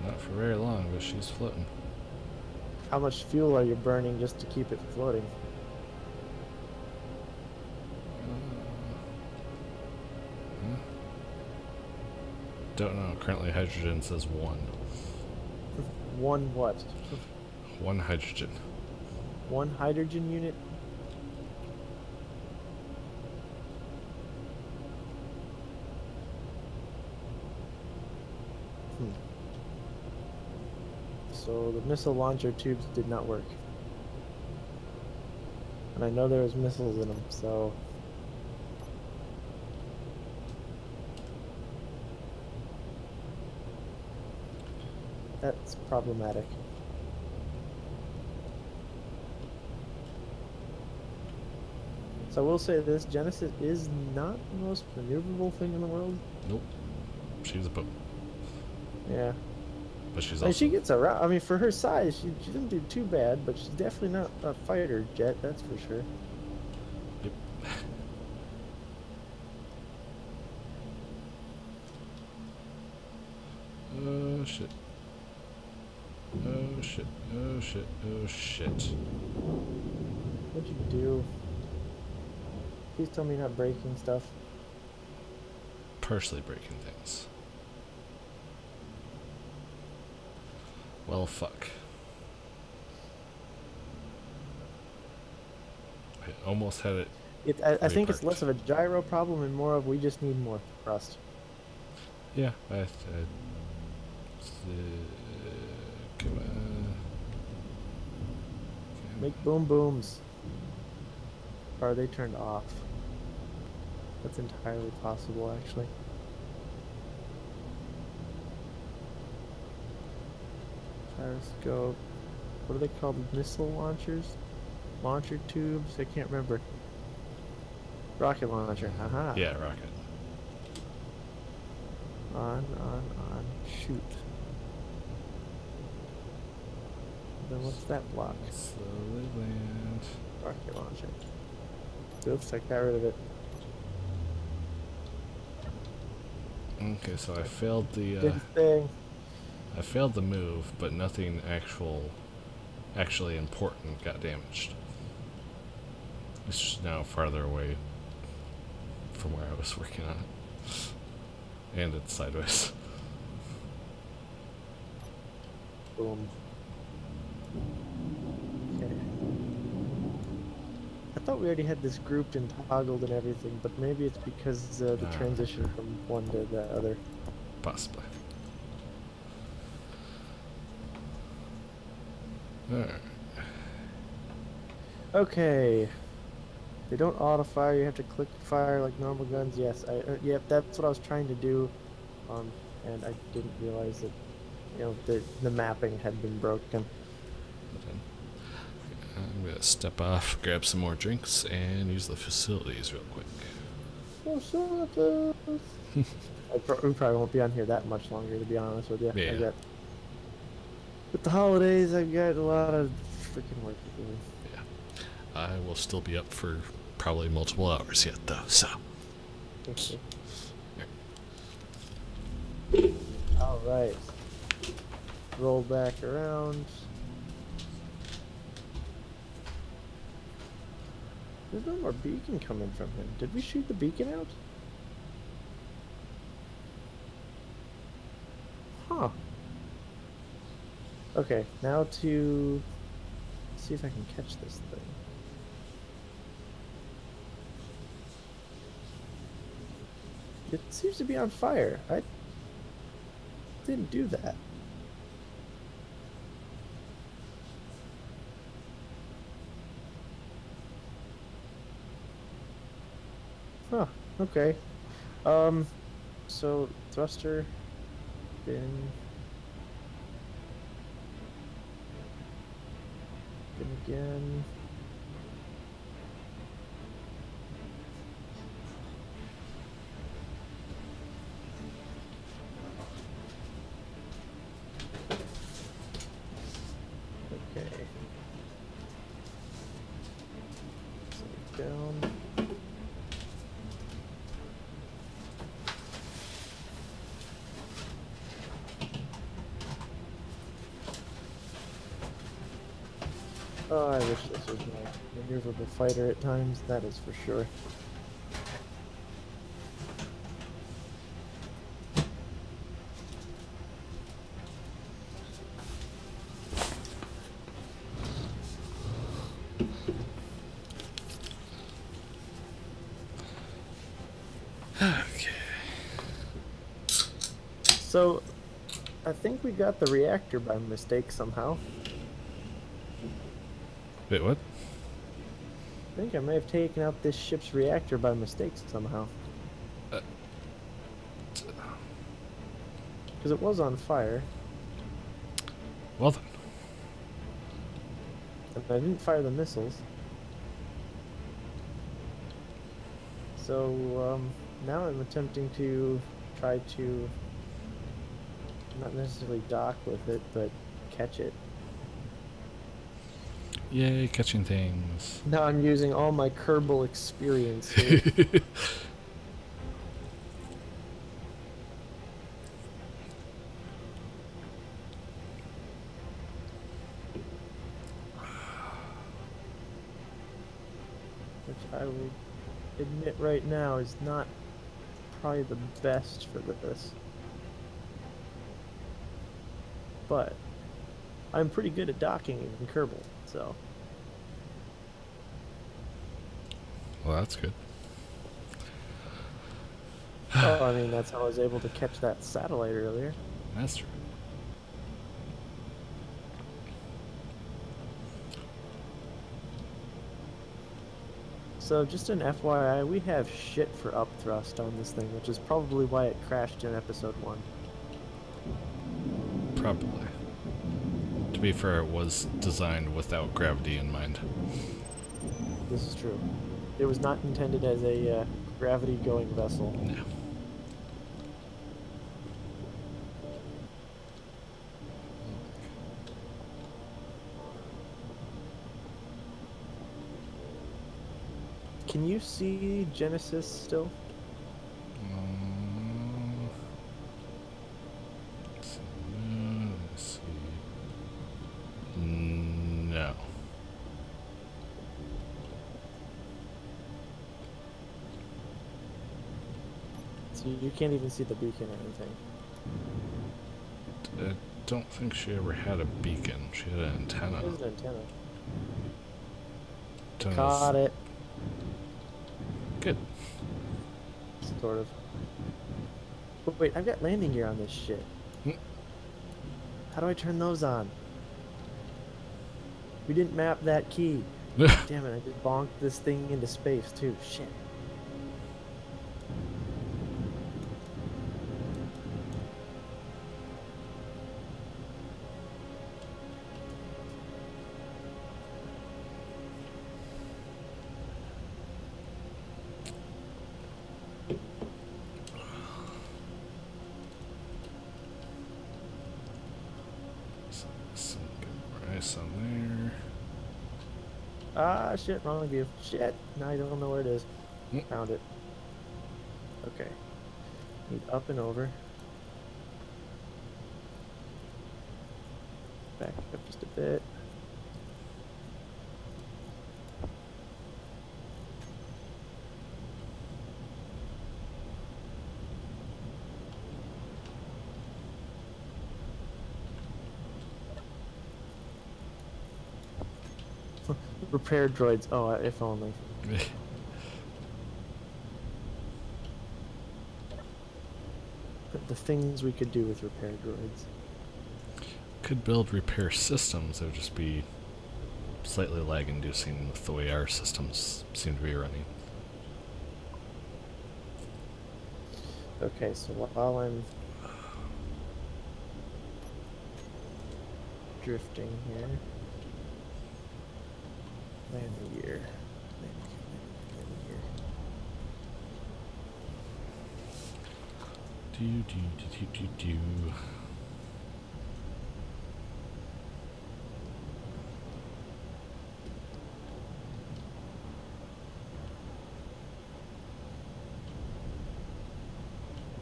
A: Not for very long, but she's floating.
B: How much fuel are you burning just to keep it floating?
A: Don't know. Currently hydrogen says 1.
B: One what?
A: 1 hydrogen.
B: 1 hydrogen unit? So the missile launcher tubes did not work. And I know there was missiles in them, so... That's problematic. So I will say this, Genesis is not the most maneuverable thing in the world.
A: Nope. She's a poop.
B: Yeah.
A: But she's
B: I mean,
A: also...
B: she gets around. I mean, for her size, she didn't do too bad, but she's definitely not a fighter jet, that's for sure.
A: Yep. Oh shit. Oh shit. Oh shit. Oh shit.
B: What'd you do? Please tell me you're not breaking stuff.
A: Partially breaking things. Well, fuck. I almost had it.
B: I think it's less of a gyro problem and more of we just need more thrust.
A: Yeah, come on.
B: Make boom booms. Or are they turned off? That's entirely possible, actually. Gyroscope. What are they called? Missile launchers? Launcher tubes? I can't remember. Rocket launcher. Haha.
A: Yeah, rocket.
B: On. Shoot. Then what's that block?
A: Slowly land.
B: Rocket launcher. Oops, I got rid of it.
A: Okay, so I failed the
B: Did thing.
A: I failed the move, but nothing actually important got damaged. It's just now farther away from where I was working on it. And it's sideways.
B: Boom. Okay. I thought we already had this grouped and toggled and everything, but maybe it's because the transition from one to the other.
A: Possibly. Alright.
B: Okay. They don't auto-fire, you have to click fire like normal guns. Yes, yep, that's what I was trying to do. And I didn't realize that, you know, the mapping had been broken.
A: I'm gonna step off, grab some more drinks, and use the facilities real quick.
B: We probably won't be on here that much longer, to be honest with you.
A: Yeah.
B: With the holidays, I've got a lot of freaking work to do.
A: Yeah. I will still be up for probably multiple hours yet, though, so.
B: Okay. Alright. Roll back around. There's no more beacon coming from him. Did we shoot the beacon out? Huh. Okay, now to see if I can catch this thing. It seems to be on fire. I didn't do that. Huh, okay. So thruster bin again. Okay. Save down. Oh, I wish this was my maneuverable fighter at times, that is for sure.
A: Okay.
B: So, I think we got the reactor by mistake somehow.
A: Wait, what?
B: I think I may have taken out this ship's reactor by mistake somehow. Because it was on fire.
A: Well then.
B: And I didn't fire the missiles. So, now I'm attempting to try to not necessarily dock with it, but catch it.
A: Yay, catching things.
B: Now I'm using all my Kerbal experience here. Which I will admit right now is not probably the best for this. But I'm pretty good at docking in Kerbal, so.
A: Well, that's good.
B: Oh, I mean, that's how I was able to catch that satellite earlier.
A: That's true.
B: So, just an FYI, we have shit for upthrust on this thing, which is probably why it crashed in episode 1.
A: Probably. To be fair, it was designed without gravity in mind.
B: This is true. It was not intended as a gravity-going vessel.
A: No.
B: Can you see Genesis still? So you can't even see the beacon or anything.
A: I don't think she ever had a beacon. She had an antenna.
B: There's an antenna.
A: Antenna's...
B: Caught it.
A: Good.
B: Sort of. But wait, I've got landing gear on this shit. How do I turn those on? We didn't map that key. Damn it, I just bonked this thing into space too. Shit.
A: Some good rice on there.
B: Ah, shit, wrong view. Shit, now I don't know where it is. Found it. Okay. Need up and over. Back up just a bit. Repair droids. Oh, if only. The things we could do with repair droids.
A: Could build repair systems. It would just be slightly lag-inducing with the way our systems seem to be running.
B: Okay, so while I'm drifting here, landing gear, landing gear.
A: Do.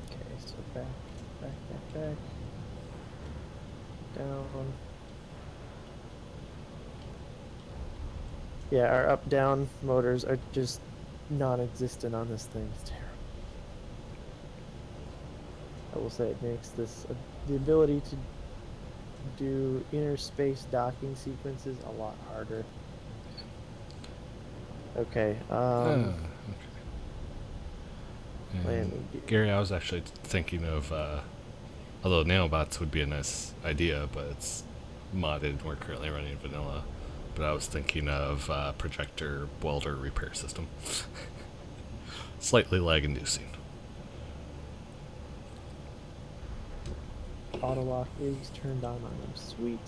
B: Okay, so back, down. Yeah, our up-down motors are just non-existent on this thing. It's terrible. I will say it makes this the ability to do inner space docking sequences a lot harder. Okay.
A: Okay.
B: Landing gear.
A: Gary, I was actually thinking of, although nanobots would be a nice idea, but it's modded. We're currently running vanilla. But I was thinking of projector welder repair system. Slightly lag-inducing.
B: Auto lock is turned on them. Sweet.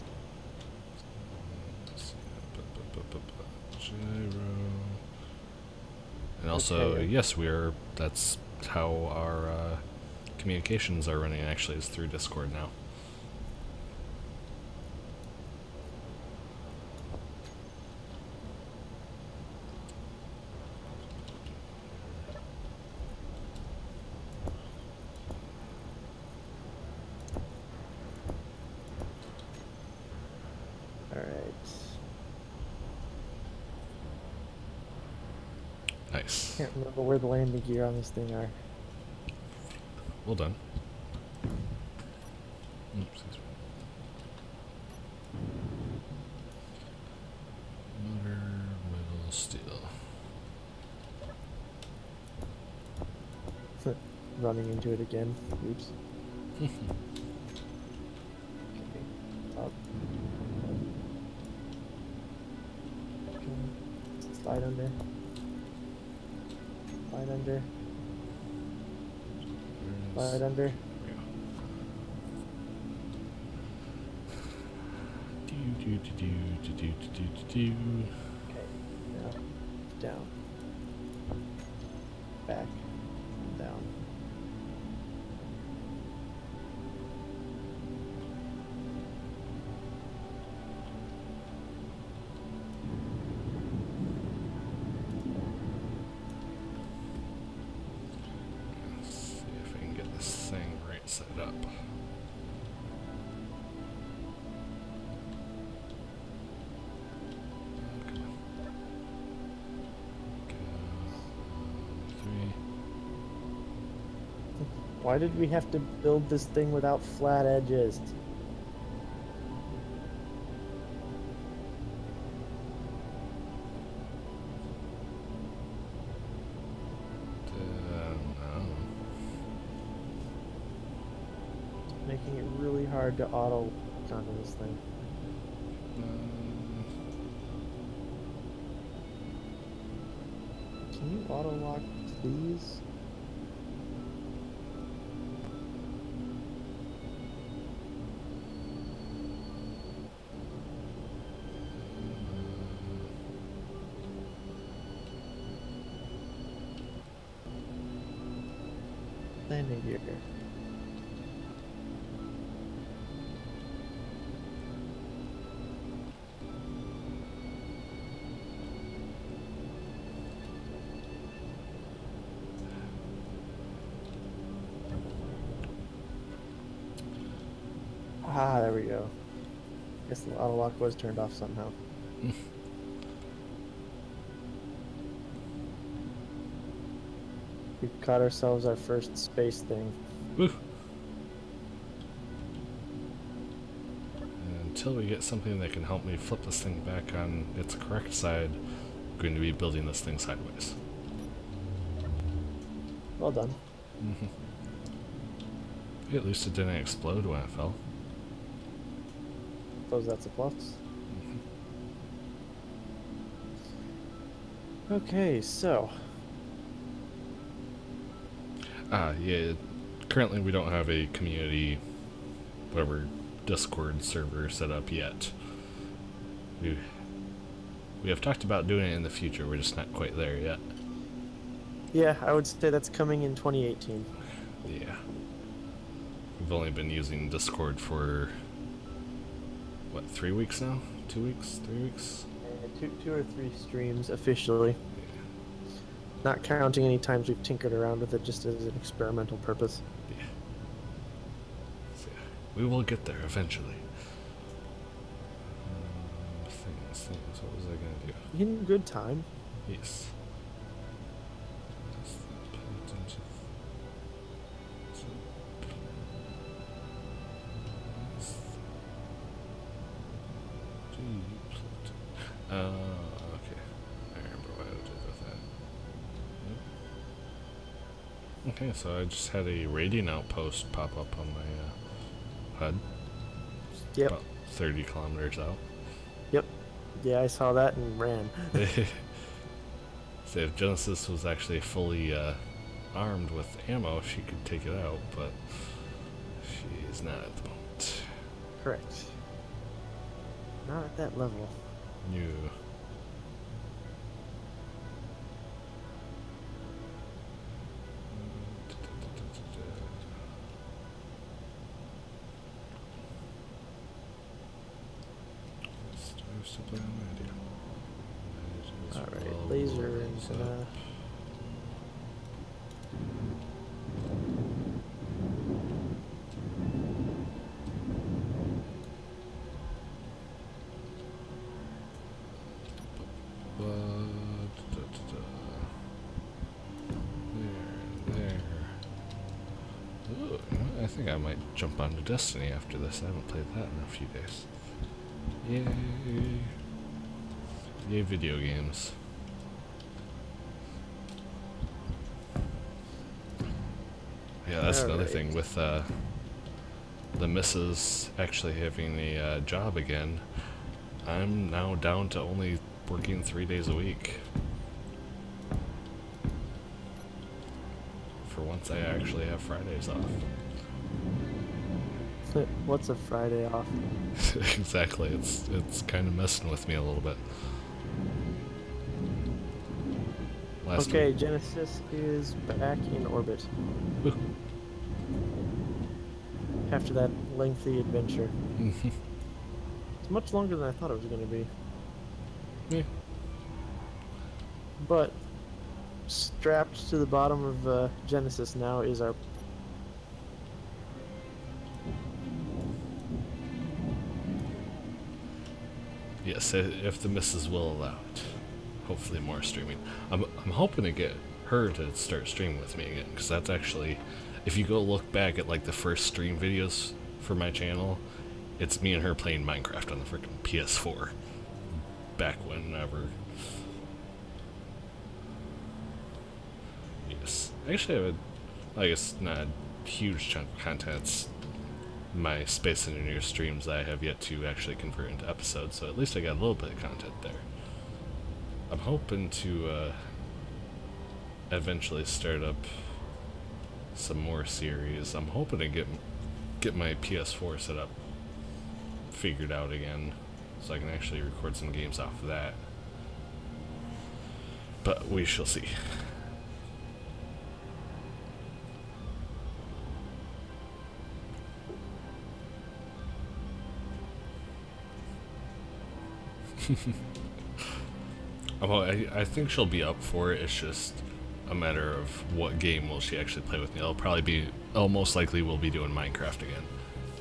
A: Gyro. And also,
B: Okay.
A: yes, that's how our communications are running, actually, is through Discord now. Nice.
B: Can't remember where the landing gear on this thing are.
A: Well done. Oops. Motor, metal, steel.
B: Running into it again. Oops. Okay. Up. Okay. Slide under. Slide under. Slide under. Okay, now down. Back. Down.
A: Let's see if I can get this thing right set up.
B: Why did we have to build this thing without flat edges? Making it really hard to auto onto this thing. Can you auto lock, please? Landing gear. Ah, there we go. Guess the auto lock was turned off somehow. We caught ourselves our first space thing.
A: Woo. Until we get something that can help me flip this thing back on its correct side, I'm going to be building this thing sideways.
B: Well done.
A: At least it didn't explode when it fell.
B: Suppose that's a plus. Okay, so.
A: Yeah. Currently, we don't have a community, whatever, Discord server set up yet. We have talked about doing it in the future. We're just not quite there yet.
B: Yeah, I would say that's coming in 2018.
A: Yeah. We've only been using Discord for, what, 3 weeks now? 2 weeks? 3 weeks?
B: Two or three streams officially. Not counting any times we've tinkered around with it just as an experimental purpose.
A: Yeah. So, yeah. We will get there eventually. Things. What was I going to do?
B: In good time.
A: Yes. Okay. I remember what I did with that. Okay, so I just had a rating outpost pop up on my HUD.
B: Yep.
A: About 30 kilometers out.
B: Yep. Yeah, I saw that and ran.
A: So if Genesis was actually fully armed with ammo, she could take it out, but she's not at the moment.
B: Correct. Not at that level.
A: No.
B: Alright, laser and
A: there. Ooh, I think I might jump onto Destiny after this. I haven't played that in a few days. Yay! Yay, video games. Yeah, that's another thing with the missus actually having a job again. I'm now down to only working 3 days a week. For once, I actually have Fridays off.
B: What's a Friday off?
A: Exactly, it's kind of messing with me a little bit.
B: Okay,
A: week.
B: Genesis is back in orbit.
A: Woo.
B: After that lengthy adventure. It's much longer than I thought it was going to be.
A: Yeah.
B: But strapped to the bottom of Genesis now is our...
A: Yes, if the missus will allow it. Hopefully more streaming. I'm hoping to get her to start streaming with me again, because that's actually if you go look back at like the first stream videos for my channel, it's me and her playing Minecraft on the freaking PS4. Back whenever. Yes. Actually, I would, I guess not a huge chunk of content. It's my Space Engineer streams that I have yet to actually convert into episodes, so at least I got a little bit of content there. I'm hoping to eventually start up some more series. I'm hoping to get my PS4 set up, figured out again, so I can actually record some games off of that. But we shall see. I think she'll be up for it. It's just a matter of what game will she actually play with me. It'll most likely will be doing Minecraft again.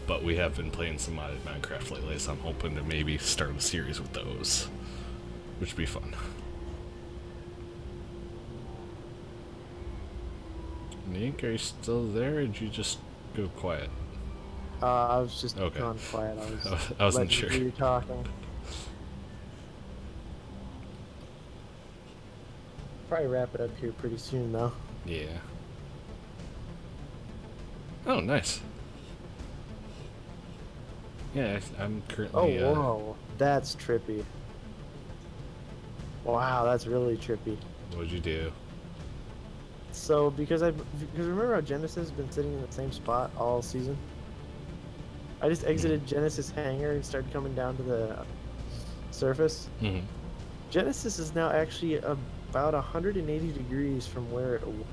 A: But we have been playing some modded Minecraft lately, so I'm hoping to maybe start a series with those, which would be fun. Yank, are you still there, or did you just go quiet?
B: I was just gone quiet.
A: I wasn't sure.
B: You talking. Probably wrap it up here pretty soon, though.
A: Yeah. Oh, nice. Yeah, I'm currently.
B: Oh, whoa, that's trippy. Wow, that's really trippy.
A: What'd you do?
B: So because remember how Genesis has been sitting in the same spot all season? I just exited Genesis hangar and started coming down to the surface.
A: Mm-hmm.
B: Genesis is now actually about 180 degrees from where it was.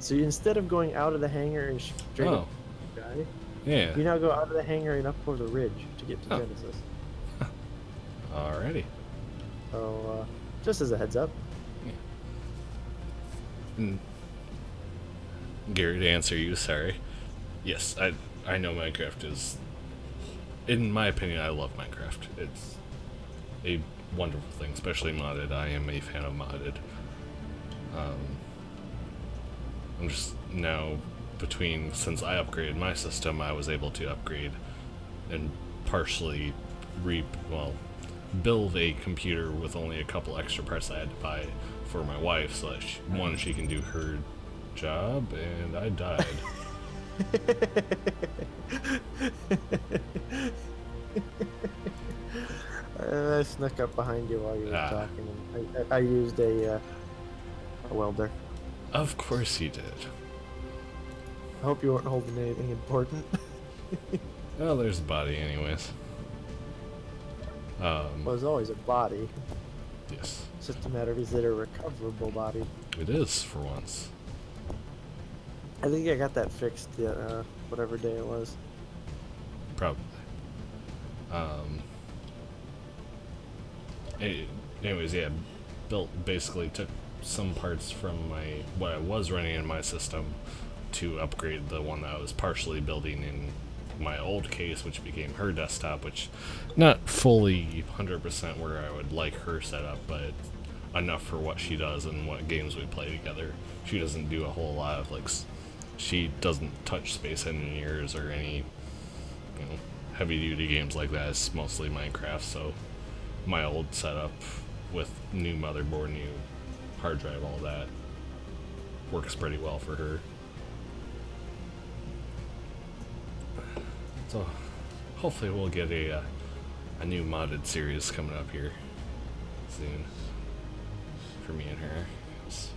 B: So instead of going out of the hangar and straight up the sky,
A: yeah,
B: you now go out of the hangar and up over the ridge to get to Genesis.
A: Alrighty.
B: So just as a heads up.
A: Yeah. Gary, to answer you, sorry. Yes, I know Minecraft is, in my opinion, I love Minecraft. It's a wonderful thing, especially modded. I am a fan of modded. I'm just now, since I upgraded my system, I was able to upgrade and partially build a computer with only a couple extra parts I had to buy for my wife, so that she can do her job, and I died.
B: I snuck up behind you while you were talking, and I used a welder.
A: Of course you did.
B: I hope you weren't holding anything important.
A: Well, there's a body anyways.
B: Well, there's always a body.
A: Yes.
B: It's just a matter of, is it a recoverable body?
A: It is, for once.
B: I think I got that fixed whatever day it was.
A: Probably. Anyways, yeah, basically took some parts from what I was running in my system to upgrade the one that I was partially building in my old case, which became her desktop, which not fully 100% where I would like her setup, but enough for what she does and what games we play together. She doesn't do a whole lot of she doesn't touch Space Engineers or any heavy-duty games like that. It's mostly Minecraft, so my old setup with new motherboard, new hard drive, all that works pretty well for her. So hopefully we'll get a new modded series coming up here soon for me and her.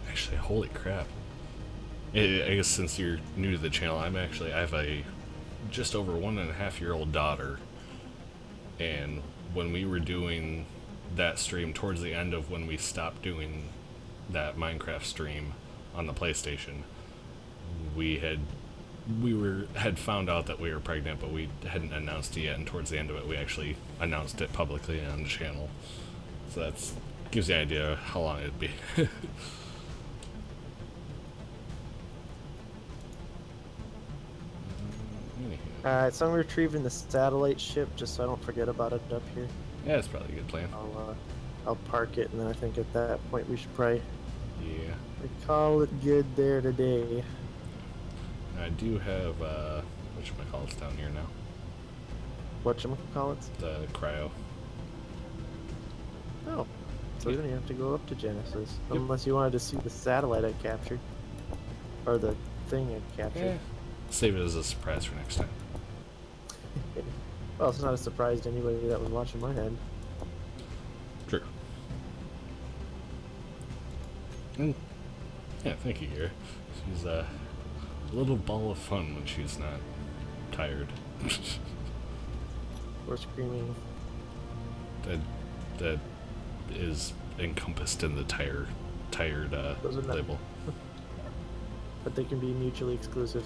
A: Actually, holy crap. I guess since you're new to the channel, I have a just over 1.5-year-old daughter, and when we were doing that stream towards the end of when we stopped doing that Minecraft stream on the PlayStation, we had found out that we were pregnant, but we hadn't announced it yet, and towards the end of it we actually announced it publicly on the channel. So that gives you an idea how long it'd be.
B: Alright, so I'm retrieving the satellite ship just so I don't forget about it up here.
A: Yeah, that's probably a good plan.
B: I'll park it, and then I think at that point we should probably
A: call
B: it good there today.
A: I do have, whatchamacallits down here now.
B: Whatchamacallits?
A: The cryo.
B: Oh. So we don't even have to go up to Genesis.
A: Yep.
B: Unless you wanted to see the satellite I captured. Or the thing I captured.
A: Save it as a surprise for next time.
B: Well, it's not a surprise to anybody that was watching my head.
A: True. And, yeah, thank you, Gary. She's a little ball of fun when she's not tired.
B: Or screaming.
A: That is encompassed in the tired label.
B: But they can be mutually exclusive.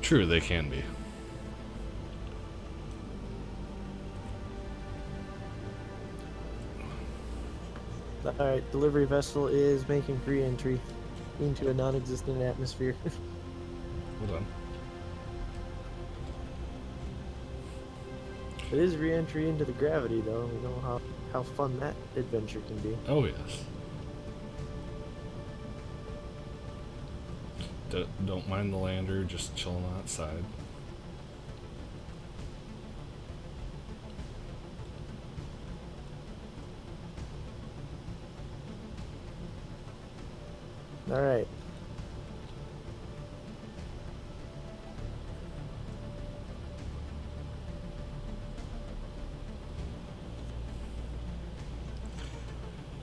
A: True, they can be.
B: Alright, delivery vessel is making re-entry into a non-existent atmosphere.
A: Hold on.
B: It is re-entry into the gravity, though. We know how fun that adventure can be.
A: Oh, yes. Don't mind the lander, just chilling outside.
B: Alright.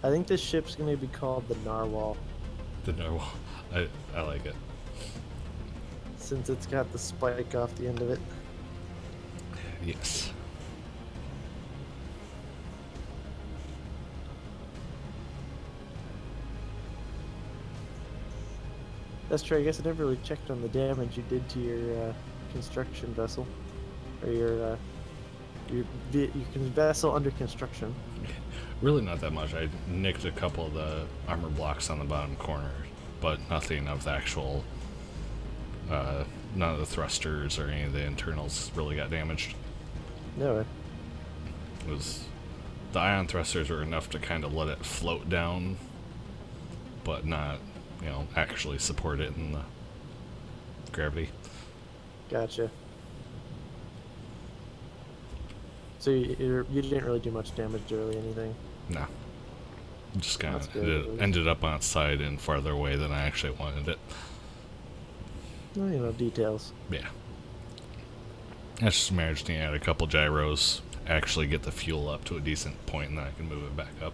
B: I think this ship's going to be called the Narwhal.
A: The narwhal. I like it.
B: Since it's got the spike off the end of it.
A: Yes.
B: That's true. I guess I never really checked on the damage you did to your construction vessel. Or your vessel under construction.
A: Really not that much. I nicked a couple of the armor blocks on the bottom corner, but nothing of the actual, none of the thrusters or any of the internals really got damaged.
B: No way.
A: It was, the ion thrusters were enough to kind of let it float down, but not, you know, actually support it in the gravity.
B: Gotcha. So you didn't really do much damage to really anything?
A: No. Just kind of ended up on its side and farther away than I actually wanted it.
B: Well, you know, details.
A: Yeah. I just imagining I had a couple gyros, actually get the fuel up to a decent point, and then I can move it back up.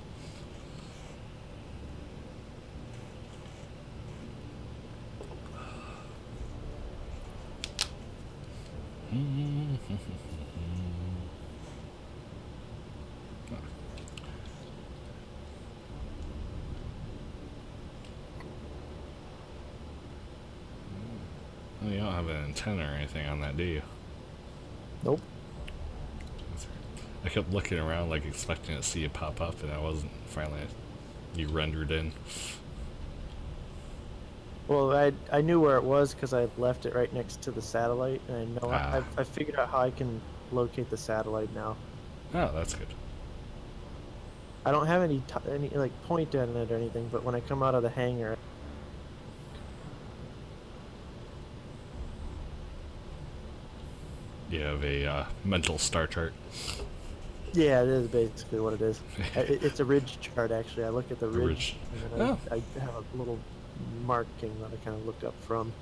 A: Well, you don't have an antenna or anything on that, do you?
B: Nope.
A: I kept looking around, like expecting to see it pop up, and I wasn't. Finally, you rendered in.
B: Well, I knew where it was because I left it right next to the satellite, and I know I figured out how I can locate the satellite now.
A: Oh, that's good.
B: I don't have any like point on it or anything, but when I come out of the hangar.
A: You have a mental star chart.
B: Yeah, it is basically what it is. It's a ridge chart, actually. I look at the ridge, and then I have a little marking that I kind of look up from,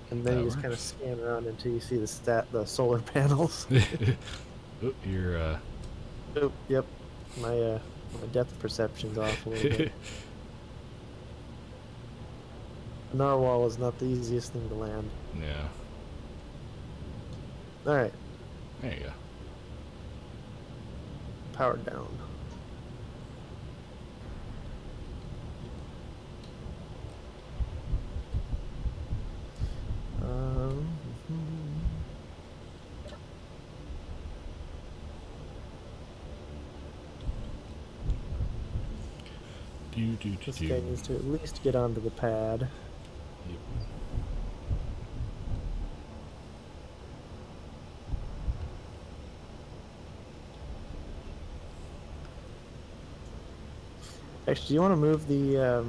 B: and then you just kind of scan around until you see the solar panels.
A: Oh, you're
B: Oh, yep. My depth perception's off a little bit. Narwhal is not the easiest thing to land.
A: Yeah.
B: Alright.
A: There you go.
B: Powered down. This guy needs to at least get onto the pad.
A: Yep.
B: Actually, do you want to move the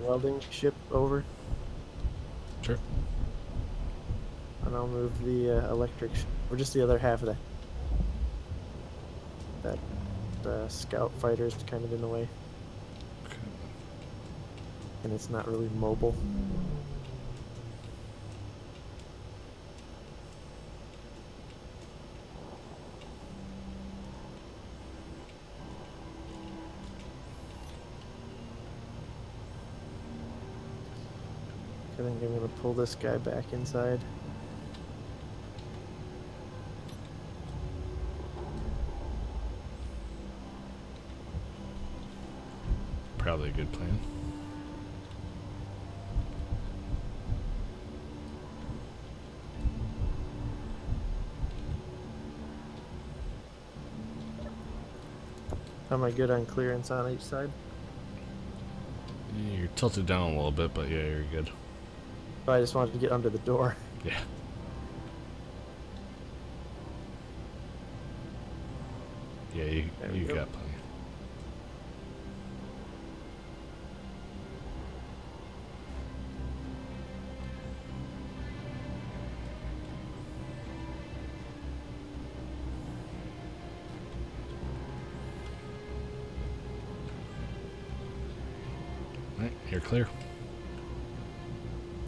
B: welding ship over?
A: Sure.
B: and I'll move the electric, or just the other half of that scout fighter is kind of in the way.
A: Okay.
B: And it's not really mobile. I think I'm gonna pull this guy back inside.
A: Probably a good plan.
B: Am I good on clearance on each side?
A: You're tilted down a little bit, but yeah, you're good.
B: Oh, I just wanted to get under the door.
A: Yeah. Yeah, you got plenty. Alright, you're clear.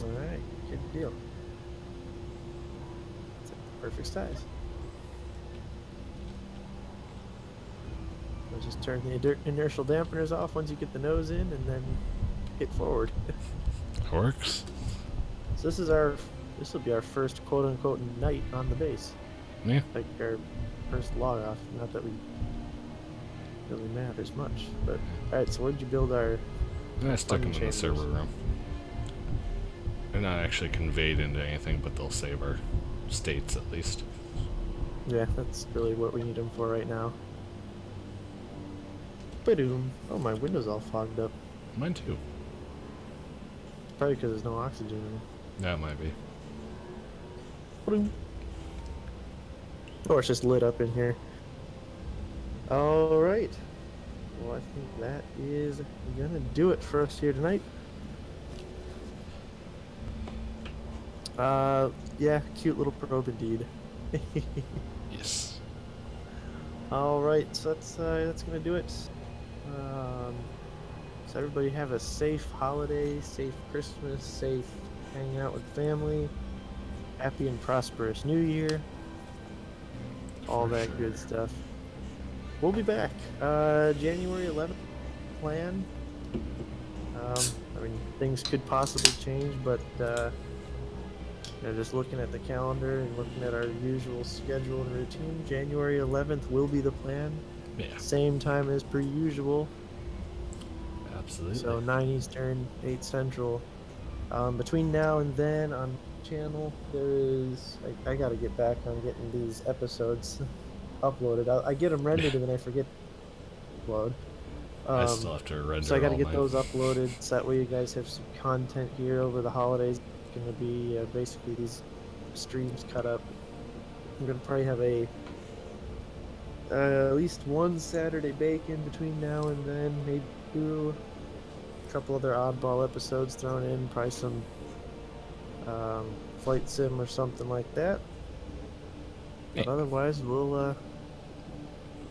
B: Alright, good deal. It's like the perfect size. I'll just turn the inertial dampeners off once you get the nose in, and then hit forward.
A: That works.
B: So this will be our first quote-unquote night on the base.
A: Yeah.
B: Like our first log off. Not that we really matters much, but alright. So where'd you build our?
A: I stuck them in the server room. They're not actually conveyed into anything, but they'll save our states at least.
B: Yeah, that's really what we need them for right now. Ba-doom. Oh, my window's all fogged up.
A: Mine too.
B: Probably because there's no oxygen in it.
A: That might be.
B: Ba-doom. Or it's just lit up in here. Alright. Well, I think that is gonna do it for us here tonight. Yeah, cute little probe indeed.
A: Yes.
B: Alright, so that's gonna do it. So everybody have a safe holiday, safe Christmas, safe hanging out with family, happy and prosperous New Year, all
A: For
B: that
A: sure.
B: good stuff. We'll be back January 11th. Plan. I mean, things could possibly change, but just looking at the calendar and looking at our usual schedule and routine, January 11th will be the plan.
A: Yeah.
B: Same time as per usual.
A: Absolutely.
B: So 9 Eastern, 8 Central. Between now and then on the channel, there is... I gotta get back on getting these episodes uploaded. I get them rendered and then I forget to upload.
A: I still have to render.
B: So I gotta
A: all
B: get
A: mine.
B: those uploaded so that way you guys have some content here over the holidays. It's gonna be basically these streams cut up. I'm gonna probably have at least one Saturday bacon between now and then, maybe two. A couple other oddball episodes thrown in, probably some flight sim or something like that. But otherwise, we'll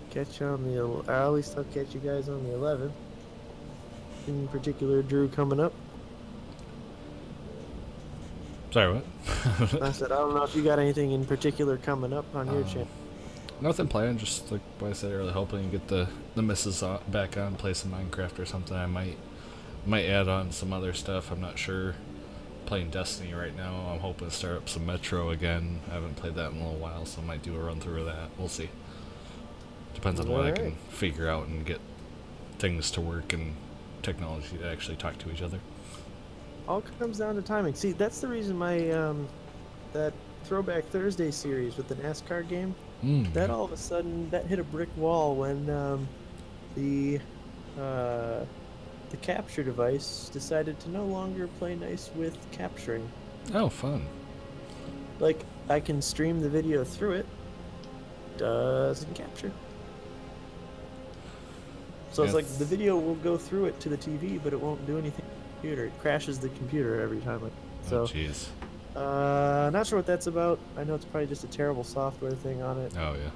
B: catch you on the, or at least I'll catch you guys on the 11th. In particular, Drew coming up.
A: Sorry, what?
B: I said I don't know if you got anything in particular coming up on your channel.
A: Nothing planned, just like what I said earlier, hoping to get the missus back on, play some Minecraft or something. I might add on some other stuff, I'm not sure. Playing Destiny right now, I'm hoping to start up some Metro again. I haven't played that in a little while, so I might do a run through of that. We'll see. Depends on what I can figure out and get things to work and technology to actually talk to each other.
B: All comes down to timing. See, that's the reason my that Throwback Thursday series with the NASCAR game, that all of a sudden that hit a brick wall when the capture device decided to no longer play nice with capturing.
A: Oh, fun.
B: Like, I can stream the video through it, doesn't capture. So it's like the video will go through it to the TV, but it won't do anything to the computer. It crashes the computer every time. So,
A: oh, jeez.
B: Not sure what that's about. I know it's probably just a terrible software thing on it.
A: Oh yeah.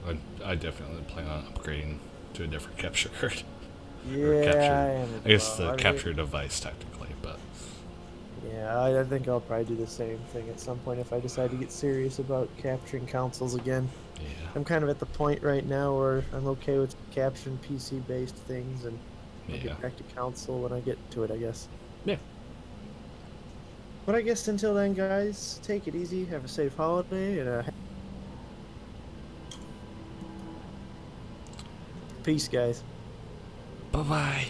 B: But
A: I definitely plan on upgrading to a different capture card. Or
B: yeah,
A: capture.
B: I am as
A: I guess
B: well.
A: the
B: I
A: capture
B: mean,
A: device technically, but
B: yeah, I think I'll probably do the same thing at some point if I decide to get serious about capturing consoles again.
A: yeah.
B: I'm kind of at the point right now where I'm okay with capturing PC-based things, and I'll
A: Yeah.
B: get back to console when I get to it, I guess.
A: Yeah.
B: But I guess until then, guys, take it easy, have a safe holiday, and peace, guys.
A: Bye bye.